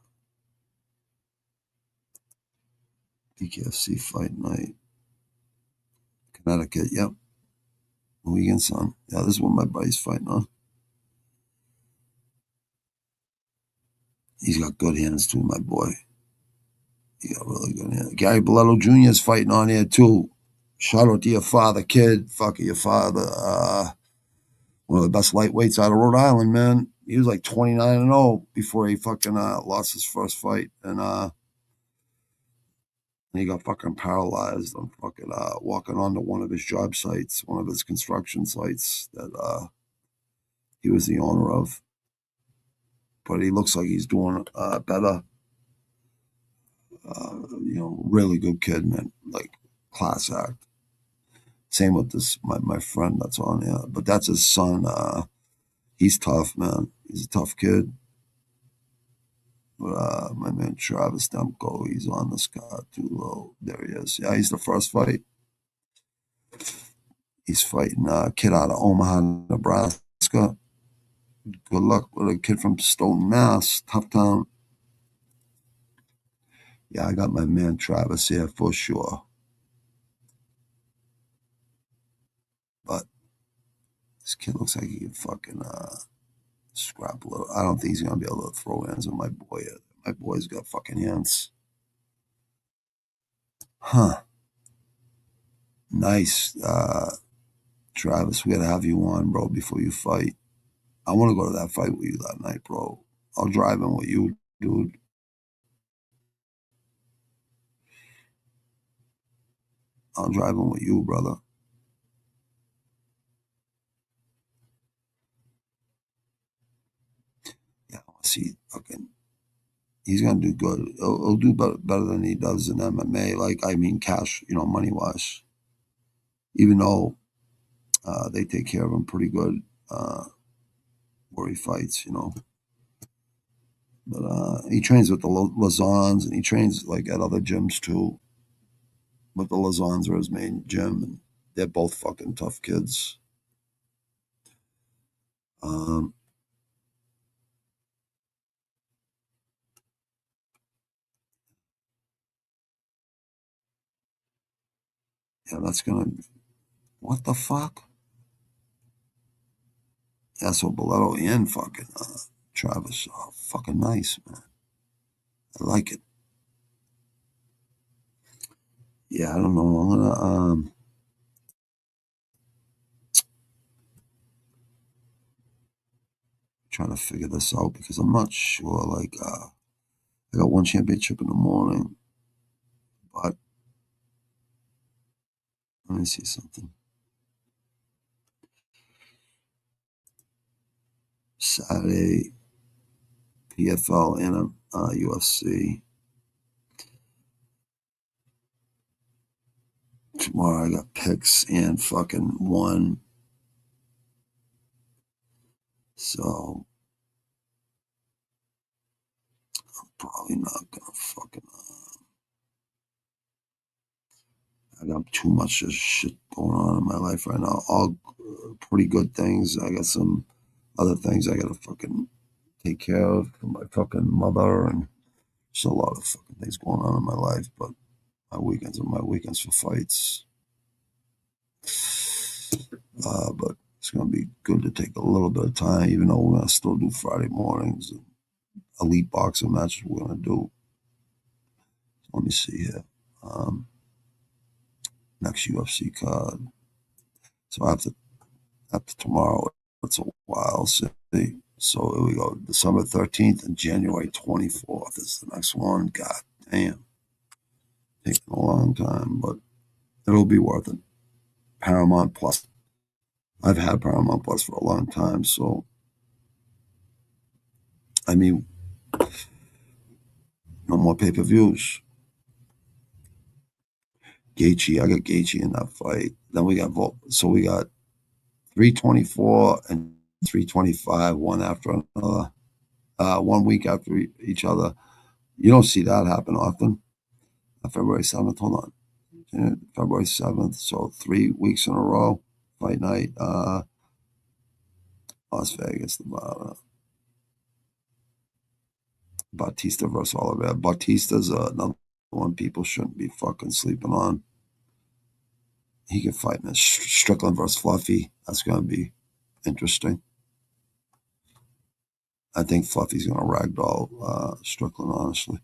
BKFC Fight Night. Connecticut, yep. Mohegan Sun. Yeah, this is what my buddy's fighting on. He's got good hands too, my boy. He got really good hands. Gary Boletto Jr. is fighting on here too. Shout out to your father, kid. Fuck your father. One of the best lightweights out of Rhode Island, man. He was like 29-0 before he fucking lost his first fight. And he got fucking paralyzed on fucking walking onto one of his job sites, one of his construction sites that he was the owner of. But he looks like he's doing better. Really good kid, man. Like class act. Same with this my friend that's on here, but that's his son. He's tough, man. He's a tough kid. But my man Travis Demko, he's on this card too low. There he is. Yeah, he's the first fight. He's fighting a kid out of Omaha, Nebraska. Good luck with a kid from Stoughton, Mass. Tough town. Yeah, I got my man Travis here for sure. But this kid looks like he can fucking scrap a little. I don't think he's gonna be able to throw hands with my boy. My boy's got fucking hands. Huh. Nice. Travis, we gotta have you on, bro, before you fight. I wanna go to that fight with you that night, bro. I'll drive in with you, dude. I'll drive in with you, brother. Yeah, I wanna see fucking. He's gonna do good. He'll do better than he does in MMA. Like, I mean, cash, money wise. Even though they take care of him pretty good where he fights. But he trains with the Lazans, and he trains like at other gyms too. But the Lazans are his main gym, and they're both fucking tough kids. Um, Yeah, that's gonna. What the fuck? Yeah, so Boleto and fucking Travis are fucking nice, man. I like it. Yeah, I don't know. I'm gonna try to figure this out because I'm not sure. Like, I got one championship in the morning, but let me see something. Saturday, PFL and UFC. Tomorrow I got picks and fucking one. So I'm probably not gonna fucking. I got too much shit going on in my life right now. All pretty good things. I got some other things I gotta fucking take care of for my fucking mother, and there's a lot of fucking things going on in my life. But my weekends are my weekends for fights. But it's gonna be good to take a little bit of time, even though we're gonna still do Friday mornings. Elite boxing matches we're gonna do. Let me see here. Next UFC card. So after tomorrow, it's a while. So here we go. December 13th and January 24th is the next one. God damn. Taking a long time, but it'll be worth it. Paramount Plus. I've had Paramount Plus for a long time, so I mean, no more pay-per-views. Gaethje, I got Gaethje in that fight. Then we got 324 and 325, one after another, 1 week after each other. You don't see that happen often. February 7th, hold on. February 7th, so 3 weeks in a row, fight night, Las Vegas, Nevada. Bautista versus Oliveira. Bautista's another one people shouldn't be fucking sleeping on. He can fight in Strickland versus Fluffy. That's going to be interesting. I think Fluffy's going to ragdoll Strickland, honestly.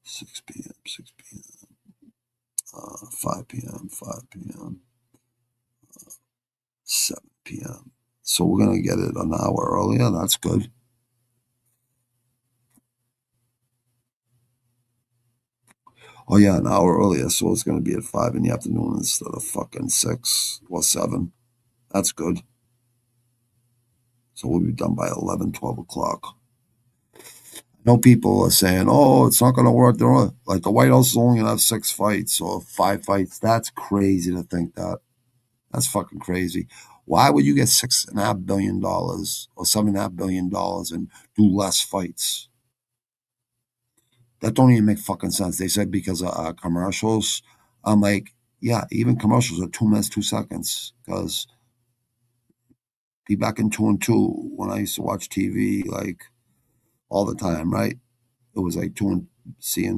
6 p.m., 6 p.m., 5 p.m., 5 p.m., 7 p.m. So we're going to get it an hour earlier. That's good. Oh, yeah, an hour earlier. So it's going to be at 5 in the afternoon instead of fucking 6 or 7. That's good. So we'll be done by 11, 12 o'clock. I know people are saying, oh, it's not going to work. Like the White House is only going to have 6 fights or 5 fights. That's crazy to think that. That's fucking crazy. Why would you get $6.5 billion or $7.5 billion and do less fights? That don't even make fucking sense. They said because of commercials. I'm like, yeah, even commercials are 2 minutes, 2 seconds. Because be back in 2 and 2 when I used to watch TV like all the time, right? It was like 2 and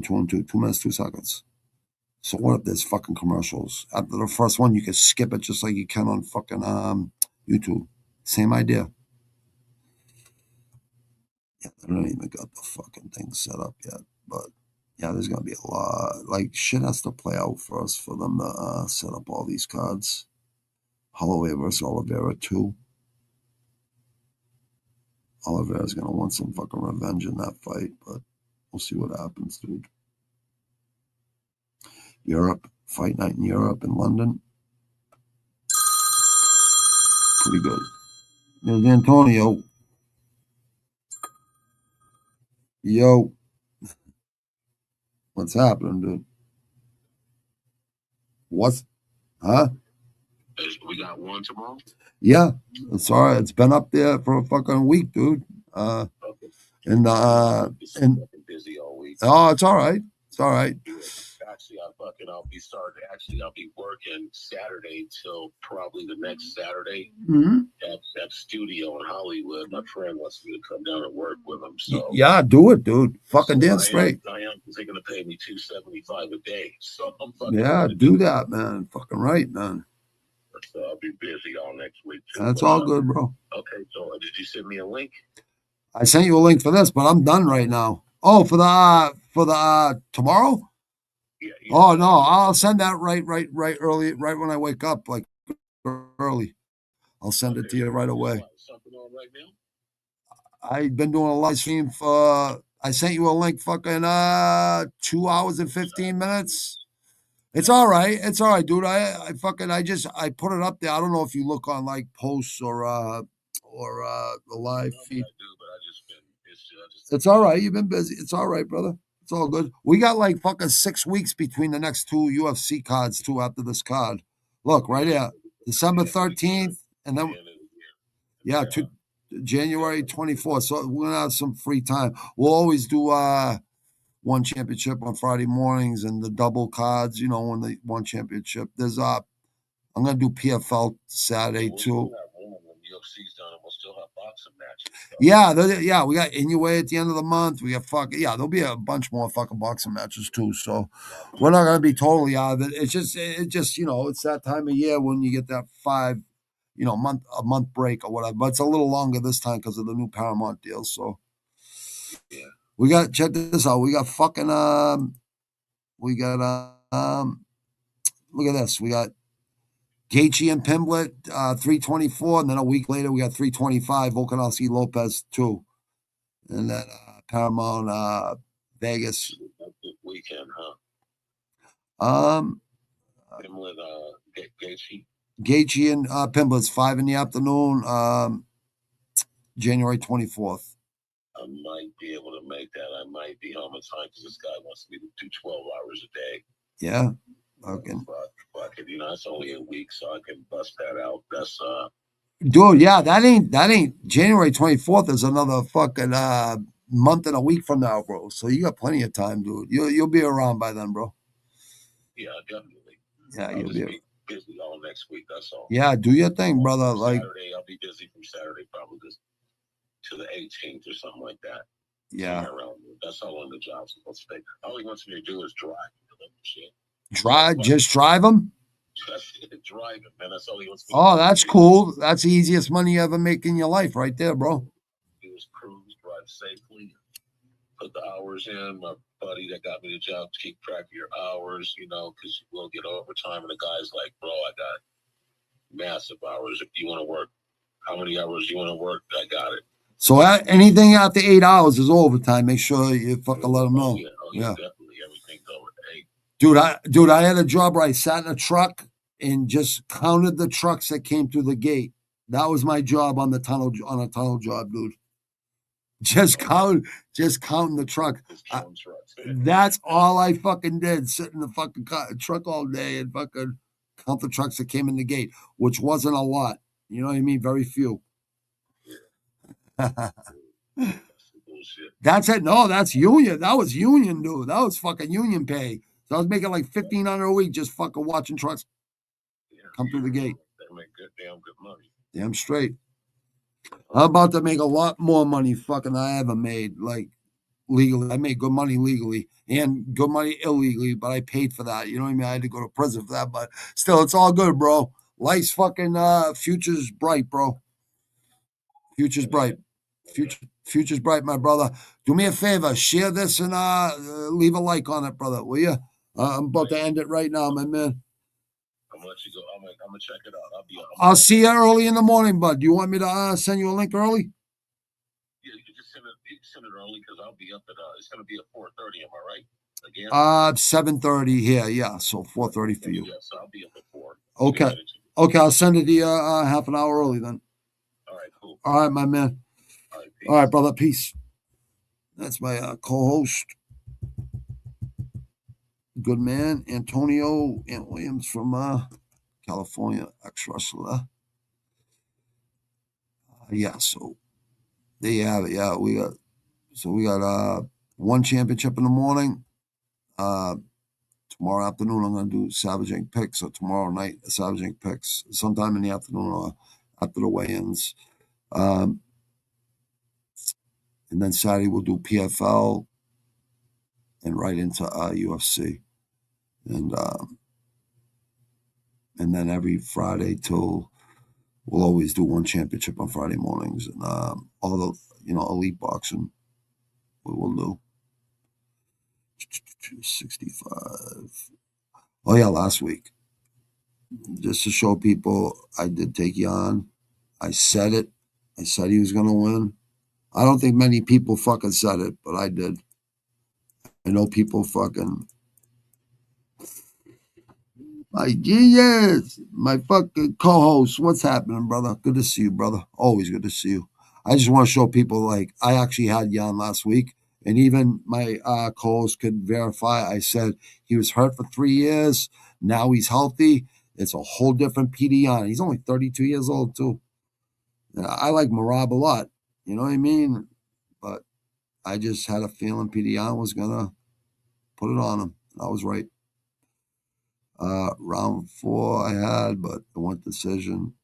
2, 2 minutes, 2 seconds. So what if there's fucking commercials? After the first one, you can skip it just like you can on fucking YouTube. Same idea. Yeah, they don't even got the fucking thing set up yet. But yeah, there's gonna be a lot. Like shit has to play out for us for them to set up all these cards. Holloway versus Oliveira 2. Oliveira's gonna want some fucking revenge in that fight, but we'll see what happens, dude. Europe, fight night in Europe in London. Pretty good. There's Antonio. Yo. What's happening, dude? What's, huh? We got one tomorrow? Yeah. It's all right. It's been up there for a fucking week, dude. Okay. And Busy all week. oh, it's all right. It's all right. Gotcha. Actually, I'll be starting. Actually, I'll be working Saturday till probably the next Saturday at that studio in Hollywood. My friend wants me to come down and work with him. So Yeah, do it, dude. Fucking damn straight. I am. They're gonna pay me $275 a day. So I'm do that, man. Fucking right, man. So I'll be busy all next week too. That's all good, bro. Okay, so did you send me a link? I sent you a link for this, but I'm done right now. Oh, for the tomorrow? Yeah. Oh no, I'll send that right early, right when I wake up, like early. I'll send it to you right away. Something on right now? I've been doing a live stream for. I sent you a link, fucking 2 hours and 15 minutes. It's all right. It's all right, dude. I put it up there. I don't know if you look on like posts or the live feed. It's all right. You've been busy. It's all right, brother. It's all good. We got like fucking 6 weeks between the next two UFC cards too after this card. Look right here, December 13th, and then January 24th. So we're gonna have some free time. We'll always do one championship on Friday mornings and the double cards, when the one championship. There's I'm gonna do PFL Saturday too. UFC's done, and we'll still have boxing matches. So. Yeah, we got Inoue at the end of the month. We got there'll be a bunch more fucking boxing matches too. So we're not gonna be totally out of it. It's just it's that time of year when you get that a month break or whatever. But it's a little longer this time because of the new Paramount deal. So yeah. We got, check this out. We got fucking, look at this. We got Gaethje and Pimblett, 324. And then a week later, we got 325, Volkanovski Lopez, 2. And then Paramount, Vegas. Weekend, huh? Pimblett, Gaethje. Gaethje and Pimblett's 5 in the afternoon, January 24th. I might be able to make that. I might be home in time because this guy wants me to do 12 hours a day. Yeah. Okay. But it's only a week, so I can bust that out. That's dude, yeah, that ain't January 24th is another fucking month and a week from now, bro. So you got plenty of time, dude. You'll be around by then, bro. Yeah, definitely. Yeah, you'll be busy all next week. That's all. Yeah, do your thing, brother. Like Saturday, I'll be busy from Saturday probably to the 18th or something like that. Yeah. That's how long the job's supposed to take. All he wants me to do is drive. Just drive them? Drive him, man. That's all he wants me to do. That's cool. That's the easiest money you ever make in your life right there, bro. Do is cruise, drive safely, put the hours in. My buddy that got me the job to keep track of your hours, because you will get overtime. And the guy's like, bro, I got massive hours. If you want to work, how many hours you want to work, I got it. So anything after 8 hours is overtime. Make sure you fucking let them know. Yeah, definitely. Everything's over 8. Dude, I had a job where I sat in a truck and just counted the trucks that came through the gate. That was my job on a tunnel job, dude. Just counting the truck. That's all I fucking did. Sit in the fucking truck all day and fucking count the trucks that came in the gate, which wasn't a lot. You know what I mean? Very few. That's it. No, that's union. That was union, dude. That was fucking union pay. So I was making like $1,500 a week just fucking watching trucks come through the gate. They make damn good money. Damn straight. I'm about to make a lot more money fucking I ever made, like legally. I made good money legally and good money illegally, but I paid for that. You know what I mean? I had to go to prison for that, but still, it's all good, bro. Life's fucking future's bright, bro. Future's bright. Future's bright, my brother. Do me a favor, share this and leave a like on it, brother, will you? I'm about to end it right now, my man. I'm gonna let you go. I'm gonna check it out. I'll see you early in the morning, bud. Do you want me to send you a link early? Yeah, you can just send it early because I'll be up at. It's gonna be at 4:30. Am I right? Again. 7:30 here. Yeah, so 4:30 for you. Yeah, so I'll be up at 4. Okay, I'll send it to you half an hour early then. All right, cool. All right, my man. All right, brother. Peace. That's my co-host. Good man, Antonio Ant Williams from California, ex-wrestler. Yeah, so there you have it. Yeah, we got one championship in the morning, tomorrow afternoon I'm going to do Savage Inc. picks, or tomorrow night Savage Inc. picks, sometime in the afternoon or after the weigh-ins. And then Saturday we'll do PFL and right into UFC. And then every Friday till we'll always do one championship on Friday mornings, and all the elite boxing we will do. 65. Oh yeah, last week, just to show people, I did take Jan. I said it. I said he was gonna win. I don't think many people fucking said it, but I did. I know people fucking. My genius, my fucking co-host. What's happening, brother? Good to see you, brother. Always good to see you. I just want to show people, like, I actually had Jan last week, and even my co-host could verify. I said he was hurt for 3 years. Now he's healthy. It's a whole different PD Jan. He's only 32 years old, too. I like Marab a lot. You know what I mean? But I just had a feeling PD Jan was going to put it on him. I was right. Round 4 I had, but it went decision.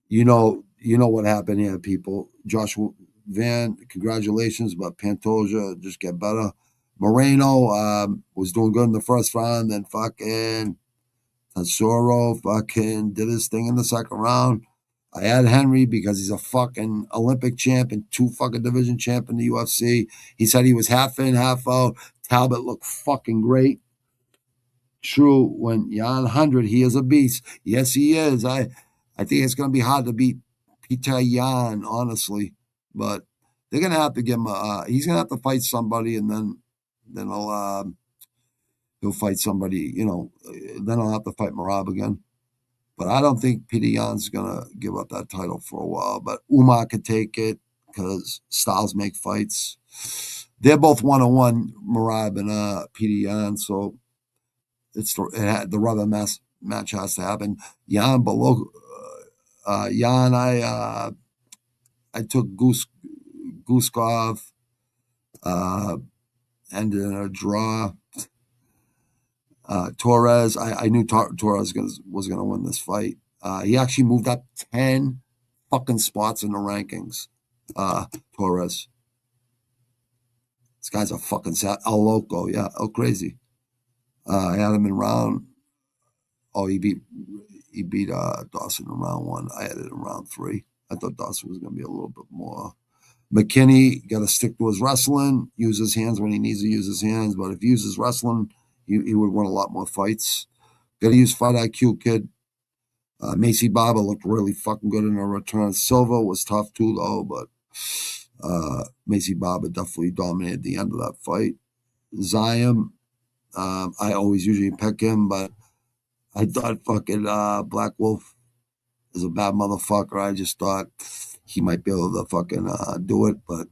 You know what happened here, people. Joshua Van, congratulations, but Pantoja just get better. Moreno was doing good in the first round, then fucking Tassoro fucking did his thing in the second round. I had Henry because he's a fucking Olympic champ and 2 fucking division champ in the UFC. He said he was half in, half out. Talbot looked fucking great. True, when Jan 100, he is a beast. Yes, he is. I think it's going to be hard to beat Peter Jan, honestly. But they're going to have to give him he's going to have to fight somebody, and then he'll fight somebody, then he'll have to fight Marab again. But I don't think Peter Jan's going to give up that title for a while. But Umar could take it because styles make fights. They're both 1-on-1, Marab and Peter Jan, so the rubber match has to happen. Jan below Jan, I took Guskov, ended in a draw. Torres, I knew Torres was going to win this fight. He actually moved up 10 fucking spots in the rankings. Torres. This guy's a fucking El Loco, yeah, El Crazy. I had him in round. Oh, he beat Dawson in round 1. I had it in round 3. I thought Dawson was going to be a little bit more. McKinney got to stick to his wrestling, use his hands when he needs to use his hands. But if he uses wrestling, he would win a lot more fights. Got to use fight IQ, kid. Macy Barber looked really fucking good in her return. Silva was tough too, though, but Macy Barber definitely dominated the end of that fight. Zion, I always usually pick him, but I thought fucking Black Wolf is a bad motherfucker. I just thought he might be able to fucking do it, but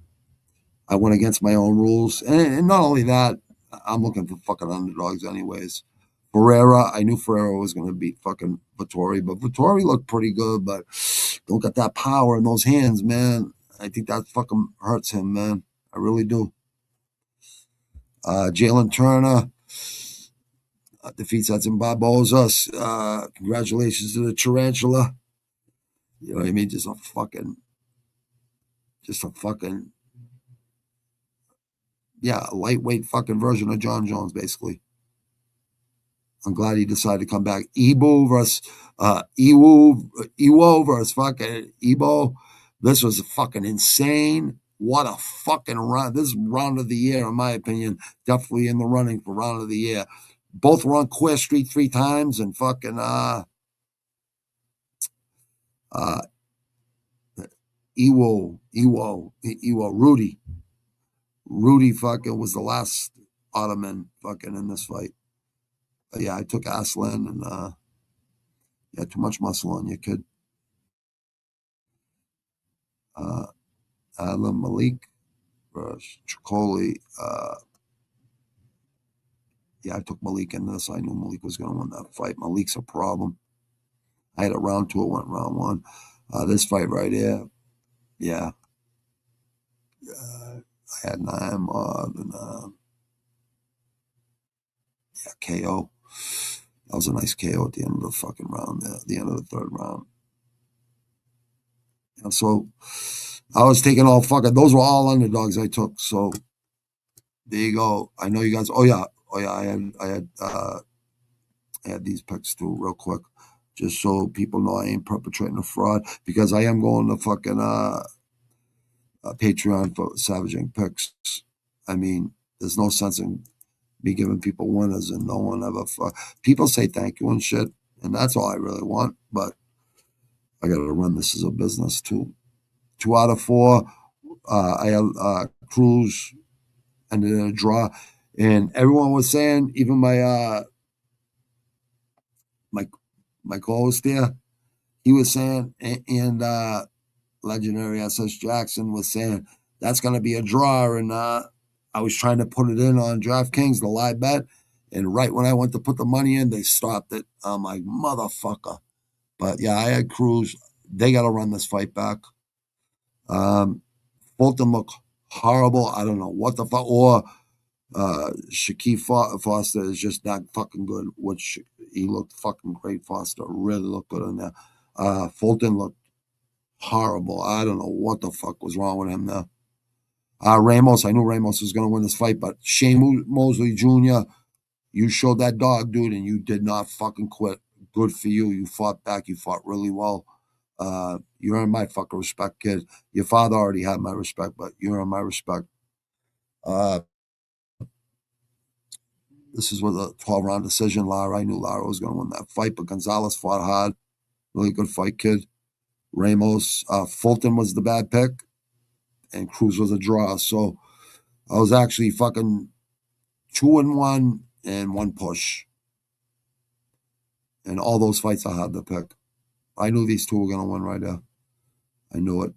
I went against my own rules. And not only that, I'm looking for fucking underdogs anyways. Ferreira, I knew Ferreira was going to beat fucking Vittori, but Vittori looked pretty good, but don't get that power in those hands, man. I think that fucking hurts him, man. I really do. Jalen Turner defeats Edson Barboza. Congratulations to the Tarantula. You know what I mean? Just a fucking, yeah, a lightweight fucking version of John Jones, basically. I'm glad he decided to come back. Iwo versus fucking Ebo. This was fucking insane. What a fucking round. This is round of the year, in my opinion. Definitely in the running for round of the year. Both were on Queer Street 3 times, and fucking Rudy fucking was the last Ottoman fucking in this fight. But yeah, I took Aslan, and yeah, too much muscle on you, kid. Alan Malik versus Tricoli. Yeah, I took Malik in this. I knew Malik was going to win that fight. Malik's a problem. I had a round 2, it went round 1. This fight right here, yeah. I had Naim and Yeah, KO. That was a nice KO at the end of the fucking round there, the end of the third round. And so I was taking all fucking, those were all underdogs I took. So there you go. I know you guys, oh yeah, I had these picks too real quick. Just so people know I ain't perpetrating a fraud, because I am going to fucking Patreon for savaging picks. I mean, there's no sense in me giving people winners and no one ever. People say thank you and shit, and that's all I really want. But I got to run this as a business too. 2 out of 4. I had Cruz ended in a draw, and everyone was saying, even my my co-host there, he was saying, and legendary SS Jackson was saying that's going to be a draw, and I was trying to put it in on DraftKings, the live bet, and right when I went to put the money in, they stopped it. I'm like, motherfucker. But yeah, I had Cruz. They got to run this fight back. Fulton looked horrible. I don't know what the fuck. Or Shaquille Foster is just not fucking good, which he looked fucking great. Foster really looked good in there. Fulton looked horrible. I don't know what the fuck was wrong with him there. Ramos, I knew Ramos was going to win this fight, but Shane Mosley Jr., you showed that dog, dude, and you did not fucking quit. Good for you. You fought back. You fought really well. You earned my fucking respect, kid. Your father already had my respect, but you earned my respect. This is with a 12-round decision. Lara, I knew Lara was going to win that fight, but Gonzalez fought hard. Really good fight, kid. Ramos, Fulton was the bad pick, and Cruz was a draw. So I was actually fucking 2-1 and 1 push. And all those fights I had to pick. I knew these two were going to win right there. I knew it.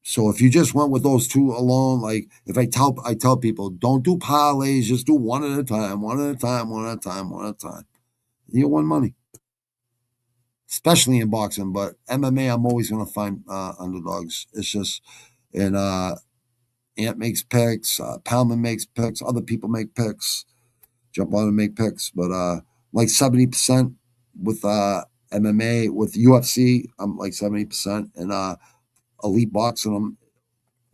So if you just went with those two alone, like if I tell people, don't do parlays, just do one at a time, one at a time, one at a time, one at a time. You'll win money. Especially in boxing, but MMA, I'm always going to find underdogs. It's just, and Ant makes picks, Palman makes picks, other people make picks, jump on and make picks, but like 70% with MMA, with UFC, I'm like 70%, and elite boxing, I'm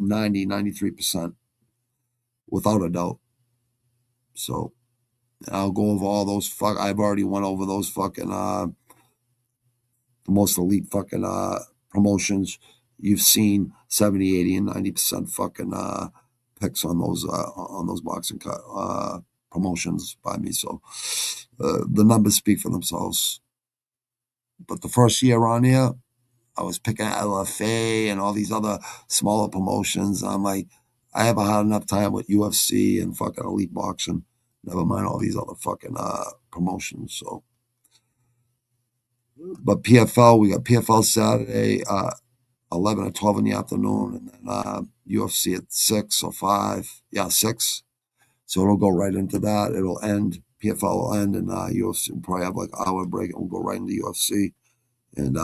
93% without a doubt. So I'll go over all those I've already went over those fucking the most elite fucking promotions. You've seen 70, 80, and 90% fucking picks on those boxing promotions by me. So the numbers speak for themselves. But the first year on here, I was picking LFA and all these other smaller promotions. I'm like, I haven't had enough time with UFC and fucking elite boxing. Never mind all these other fucking promotions. So, but PFL, we got PFL Saturday, 11 or 12 in the afternoon, and then UFC at 6 or 5. Yeah, 6. So it'll go right into that. It'll end. PFL will end, and UFC will probably have like an hour break, and we'll go right into UFC. And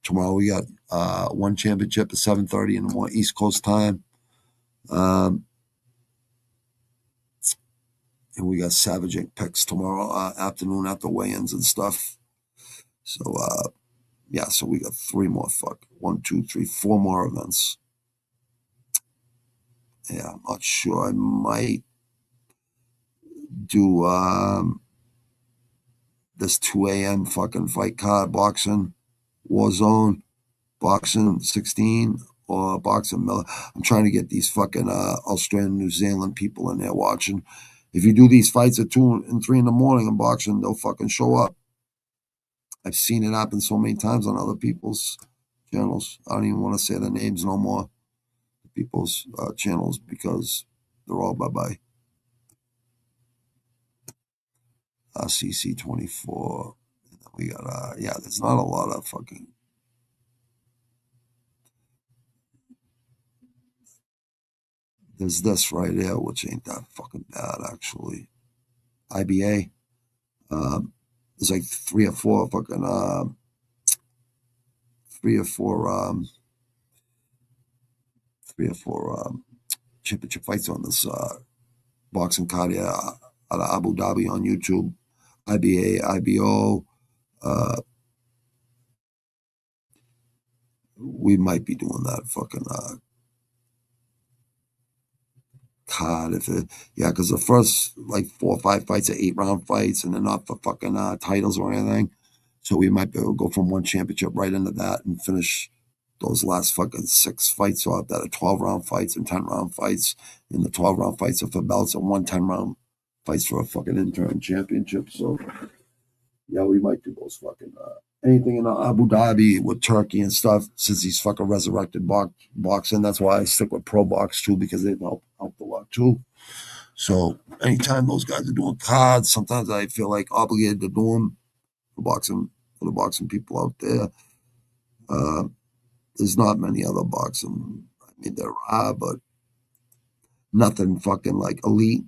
tomorrow we got one championship at 7:30 in the morning, East Coast time. And we got Savage Inc. picks tomorrow afternoon after weigh-ins and stuff. So, yeah, so we got 3 more, 1, 2, 3, 4 more events. Yeah, I'm not sure. I might do this 2 a.m. fucking fight card, boxing, Warzone, boxing 16, or boxing Miller. I'm trying to get these fucking Australian, New Zealand people in there watching. If you do these fights at 2 and 3 in the morning in boxing, they'll fucking show up. I've seen it happen so many times on other people's channels. I don't even want to say their names no more. People's channels, because they're all bye-bye. CC24. We got, yeah, there's not a lot of fucking. There's this right here, which ain't that fucking bad, actually. IBA. There's like 3 or 4 fucking, 3 or 4, 3 or 4 championship fights on this boxing card. Yeah, out of Abu Dhabi on YouTube. IBA, IBO. We might be doing that fucking card because the first like 4 or 5 fights are 8-round fights, and they're not for fucking titles or anything. So we might be able to go from one championship right into that and finish those last fucking 6 fights off that are 12-round fights and 10-round fights. And the 12-round fights are for belts, and 1 10-round fights for a fucking interim championship. So yeah, we might do those fucking anything in Abu Dhabi with Turkey and stuff, since he's fucking resurrected boxing. That's why I stick with Pro Box too, because they've helped a lot too. So anytime those guys are doing cards, sometimes I feel like obligated to do them for the boxing people out there. There's not many other boxing. I mean, there are, but nothing fucking like elite.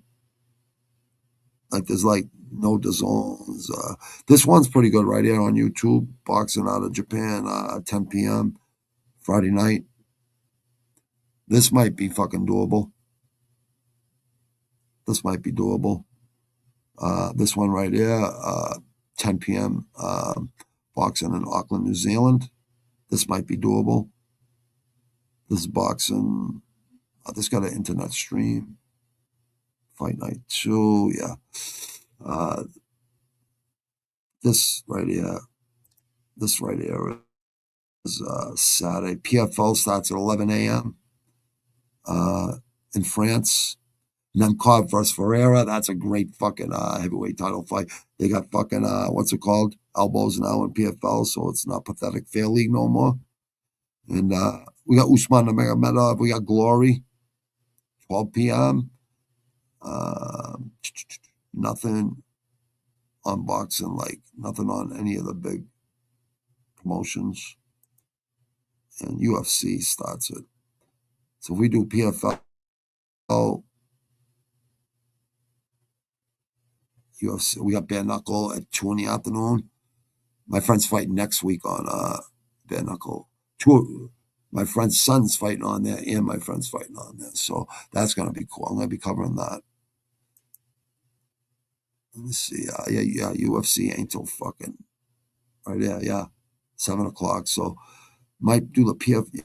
Like there's like no DAZNs. This one's pretty good right here on YouTube. Boxing out of Japan, 10 p.m. Friday night. This might be fucking doable. This might be doable. This one right here, 10 p.m. Boxing in Auckland, New Zealand. This might be doable. This is boxing. This got an internet stream. Fight night 2, yeah. This right here is Saturday. PFL starts at 11 a.m. In France. Nemkov versus Ferreira. That's a great fucking heavyweight title fight. They got fucking, what's it called? Elbows now in PFL, so it's not Pathetic Fair League no more. And we got Usman Nurmagomedov. We got Glory. 12 p.m. Nothing on boxing, like nothing on any of the big promotions. And UFC starts it. So if we do PFL, UFC, we got bare knuckle at 2 in the afternoon. My friend's fighting next week on bare knuckle. My friend's son's fighting on there, and my friend's fighting on there. So that's gonna be cool. I'm gonna be covering that. Let me see. Yeah. UFC ain't till fucking right there. Yeah, 7 o'clock. So might do the PFL.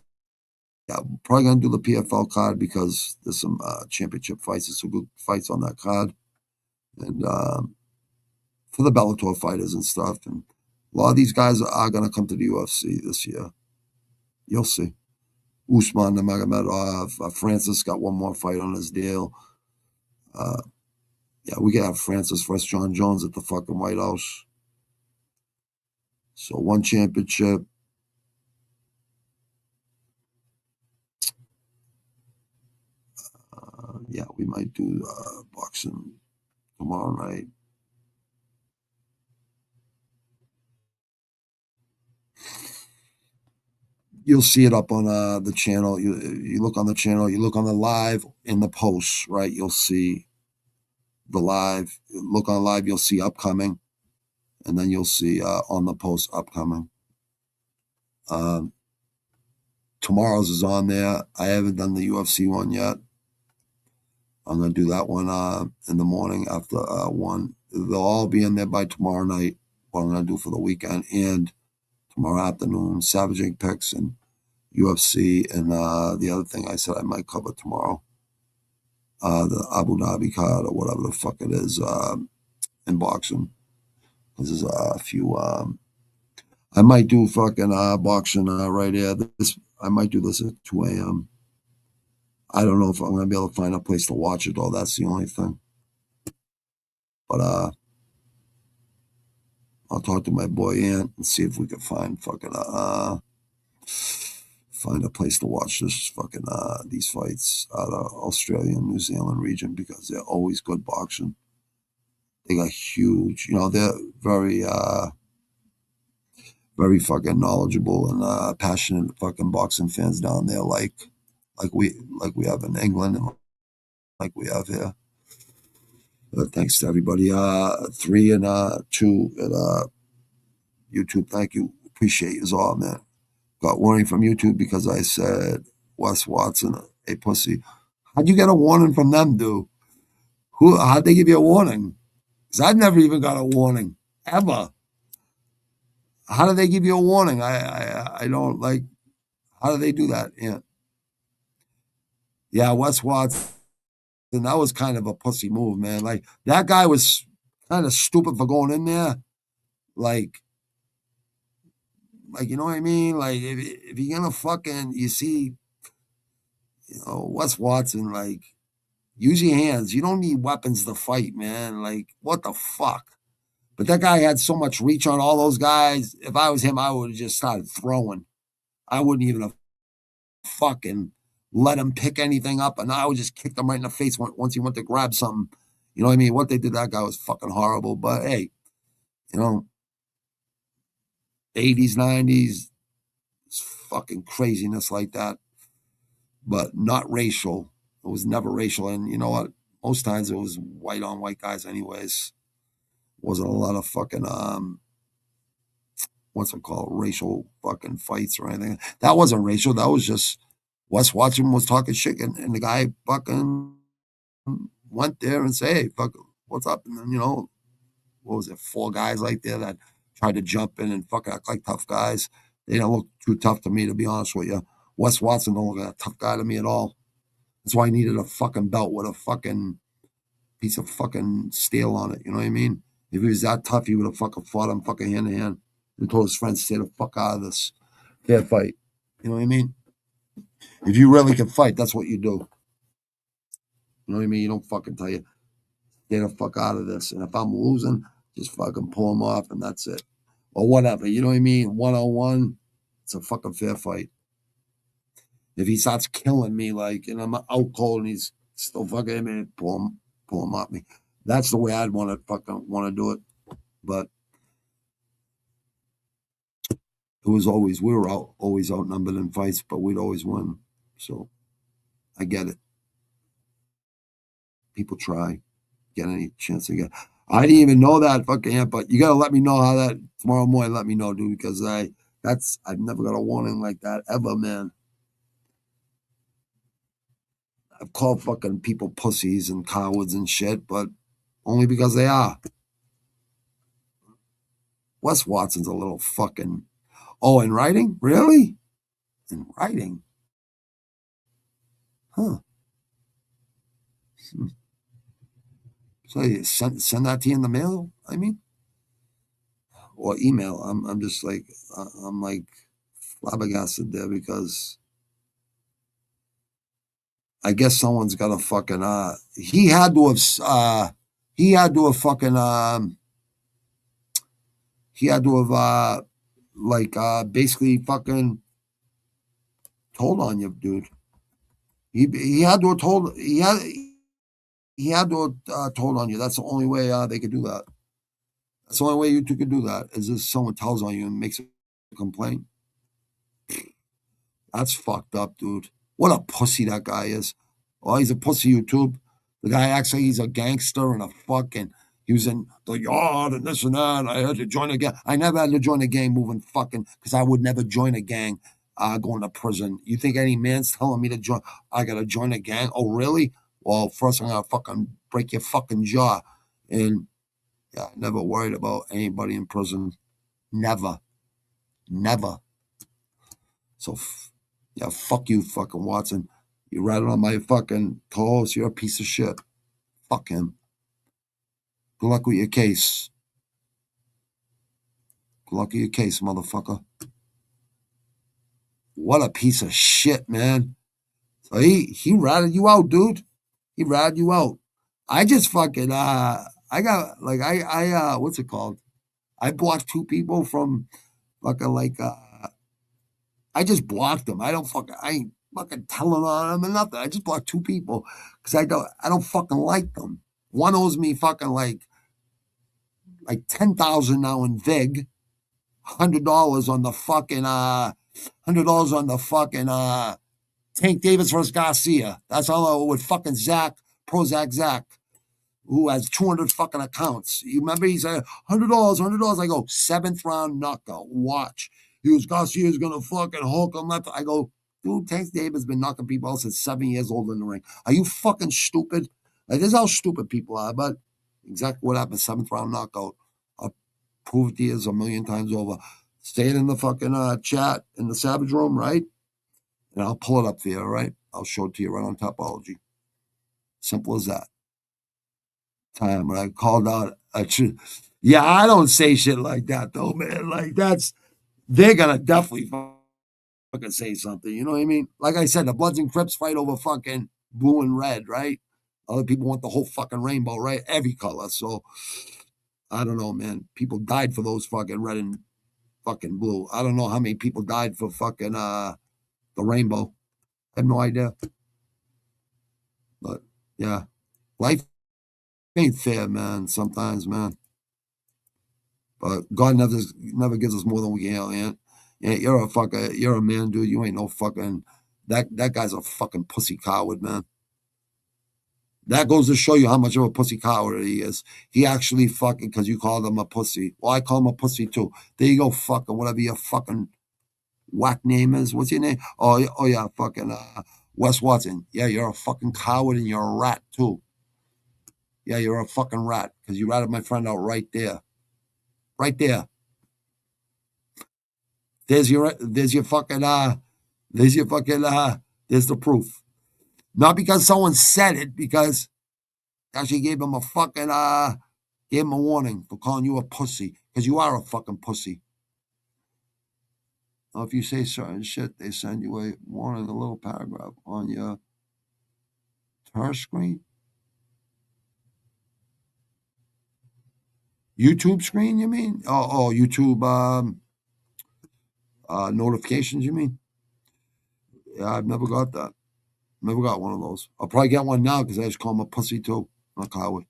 Yeah, probably gonna do the PFL card because there's some championship fights. There's some good fights on that card, and for the Bellator fighters and stuff. And a lot of these guys are gonna come to the UFC this year. You'll see. Usman Nurmagomedov. Francis got one more fight on his deal. Yeah, we can have Francis versus John Jones at the fucking White House. So 1 championship. Yeah, we might do boxing tomorrow night. You'll see it up on the channel. You look on the channel, you look on the live in the posts, right? You'll see the live. Look on live, you'll see upcoming. And then you'll see on the post upcoming. Tomorrow's is on there. I haven't done the UFC one yet. I'm going to do that one in the morning after 1. They'll all be in there by tomorrow night, what I'm going to do for the weekend. And tomorrow afternoon, Savage Inc. picks and UFC. And the other thing I said I might cover tomorrow, the Abu Dhabi card or whatever the fuck it is in boxing. This is a few. I might do fucking boxing right here. I might do this at 2 a.m. I don't know if I'm going to be able to find a place to watch it, though. That's the only thing. But I'll talk to my boy Ant and see if we can find fucking find a place to watch this fucking these fights out of Australia and New Zealand region, because they're always good boxing. They got huge, they're very very fucking knowledgeable and passionate fucking boxing fans down there, like we have in England and like we have here. Thanks to everybody. 3 and 2 at YouTube. Thank you. Appreciate you all, man. Got warning from YouTube because I said Wes Watson, a pussy. How'd you get a warning from them, dude? How'd they give you a warning? Because I've never even got a warning, ever. How do they give you a warning? I don't like, how do they do that? Yeah. Yeah, Wes Watson, that was kind of a pussy move, man. Like, that guy was kind of stupid for going in there. Like, you know what I mean? Like, if you're gonna fucking, you see, Wes Watson, like, use your hands. You don't need weapons to fight, man. Like, what the fuck? But that guy had so much reach on all those guys. If I was him, I would have just started throwing. I wouldn't even have fucking let him pick anything up, and I would just kick him right in the face once he went to grab something. You know what I mean? What they did to that guy was fucking horrible. But hey, 80s, 90s, fucking craziness like that, but not racial. It was never racial. And you know what? Most times it was white on white guys anyways. Wasn't a lot of fucking, what's it called, racial fucking fights or anything. That wasn't racial. That was just Wes Watson was talking shit, and the guy fucking went there and said, hey, fuck, what's up? And then, what was it, 4 guys like there that tried to jump in and fucking act like tough guys. They don't look too tough to me, to be honest with you. Wes Watson don't look like a tough guy to me at all. That's why he needed a fucking belt with a fucking piece of fucking steel on it. You know what I mean? If he was that tough, he would have fucking fought him fucking hand to hand and told his friends, stay the fuck out of this fair fight. You know what I mean? If you really can fight, that's what you do. You know what I mean? You don't fucking tell you, stay the fuck out of this. And if I'm losing, just fucking pull him off and that's it. Or whatever. You know what I mean? 1-on-1, it's a fucking fair fight. If he starts killing me, like, and I'm out cold and he's still fucking at me, pull him off me. That's the way I'd want to do it. But it was always, we were always outnumbered in fights, but we'd always win. So I get it. People try, get any chance they get. I didn't even know that fucking, but you gotta let me know how that tomorrow morning. Let me know, dude, because I've never got a warning like that ever, man. I've called fucking people pussies and cowards and shit, but only because they are. Wes Watson's a little fucking. Oh, in writing? Really? In writing? Huh. So you send that to you in the mail, I mean? Or email. I'm just like, I'm like flabbergasted there because I guess someone's got a fucking, he had to have fucking, he had to have, basically fucking told on you, dude. He had to have told, he had to have told on you. That's the only way they could do that. That's the only way you two could do that, is if someone tells on you and makes a complaint. That's fucked up, dude. What a pussy that guy is. Oh, he's a pussy, YouTube. The guy acts like he's a gangster and a fucking, he was in the yard and this and that. I had to join a gang. I never had to join a gang moving fucking, because I would never join a gang going to prison. You think any man's telling me to join, I got to join a gang? Oh, really? Well, first I'm going to fucking break your fucking jaw. And yeah, never worried about anybody in prison. Never. Never. So, yeah, fuck you, fucking Watson. You ratted on my fucking toes. You're a piece of shit. Fuck him. Good luck with your case. Good luck with your case, motherfucker. What a piece of shit, man. So he ratted you out, dude. He ratted you out. I just fucking I got like I what's it called? I blocked 2 people from fucking I just blocked them. I ain't fucking telling on them or nothing. I just blocked 2 people because I don't fucking like them. One owes me fucking like 10,000 now in VIG, $100 on the fucking $100 on the fucking Tank Davis versus Garcia. That's all I owe with fucking Zach, who has 200 fucking accounts. You remember he said $100. I go 7th round knockout. Watch. He goes, Garcia's gonna fucking hook him left. I go, dude, Tank Davis has been knocking people out since 7 years old in the ring. Are you fucking stupid? Like, this is how stupid people are, but exactly what happened, 7th round knockout. I'll prove it to you a million times over. Stay in the fucking chat in the Savage Room, right? And I'll pull it up for you, all right? I'll show it to you right on Topology. Simple as that. Time when I called out yeah, I don't say shit like that though, man. Like, they're gonna definitely fucking say something. You know what I mean? Like I said, the Bloods and Crips fight over fucking blue and red, right? Other people want the whole fucking rainbow, right? Every color. So I don't know, man. People died for those fucking red and fucking blue. I don't know how many people died for fucking the rainbow. I have no idea. But yeah, life ain't fair, man. Sometimes, man. But God never gives us more than we can handle, man. Yeah, you're a man, dude. You ain't no fucking that guy's a fucking pussy coward, man. That goes to show you how much of a pussy coward he is. He actually fucking, because you called him a pussy. Well, I call him a pussy too. There you go, fucking whatever your fucking whack name is. What's your name? Oh yeah, fucking Wes Watson. Yeah, you're a fucking coward and you're a rat too. Yeah, you're a fucking rat because you ratted my friend out right there. Right there. There's your fucking there's the proof. Not because someone said it, because actually gave him a fucking gave him a warning for calling you a pussy, because you are a fucking pussy. Now, if you say certain shit, they send you a warning, a little paragraph on your touch screen. YouTube screen, you mean? Oh, YouTube notifications, you mean? Yeah, I've never got that. Never got one of those. I'll probably get one now because I just call him a pussy too, not coward.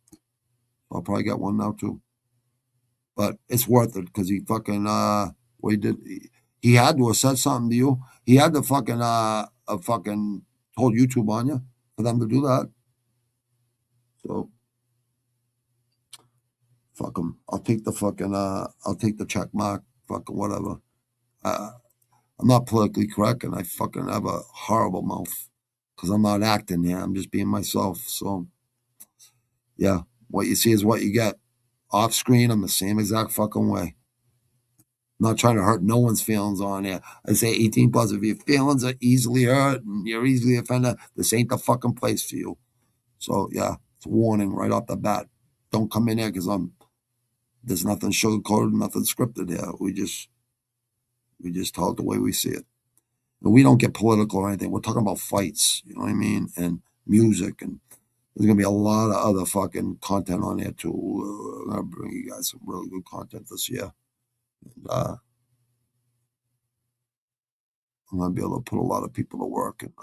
I'll probably get one now too. But it's worth it because he fucking what he did. He had to have said something to you. He had to fucking fucking told YouTube on you for them to do that. So fuck him. I'll take the check mark. Fucking whatever. I'm not politically correct, and I fucking have a horrible mouth because I'm not acting here. I'm just being myself. So yeah, what you see is what you get. Off screen, I'm the same exact fucking way. I'm not trying to hurt no one's feelings on here. I say 18 plus. If your feelings are easily hurt and you're easily offended, this ain't the fucking place for you. So yeah, it's a warning right off the bat. Don't come in here because there's nothing sugarcoated, nothing scripted here. We just tell it the way we see it. And we don't get political or anything. We're talking about fights, you know what I mean? And music, and there's gonna be a lot of other fucking content on there too. I'm gonna bring you guys some really good content this year. And, I'm gonna be able to put a lot of people to work, and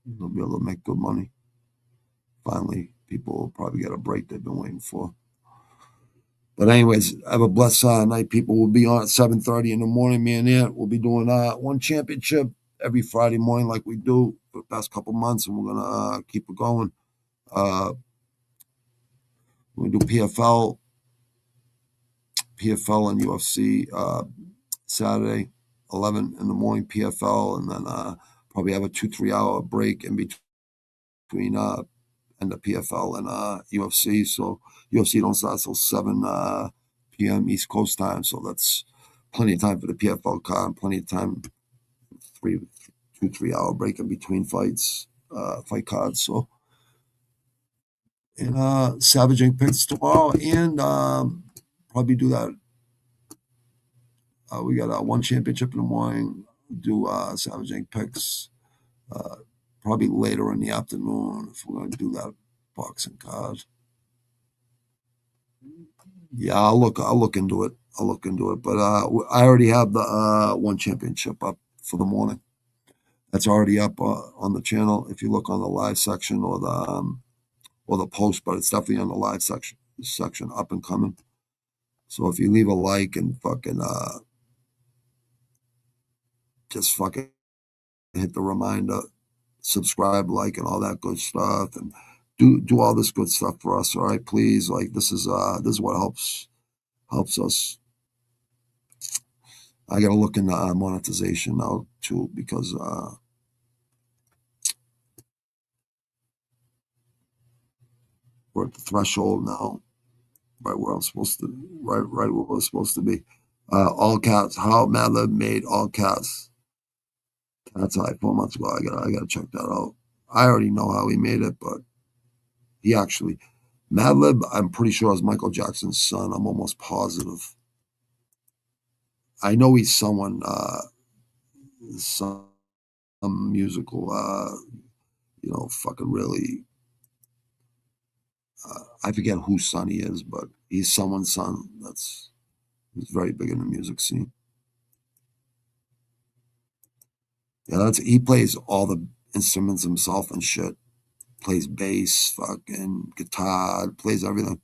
they'll be able to make good money. Finally, people will probably get a break they've been waiting for. But anyways, have a blessed night, people. We'll be on at 7:30 in the morning, me and Ant. We'll be doing one championship every Friday morning like we do for the past couple months, and we're gonna keep it going. We do PFL and UFC Saturday, 11 in the morning PFL, and then probably have a 2-3 hour break in between and the PFL and UFC. So UFC don't start till 7 p.m. East Coast time. So that's plenty of time for the PFL card, and plenty of time, 2-3 hour break in between fights, fight cards. So, and Savaging picks tomorrow, and probably do that. We got one championship in the morning, do Savaging picks probably later in the afternoon if we're going to do that boxing card. Yeah, I'll look into it. But I already have the one championship up for the morning. That's already up on the channel. If you look on the live section or the post, but it's definitely on the live section up and coming. So if you leave a like and fucking just fucking hit the reminder, subscribe, like, and all that good stuff, and do all this good stuff for us. All right, please. Like, this is what helps us. I got to look into monetization now too, because We're at the threshold now, right where I'm supposed to, right where we're supposed to be. All caps. How Madlib made all caps. That's like 4 months ago. I gotta check that out. I already know how he made it, but he actually, Madlib, I'm pretty sure is Michael Jackson's son. I'm almost positive. I know he's someone, some musical, fucking really. I forget whose son he is, but he's someone's son. He's very big in the music scene. Yeah, he plays all the instruments himself and shit. Plays bass, fucking guitar, plays everything.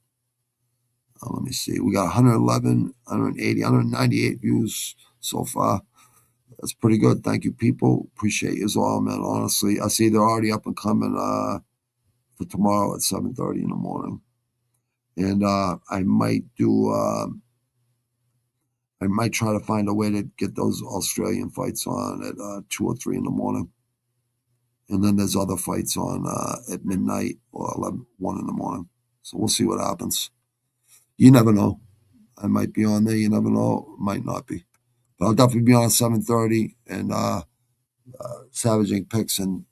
Let me see. We got 111, 180, 198 views so far. That's pretty good. Thank you, people. Appreciate you all, man. Honestly, I see they're already up and coming for tomorrow at 7:30 in the morning. And I might try to find a way to get those Australian fights on at 2 or 3 in the morning. And then there's other fights on at midnight or 1 in the morning. So we'll see what happens. You never know. I might be on there. You never know. Might not be. But I'll definitely be on at 7:30 and Savage Inc. picks. And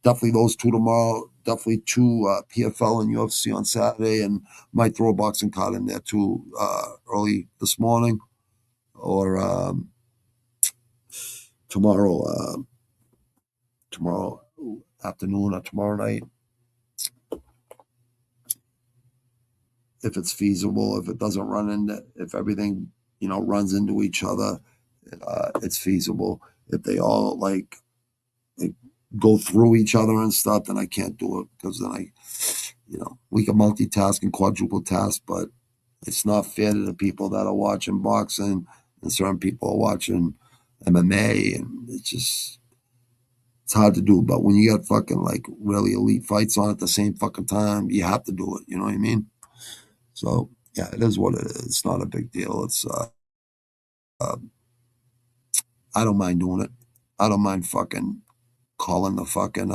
definitely those 2 tomorrow. Definitely 2 PFL and UFC on Saturday. And might throw a boxing card in there too early this morning. Or tomorrow afternoon or tomorrow night, if it's feasible. If it doesn't run into, if everything runs into each other, it's feasible. If they all like go through each other and stuff, then I can't do it because then we can multitask and quadruple task, but it's not fair to the people that are watching boxing and certain people are watching MMA, and it's hard to do. But when you got fucking like really elite fights on at the same fucking time, you have to do it. You know what I mean? So yeah, it is what it is. It's not a big deal. It's I don't mind doing it. I don't mind fucking calling the fucking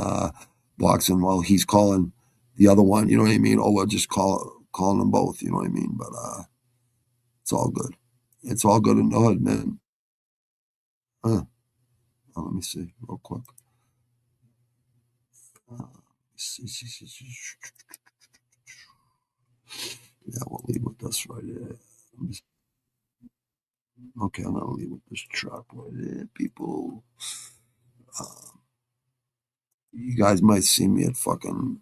boxing while he's calling the other one. You know what I mean? Or we'll just calling them both. You know what I mean? But it's all good. It's all good in the hood, man. Let me see real quick. Yeah, we'll leave with this right here. Okay, I'm gonna leave with this track right here, people. You guys might see me at fucking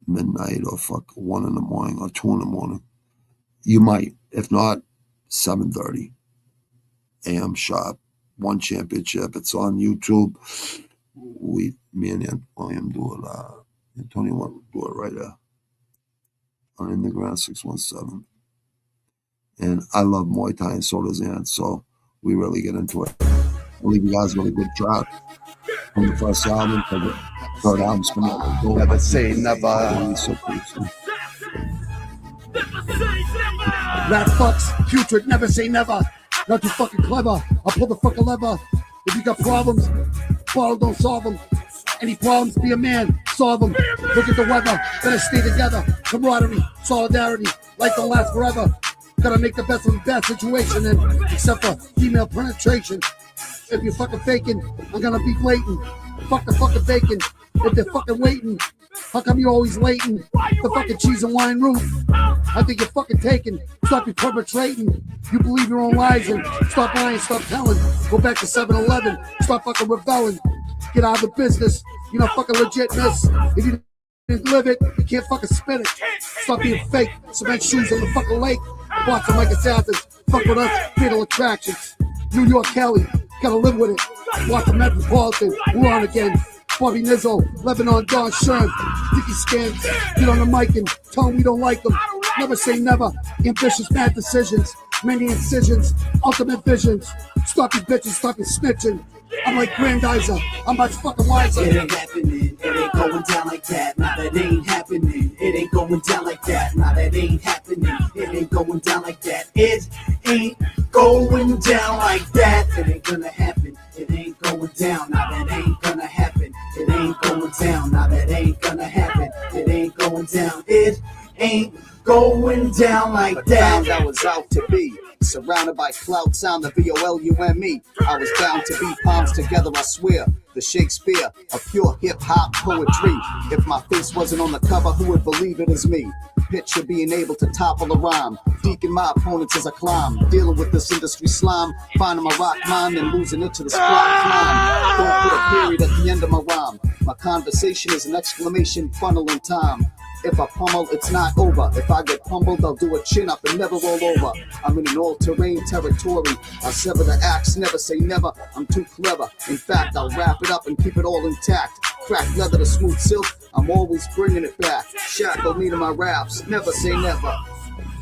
midnight or 1 in the morning or 2 in the morning. You might, if not, 7:30 a.m. sharp. One championship. It's on YouTube. Me and William do it. Antonio will do it right there on In the Ground 617. And I love Muay Thai, and so does Ant. So we really get into it. I'll leave you guys with a good track from the first album. For the third album's coming out. Never say never. So pretty soon. Rap fucks, putrid, never say never. Not too fucking clever. I'll pull the fucking lever. If you got problems, follow, don't solve them. Any problems, be a man, solve them. Look at the weather, better stay together. Camaraderie, solidarity, life don't last forever. Gotta make the best of the bad situation, and except for female penetration. If you're fucking faking, I'm gonna be blatant. Fuck the fucking bacon. If they're fucking waiting, how come you always latent? The fucking cheese and wine roof. I think you're fucking taking. Stop your perpetrating. You believe your own lies and stop lying, stop telling. Go back to 7-Eleven. Stop fucking rebelling. Get out of the business. You know fucking legitness. If you didn't live it, you can't fucking spin it. Stop being fake. Cement shoes on the fucking lake. Watch them like it's Athens. Fuck with us. Fatal attractions. New York Kelly. Gotta live with it. Watch the Metropolitan. We're on again. Bobby Nizzo, Lebanon, Don Shern, Dickie Scans, get on the mic and tell them we don't like them. Never say never. Ambitious, bad decisions, many incisions, ultimate visions. Stop your bitches, stop your snitching. I'm like Grandizer, I'm much fucking wiser. It ain't happening, it ain't going down like that. Nah, that ain't happening. It ain't going down like that. Nah, that ain't happening. It ain't going down like that. It ain't going down like that. It ain't gonna happen. It ain't going down. Nah, that ain't gonna happen. It ain't going down. Nah, that ain't gonna happen. ain't going down like that. I was out to be surrounded by clout sound, the VOLUME. I was bound to be palms together, I swear. The Shakespeare of pure hip-hop poetry. If my face wasn't on the cover, who would believe it is me? Picture being able to topple a rhyme, deacon my opponents as I climb, dealing with this industry slime, finding my rock mind and losing it to the squat climb. Don't put a period at the end of my rhyme. My conversation is an exclamation funnel in time. If I pummel, it's not over. If I get pummeled, I'll do a chin up and never roll over. I'm in an all-terrain territory. I'll sever the axe, never say never. I'm too clever. In fact, I'll wrap it up and keep it all intact. Crack leather to smooth silk, I'm always bringing it back. Shackle me to my raps, never say never.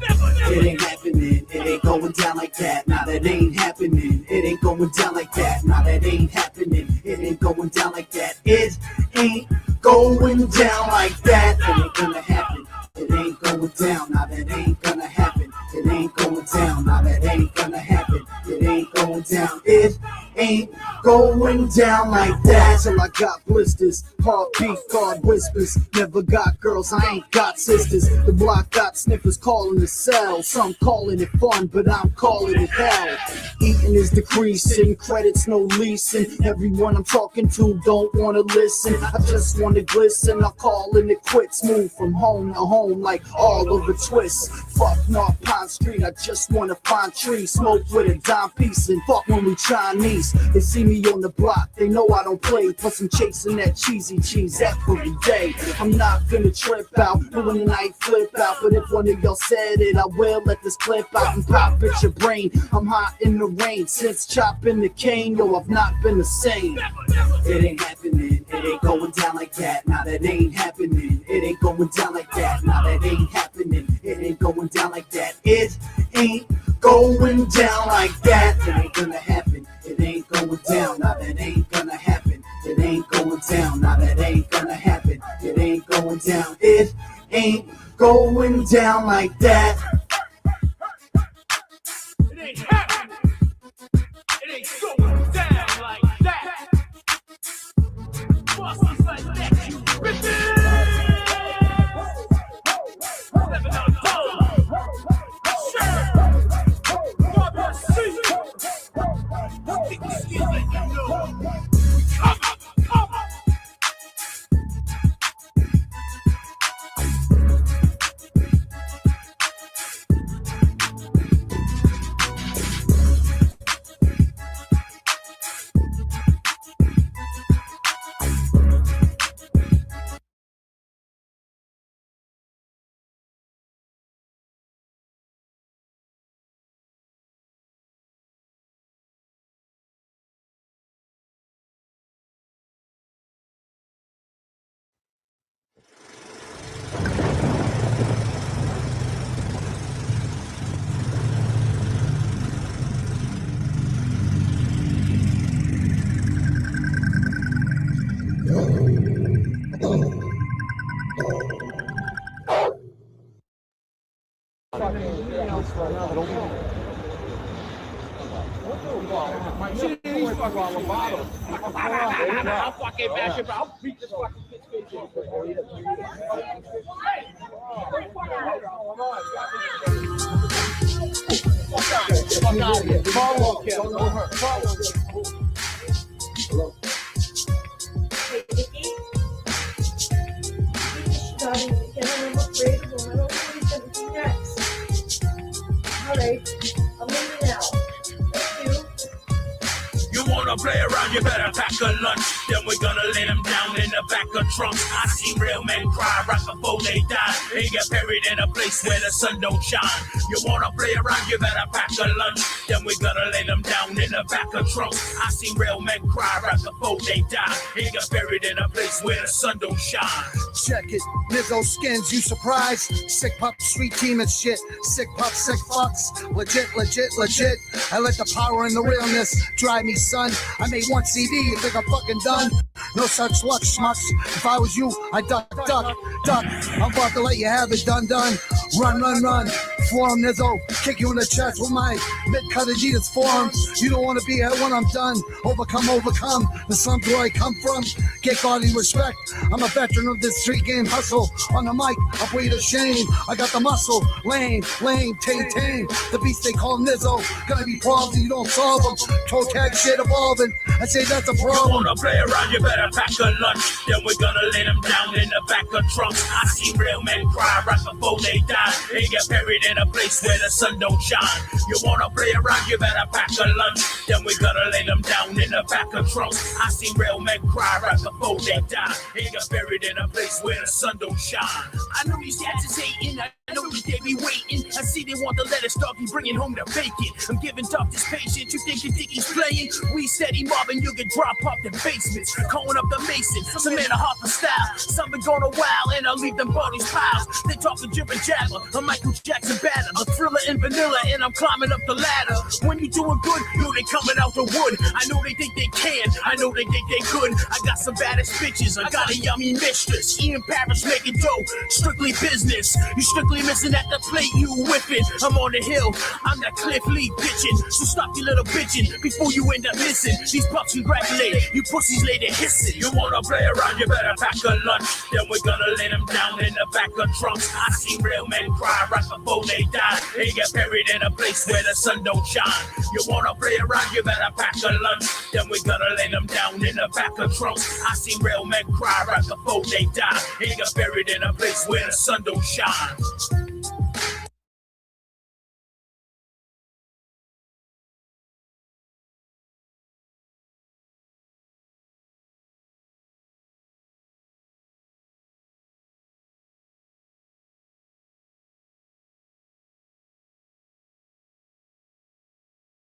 It ain't happening, it ain't going down like that. Nah, that ain't happening, it ain't going down like that. Nah, that ain't happening, it ain't going down like that. It ain't going down like that. It ain't gonna happen, it ain't going down. Nah, that ain't gonna happen, it ain't going down. Nah, that ain't gonna happen, it ain't going down. It ain't going down like that. Till I got blisters, heartbeat, guard whispers. Never got girls, I ain't got sisters. The block got sniffers calling the cell. Some calling it fun, but I'm calling it hell. Eating is decreasing, credits no leasing. Everyone I'm talking to don't wanna listen. I just wanna glisten, I'm calling it quits. Move from home to home like all over twists. Fuck North Pine Street, I just wanna find trees. Smoke with a dime piece and fuck when we Chinese. They see me on the block, they know I don't play. Plus I'm chasing that cheesy cheese every day. I'm not gonna trip out, doing the night flip out. But if one of y'all said it, I will let this clip out and pop at your brain. I'm hot in the rain, since chopping the cane, yo, I've not been the same. It ain't happening, it ain't going down like that. Nah, that ain't happening, it ain't going down like that. Nah, that ain't happening, it ain't going down like that. It ain't going down like that. It ain't gonna happen, it ain't going down. Nah, that ain't gonna happen, it ain't going down. Nah, that ain't gonna happen, it ain't going down. It ain't going down like that. It ain't happening. It ain't going down like that. Bosses like that, you rip it. Living on gold. Sure. Barbara C. Think you still let you know. Come on. I'll fucking bash it, I'll beat this fucking bitch Fuck out here. Follow him. Hey, Vicky? Starting again, I'm afraid of him. I don't know what he's going to do next. Alright, I'm leaving now. Thank you. You wanna play around, you better pack a lunch. Then we're gonna lay them down in the back of trunks. I seen real men cry right before they die. They get buried in a place where the sun don't shine. You wanna play around, you better pack a lunch. Then we're gonna lay them down in the back of trunks. I seen real men cry right before they die. They get buried in a place where the sun don't shine. Check it, Lizzo skins, you surprised? Sick pup, street team and shit. Sick pup, sick fucks. Legit, legit, legit. I let the power and the realness drive me, son. I made one CD, you think I'm fucking done? No such luck, schmucks. If I was you, I'd duck. I'm about to let you have it done. Run. Form Nizzo, kick you in the chest with my mid-cut Adidas forms. You don't want to be here when I'm done. Overcome. The slums where I come from. Get godly respect. I'm a veteran of this street game hustle. On the mic, I'll put you to shame. I got the muscle. Lame, tame. The beast they call Nizzo. Gonna be problems and you don't solve them. Toe tag shit evolving. I say that's a You problem. wanna play around, you better pack a lunch. Then we're gonna lay them down in the back of trunks. I see real men cry right before they die. They get buried in a place where the sun don't shine. You wanna play around, you better pack a lunch. Then we're gonna lay them down in the back of trunks. I see real men cry right before they die. They get buried in a place where the sun don't shine. I know these cats is hating, I know that they be waiting. I see they want the lettuce, doggy bringing home the bacon. I'm giving doctors patience, you think he's playing? We steady mobbing, you get drop off the basements. Calling up the mason, some man a Harper style. Some been going a while and I'll leave them bodies piles. They talking jibber jabber, a Michael Jackson batter, a Thriller and Vanilla, and I'm climbing up the ladder. When you doing good, you know they coming out the wood. I know they think they can, I know they think they could. I got some baddest bitches, I got a yummy mistress. Ian Paris making dough, strictly business. You strictly missing at the plate, you whipping. I'm on the hill, I'm that Cliff Lee bitchin'. So stop your little bitchin' before you end up missing. These pups congratulate, you pussies later hissing. You wanna play around, you better pack a lunch. Then we're gonna lay them down in the back of trunks. I see real men cry right before they die. They get buried in a place where the sun don't shine. You wanna play around, you better pack a lunch. Then we're gonna lay them down in the back of trunks. I see real men cry right before they die. They get buried in a place where the sun don't shine.